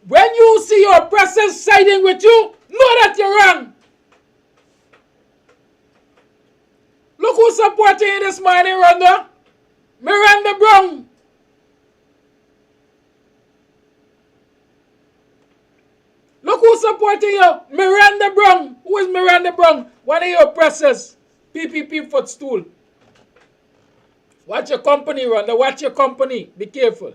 When you see your oppressors siding with you, know that you're wrong. Look who's supporting you this morning, Rhonda. Miranda Brown. Look who's supporting you. Miranda Brown. Who is Miranda Brown? One of your oppressors. PPP footstool. Watch your company, Rhonda. Watch your company. Be careful.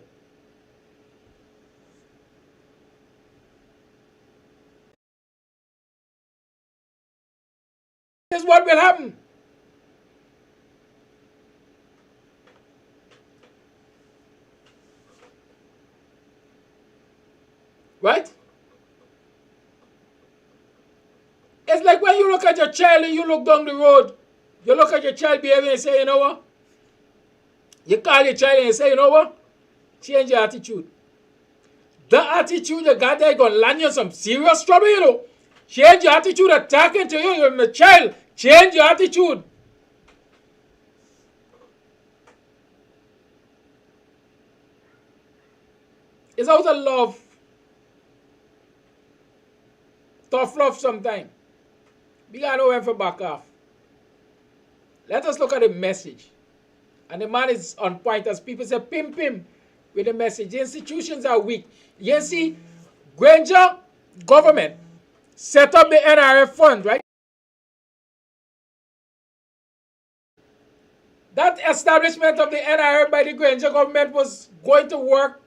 This is what will happen. right? It's like when you look at your child and you look down the road, you look at your child behavior and say, you know what? You call your child and you say, you know what? Change your attitude. The attitude you got there gonna land you in some serious trouble, you know. Change your attitude attacking to you. You're a child. Change your attitude. It's out of love. Tough love sometimes. We gotta know when to back off. Let us look at the message. And the man is on point as people say, pim pim with the message. The institutions are weak. You see, Granger government set up the NRF fund, right? That establishment of the NRF by the Granger government was going to work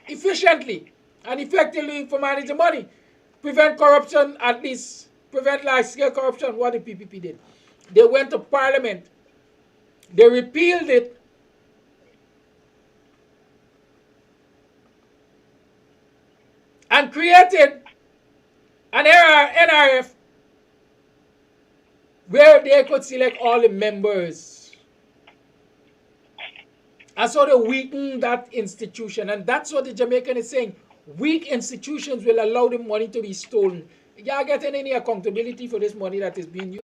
efficiently and effectively for managing money. Prevent corruption, at least prevent large-scale corruption. What the PPP did. They went to Parliament. They repealed it. And created an NRF where they could select all the members. And so they weakened that institution. And that's what the Jamaican is saying. Weak institutions will allow the money to be stolen. Y'all getting any accountability for this money that is being used?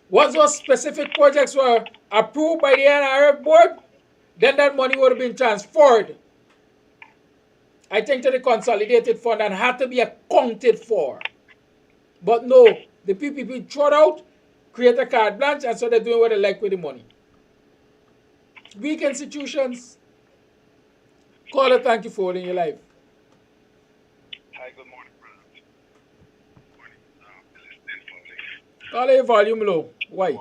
Once those specific projects were approved by the NRF board, then that money would have been transferred, I think, to the consolidated fund and had to be accounted for. But no, the PPP threw it out, create a carte blanche, and so they're doing what they like with the money. Weak institutions, call it thank you for holding your life. Hi, good morning, brother. Good morning. Listening public. Call your volume low. Why?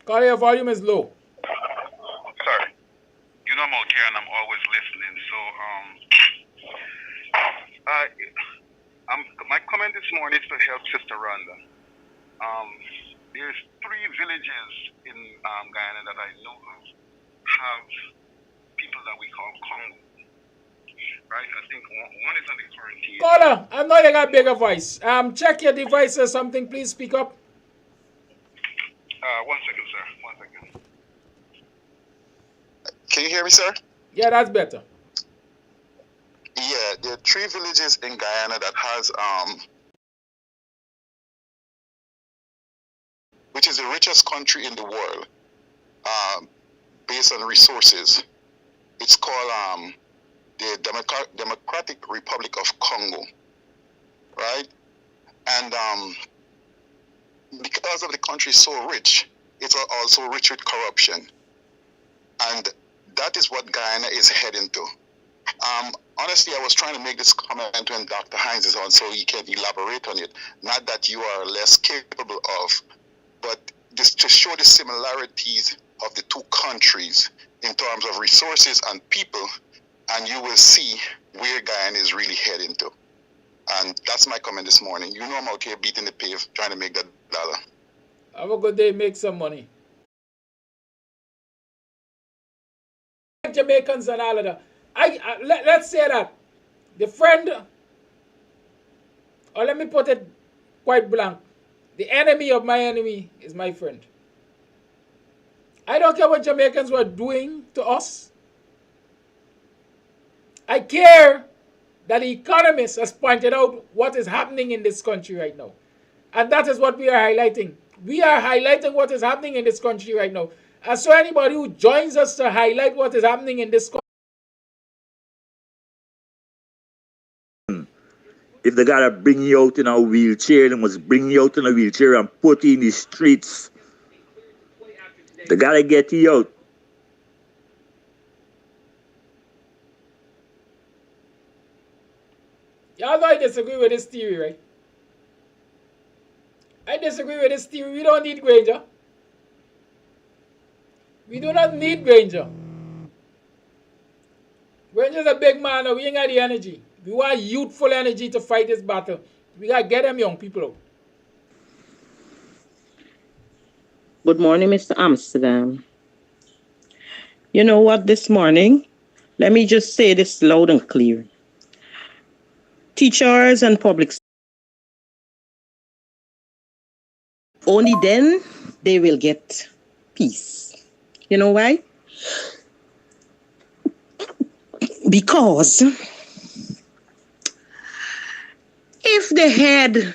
Call your volume is low. Sorry. You know I'm out here and I'm always listening. So, my comment this morning is to help Sister Rhonda. There's 3 villages in Guyana that I know of have people that we call Congo. Right? I think one is on the quarantine. Caller, I know you got a bigger voice. Check your device or something. Please speak up. 1 second, sir. 1 second. Can you hear me, sir? Yeah, that's better. Yeah, there are 3 villages in Guyana that has, which is the richest country in the world, based on resources. It's called the Democratic Republic of Congo, right? And because of the country is so rich, it's also rich with corruption. And that is what Guyana is heading to. Honestly, I was trying to make this comment when Dr. Hines is on so he can elaborate on it. Not that you are less capable of, but just to show the similarities of the 2 countries in terms of resources and people, and you will see where Guyana is really heading to. And that's my comment this morning. You know I'm out here beating the pave, trying to make that dollar. Have a good day, make some money. Jamaicans and all of that. Let's say that the friend, or let me put it quite blank, the enemy of my enemy is my friend. I don't care what Jamaicans were doing to us. I care that the economist has pointed out what is happening in this country right now. And that is what we are highlighting. We are highlighting what is happening in this country right now. And so anybody who joins us to highlight what is happening in this country, if they gotta bring you out in a wheelchair, they must bring you out in a wheelchair and put you in the streets. They gotta get you out. y'all know I disagree with this theory, right? I disagree with this theory. We don't need Granger. We do not need Granger. Granger's a big man and we ain't got the energy. We want youthful energy to fight this battle. We got to get them young people out. Good morning, Mr. Amsterdam. You know what, this morning, Let me just say this loud and clear. Teachers and public, only then they will get peace. You know why? Because if they had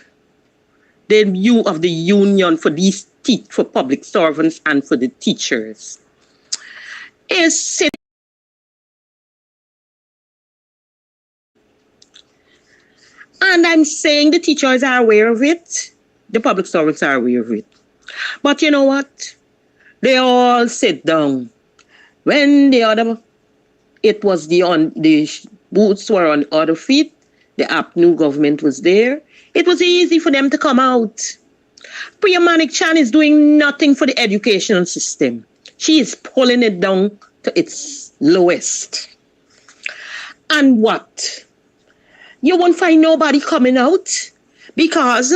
the view of the union for these for public servants and for the teachers is and I'm saying the teachers are aware of it, the public servants are aware of it. But you know what? They all sit down. When it was the boots were on other feet, the APNU government was there, it was easy for them to come out. Priya Manik-Chan is doing nothing for the educational system. She is pulling it down to its lowest. And what? You won't find nobody coming out because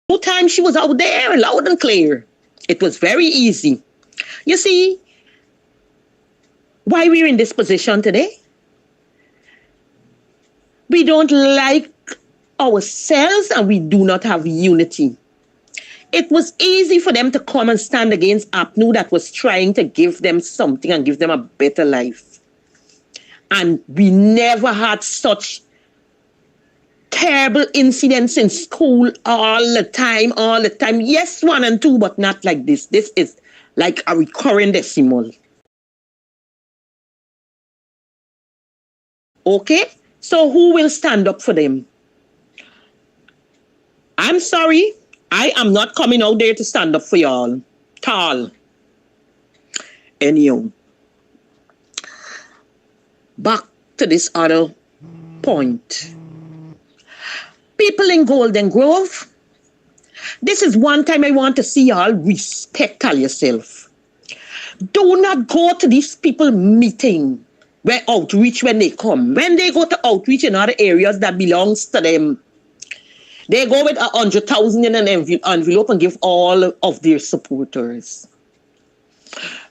no time she was out there loud and clear. It was very easy. You see, why we're in this position today? We don't like ourselves and we do not have unity. It was easy for them to come and stand against APNU that was trying to give them something and give them a better life. And we never had such terrible incidents in school all the time. Yes, 1 and 2, but not like this. This is like a recurring decimal. Okay? So who will stand up for them? I'm sorry. I am not coming out there to stand up for y'all. Tall. Anyhow. Back to this other point. People in Golden Grove, this is one time I want to see y'all respect all yourself. Do not go to these people meeting, where outreach when they come. When they go to outreach in other areas that belongs to them, they go with 100,000 in an envelope and give all of their supporters.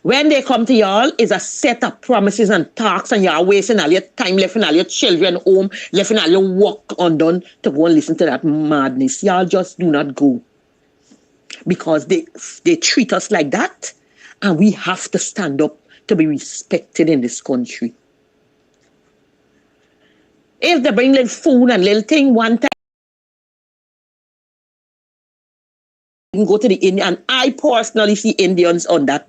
When they come to y'all, is a set of promises and talks, and y'all wasting all your time, leaving all your children home, leaving all your work undone to go and listen to that madness. Y'all just do not go. Because they treat us like that, and we have to stand up to be respected in this country. If they bring little food and little thing one time, go to the Indian, and I personally see Indians on that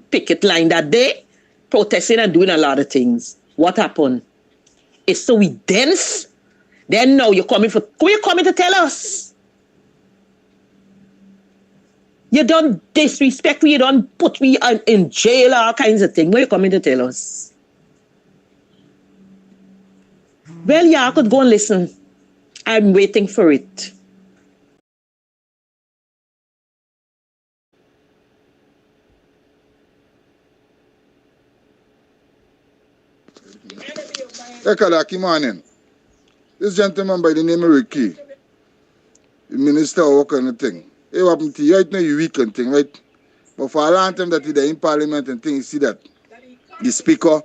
picket line that day, protesting and doing a lot of things. What happened? It's so we dense. Then now you're coming to tell us. You don't disrespect me, you don't put me in jail, all kinds of things. What are you coming to tell us? Well, yeah, I could go and listen. I'm waiting for it. Ekalaki morning. This gentleman by the name of Ricky, the minister of work and the thing. He happened to you right now, you weekend thing, right? But for a long time that he's in parliament and things, you see that the speaker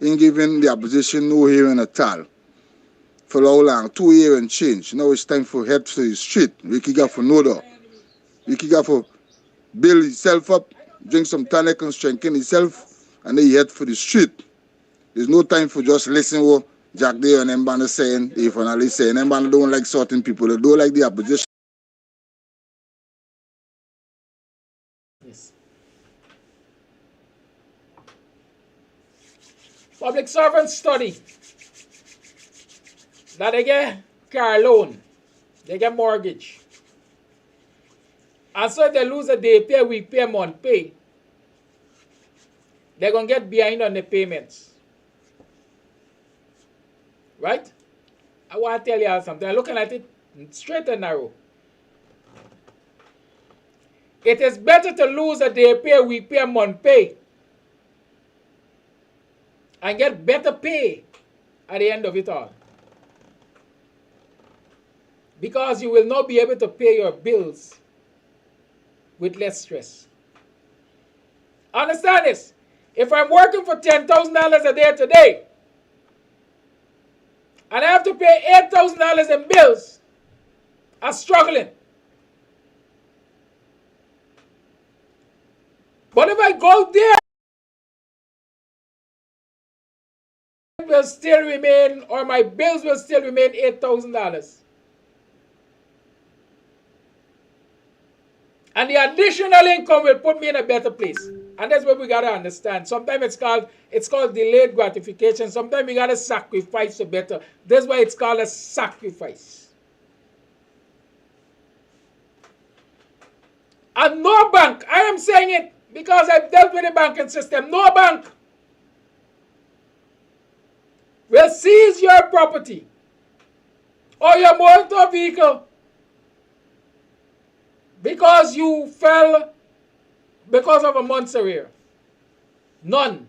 ain't giving the opposition no hearing at all. For how long? 2 years and change. Now it's time for head to the street. Ricky got for no door. Ricky got for build himself up, drink some tonic and strengthen himself, and then he head for the street. There's no time for just listen what Jack Day and Mbana saying, if analysts saying, Mbana don't like certain people, they don't like the opposition. Yes. Public servants study that they get car loan, they get mortgage. And so if they lose a day pay, week pay, month pay, they're going to get behind on the payments. Right? I want to tell you something. I'm looking at it straight and narrow. It is better to lose a day pay, week pay, month pay, and get better pay at the end of it all. Because you will not be able to pay your bills with less stress. Understand this. If I'm working for $10,000 a day today, and I have to pay $8,000 in bills, I'm struggling. But if I go there, will still remain, or my bills will still remain $8,000. And the additional income will put me in a better place. And that's what we gotta understand. Sometimes it's called delayed gratification. Sometimes we gotta sacrifice for better. That's why it's called a sacrifice. And no bank, I am saying it because I've dealt with the banking system, no bank will seize your property or your motor vehicle because you fell because of a month's arrear. None.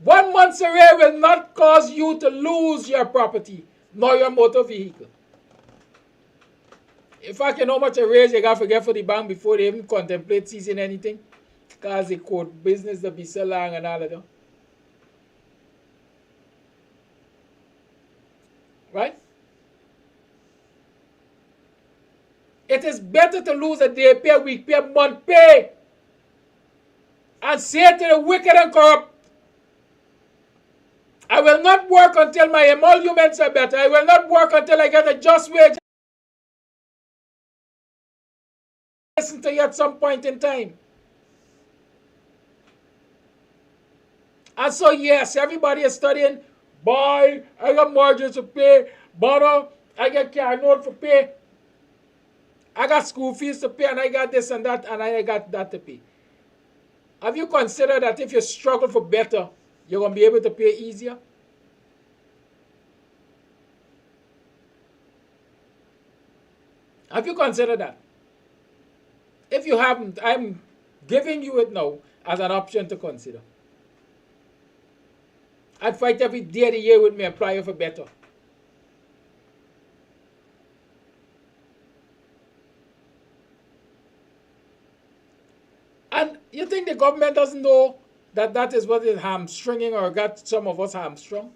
1 month's arrear will not cause you to lose your property nor your motor vehicle. In fact, you know how much arrears you got to forget for the bank before they even contemplate seizing anything? Because the court business to be so long and all of that. Right? It is better to lose a day pay, a week pay, a month pay, and say to the wicked and corrupt, I will not work until my emoluments are better. I will not work until I get a just wage. Listen to you at some point in time. And so yes, everybody is studying. Boy, I got mortgage to pay. Butter, I got car note to pay. I got school fees to pay, and I got this and that, and I got that to pay. Have you considered that if you struggle for better, you're going to be able to pay easier? Have you considered that? If you haven't, I'm giving you it now as an option to consider. I'd fight every day of the year with my employer for better. And you think the government doesn't know that that is what is hamstringing or got some of us hamstrung?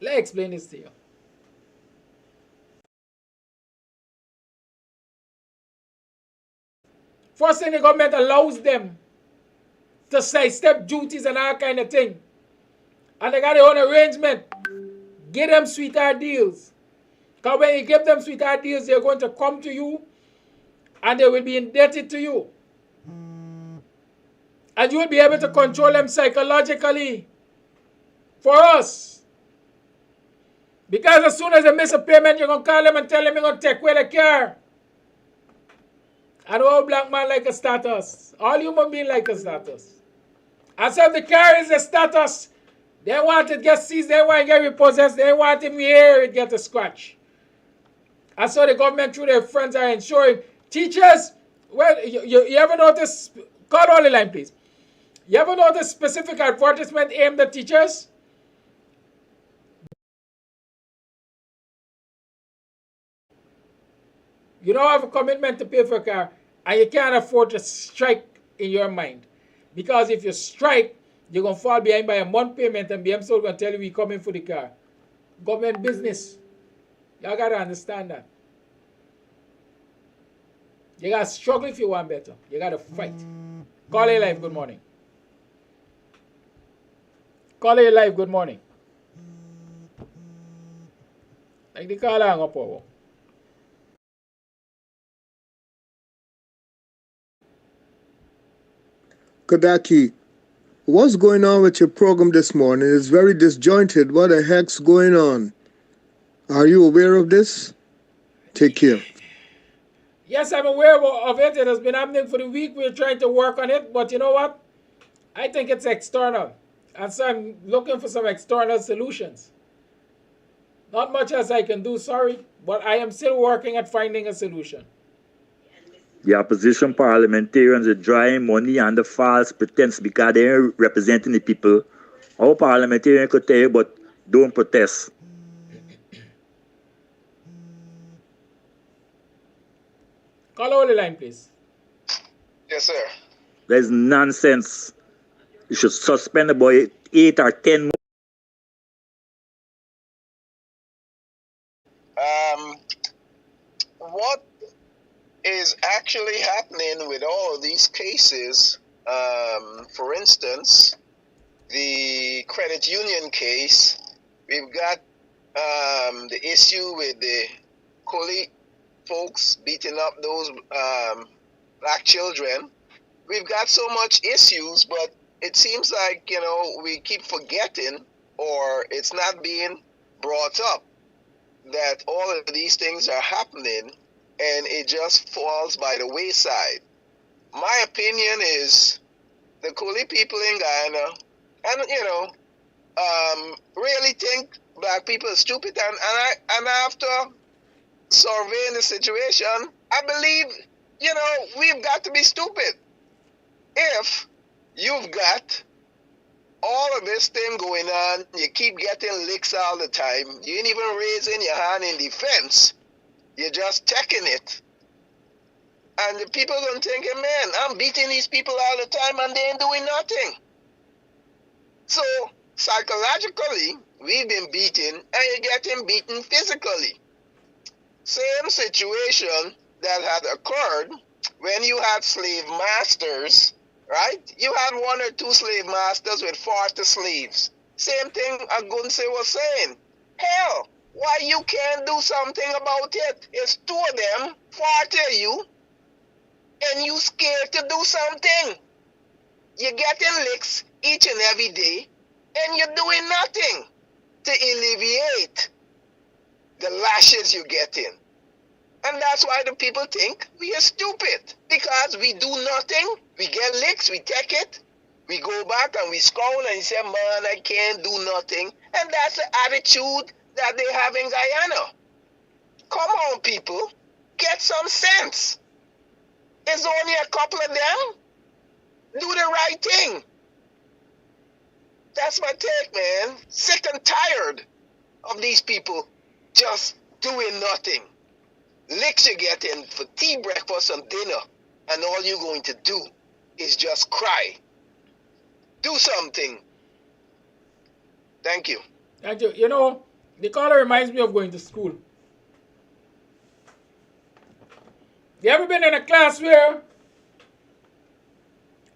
Let me explain this to you. First thing, the government allows them to sidestep duties and all kind of thing. And they got their own arrangement. Give them sweetheart deals. Because when you give them sweetheart deals, they're going to come to you and they will be indebted to you. And you will be able to control them psychologically for us. Because as soon as they miss a payment, you're going to call them and tell them you're going to take away the car. And all black man like a status. All human beings like a status. And so if the car is a status, they want it get seized, they want it get repossessed, they want him here, it get a scratch. And so the government through their friends are ensuring teachers, well, you ever notice, call on the line please. You ever notice specific advertisement aimed at teachers? You don't have a commitment to pay for a car, and you can't afford to strike in your mind. Because if you strike, you're going to fall behind by a month payment, and BM still going to tell you we're coming for the car. Government business. Y'all got to understand that. You got to struggle if you want better. You got to fight. Call A Live, good morning. Call A Live, good morning. Like the call hang up over. Kadaki, what's going on with your program this morning? It's very disjointed. What the heck's going on? Are you aware of this? Take care. Yes, I'm aware of it. It has been happening for the week. We're trying to work on it. But you know what? I think it's external. And so I'm looking for some external solutions. Not much as I can do, sorry. But I am still working at finding a solution. The opposition parliamentarians are drawing money under false pretense because they are representing the people. Our parliamentarian could tell you, but don't protest. Call over the line, please. Yes, sir. There's nonsense. You should suspend the boy 8 or 10 months. What is actually happening with all of these cases, for instance, the credit union case, we've got the issue with the Koli folks beating up those black children. We've got so much issues, but it seems like, you know, we keep forgetting, or it's not being brought up, that all of these things are happening and it just falls by the wayside. My opinion is the Koli people in Guyana, and you know, really think black people are stupid, and after surveying the situation, I believe, you know, we've got to be stupid. If you've got all of this thing going on, you keep getting licks all the time, you ain't even raising your hand in defense, you're just taking it. And the people are thinking, man, I'm beating these people all the time and they ain't doing nothing. So, psychologically, we've been beaten and you're getting beaten physically. Same situation that had occurred when you had slave masters, right? You had 1 or 2 slave masters with 40 slaves. Same thing Agunse was saying. Hell, why you can't do something about it? It's 2 of them, 40 of you, and you scared to do something. You're getting licks each and every day, and you're doing nothing to alleviate the lashes you're getting. And that's why the people think we are stupid, because we do nothing, we get licks, we take it, we go back and we scowl and say, man, I can't do nothing. And that's the attitude that they have in Guyana. Come on, people, get some sense. It's only a couple of them. Do the right thing. That's my take, man. Sick and tired of these people just doing nothing. Licks you're getting for tea, breakfast, and dinner, and all you're going to do is just cry. Do something. Thank you. Thank you. You know, the caller reminds me of going to school. You ever been in a class where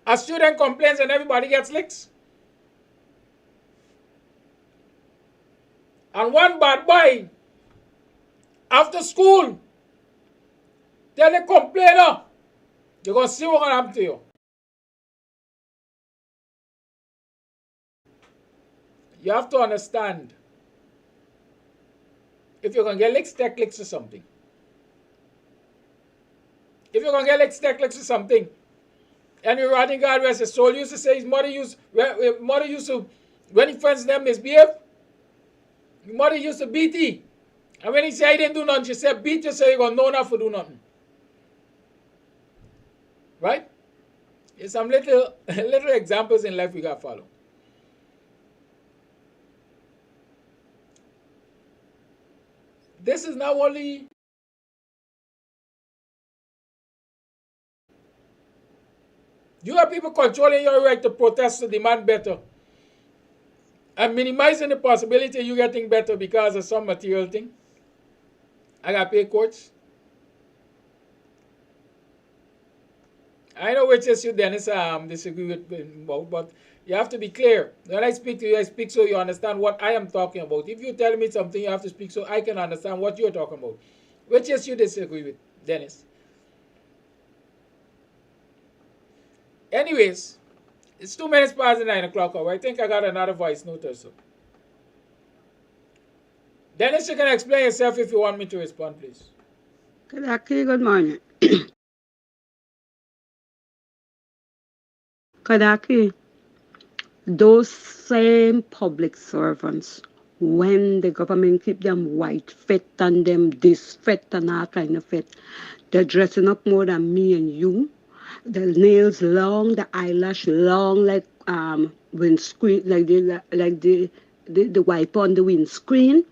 a student complains and everybody gets licks? And one bad boy, after school, tell the complainer, you're going to see what's going to happen to you. You have to understand, if you're going to get licks, take licks or something. If you're going to get licks, take licks or something. And you're running God where his soul used to say his mother used to, when he friends them misbehave, his mother used to beat him. And when he said he didn't do nothing, she said, beat you so you're going to know not to do nothing. Right? There's some little examples in life we got to follow. This is not only you have people controlling your right to protest to demand better and minimizing the possibility of you getting better because of some material thing. I got to pay courts. I know which issue Dennis disagree with about, but you have to be clear. When I speak to you, I speak so you understand what I am talking about. If you tell me something, you have to speak so I can understand what you're talking about. Which issue you disagree with, Dennis? Anyways, it's 2 minutes past the 9 o'clock hour. I think I got another voice note or so. Dennis, you can explain yourself if you want me to respond, please. Kadaki, good morning. Kadaki, those same public servants, when the government keep them white, fit and them this, fit and all kind of fit, they're dressing up more than me and you. The nails long, the eyelash long, like windscreen, like the wipe on the windscreen,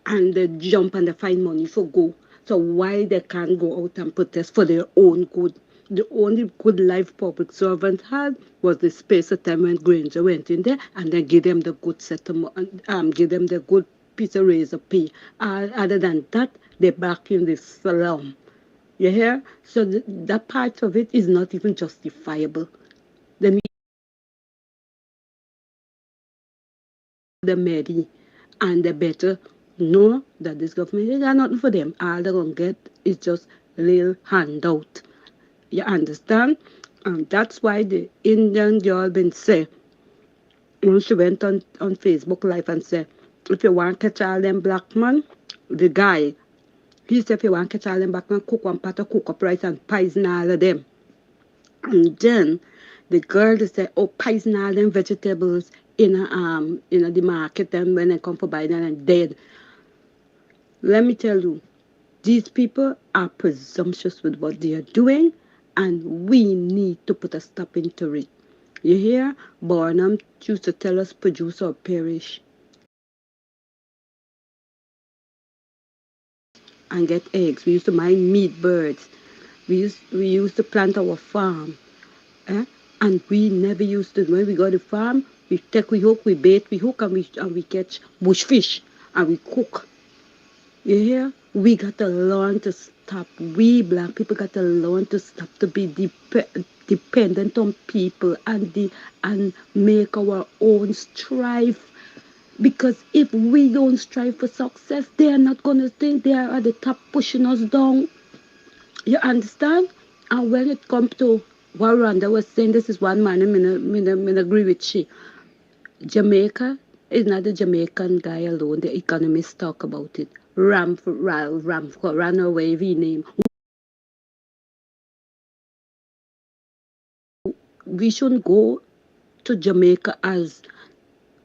and they jump and they find money for go. So why they can't go out and protest for their own good? The only good life public servant had was the space of time when Granger went in there and then give them the good settlement, give them the good piece of raise of pay. Other than that, they're back in the slum. You hear? So that part of it is not even justifiable. The merry and the better know that this government is nothing for them. All they're going to get is just a little handout. You understand? And that's why the Indian girl been say, when she went on Facebook Live and said, if you want to catch all them black man, the guy, he said if you want to catch all them black man, cook one pot of cook up rice and poison all of them. And then the girl said, oh, poison all them vegetables in the market, and when they come for buy them and dead. Let me tell you, these people are presumptuous with what they are doing, and we need to put a stop into it. You hear? Barnum used to tell us, produce or perish. And get eggs. We used to mine meat birds. We used to plant our farm. And we never used to, when we go to farm, we take, we hook, we bait, we hook, and we catch bush fish, and we cook. You hear? We got to learn to stop. We black people got to learn to stop to be dependent on people and make our own strive. Because if we don't strive for success, they are not going to think they are at the top pushing us down. You understand? And when it comes to what Rhonda was saying, this is one man, I agree with she. Jamaica is not the Jamaican guy alone. The economists talk about it. Ram away, rename. We shouldn't go to Jamaica as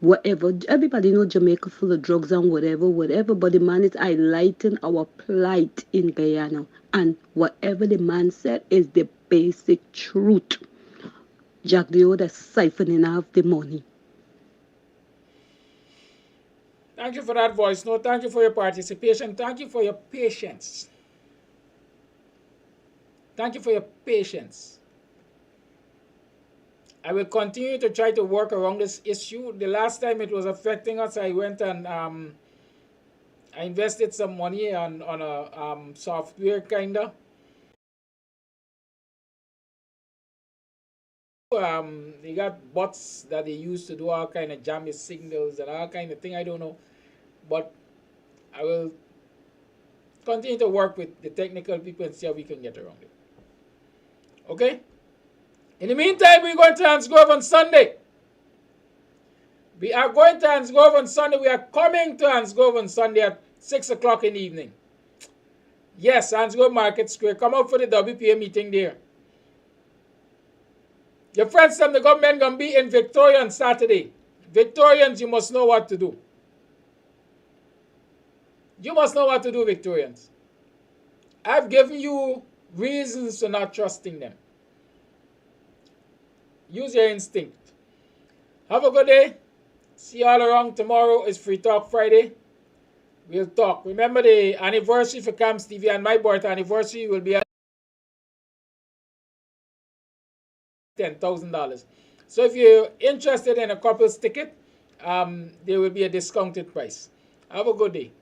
whatever. Everybody knows Jamaica full of drugs and whatever, but the man is highlighting our plight in Guyana. And whatever the man said is the basic truth. Jack the Oda siphoning off the money. Thank you for that voice note. Thank you for your participation. Thank you for your patience. Thank you for your patience. I will continue to try to work around this issue. The last time it was affecting us, I went and I invested some money on a software kinda. They got bots that they use to do all kind of jammy signals and all kind of thing. I don't know, but I will continue to work with the technical people and see how we can get around it. Okay. In the meantime, we're going to Hansgrove on Sunday. We are going to Hansgrove on Sunday. We are coming to Hansgrove on Sunday at 6 o'clock in the evening. Yes, Hansgrove Market Square. Come out for the WPA meeting there. Your friends from the government going to be in Victoria on Saturday. Victorians, you must know what to do. You must know what to do, Victorians. I've given you reasons for not trusting them. Use your instinct. Have a good day. See you all around. Tomorrow is Free Talk Friday. We'll talk. Remember the anniversary for Kams TV and my birthday anniversary will be at $10,000. So if you're interested in a couple's ticket, there will be a discounted price. Have a good day.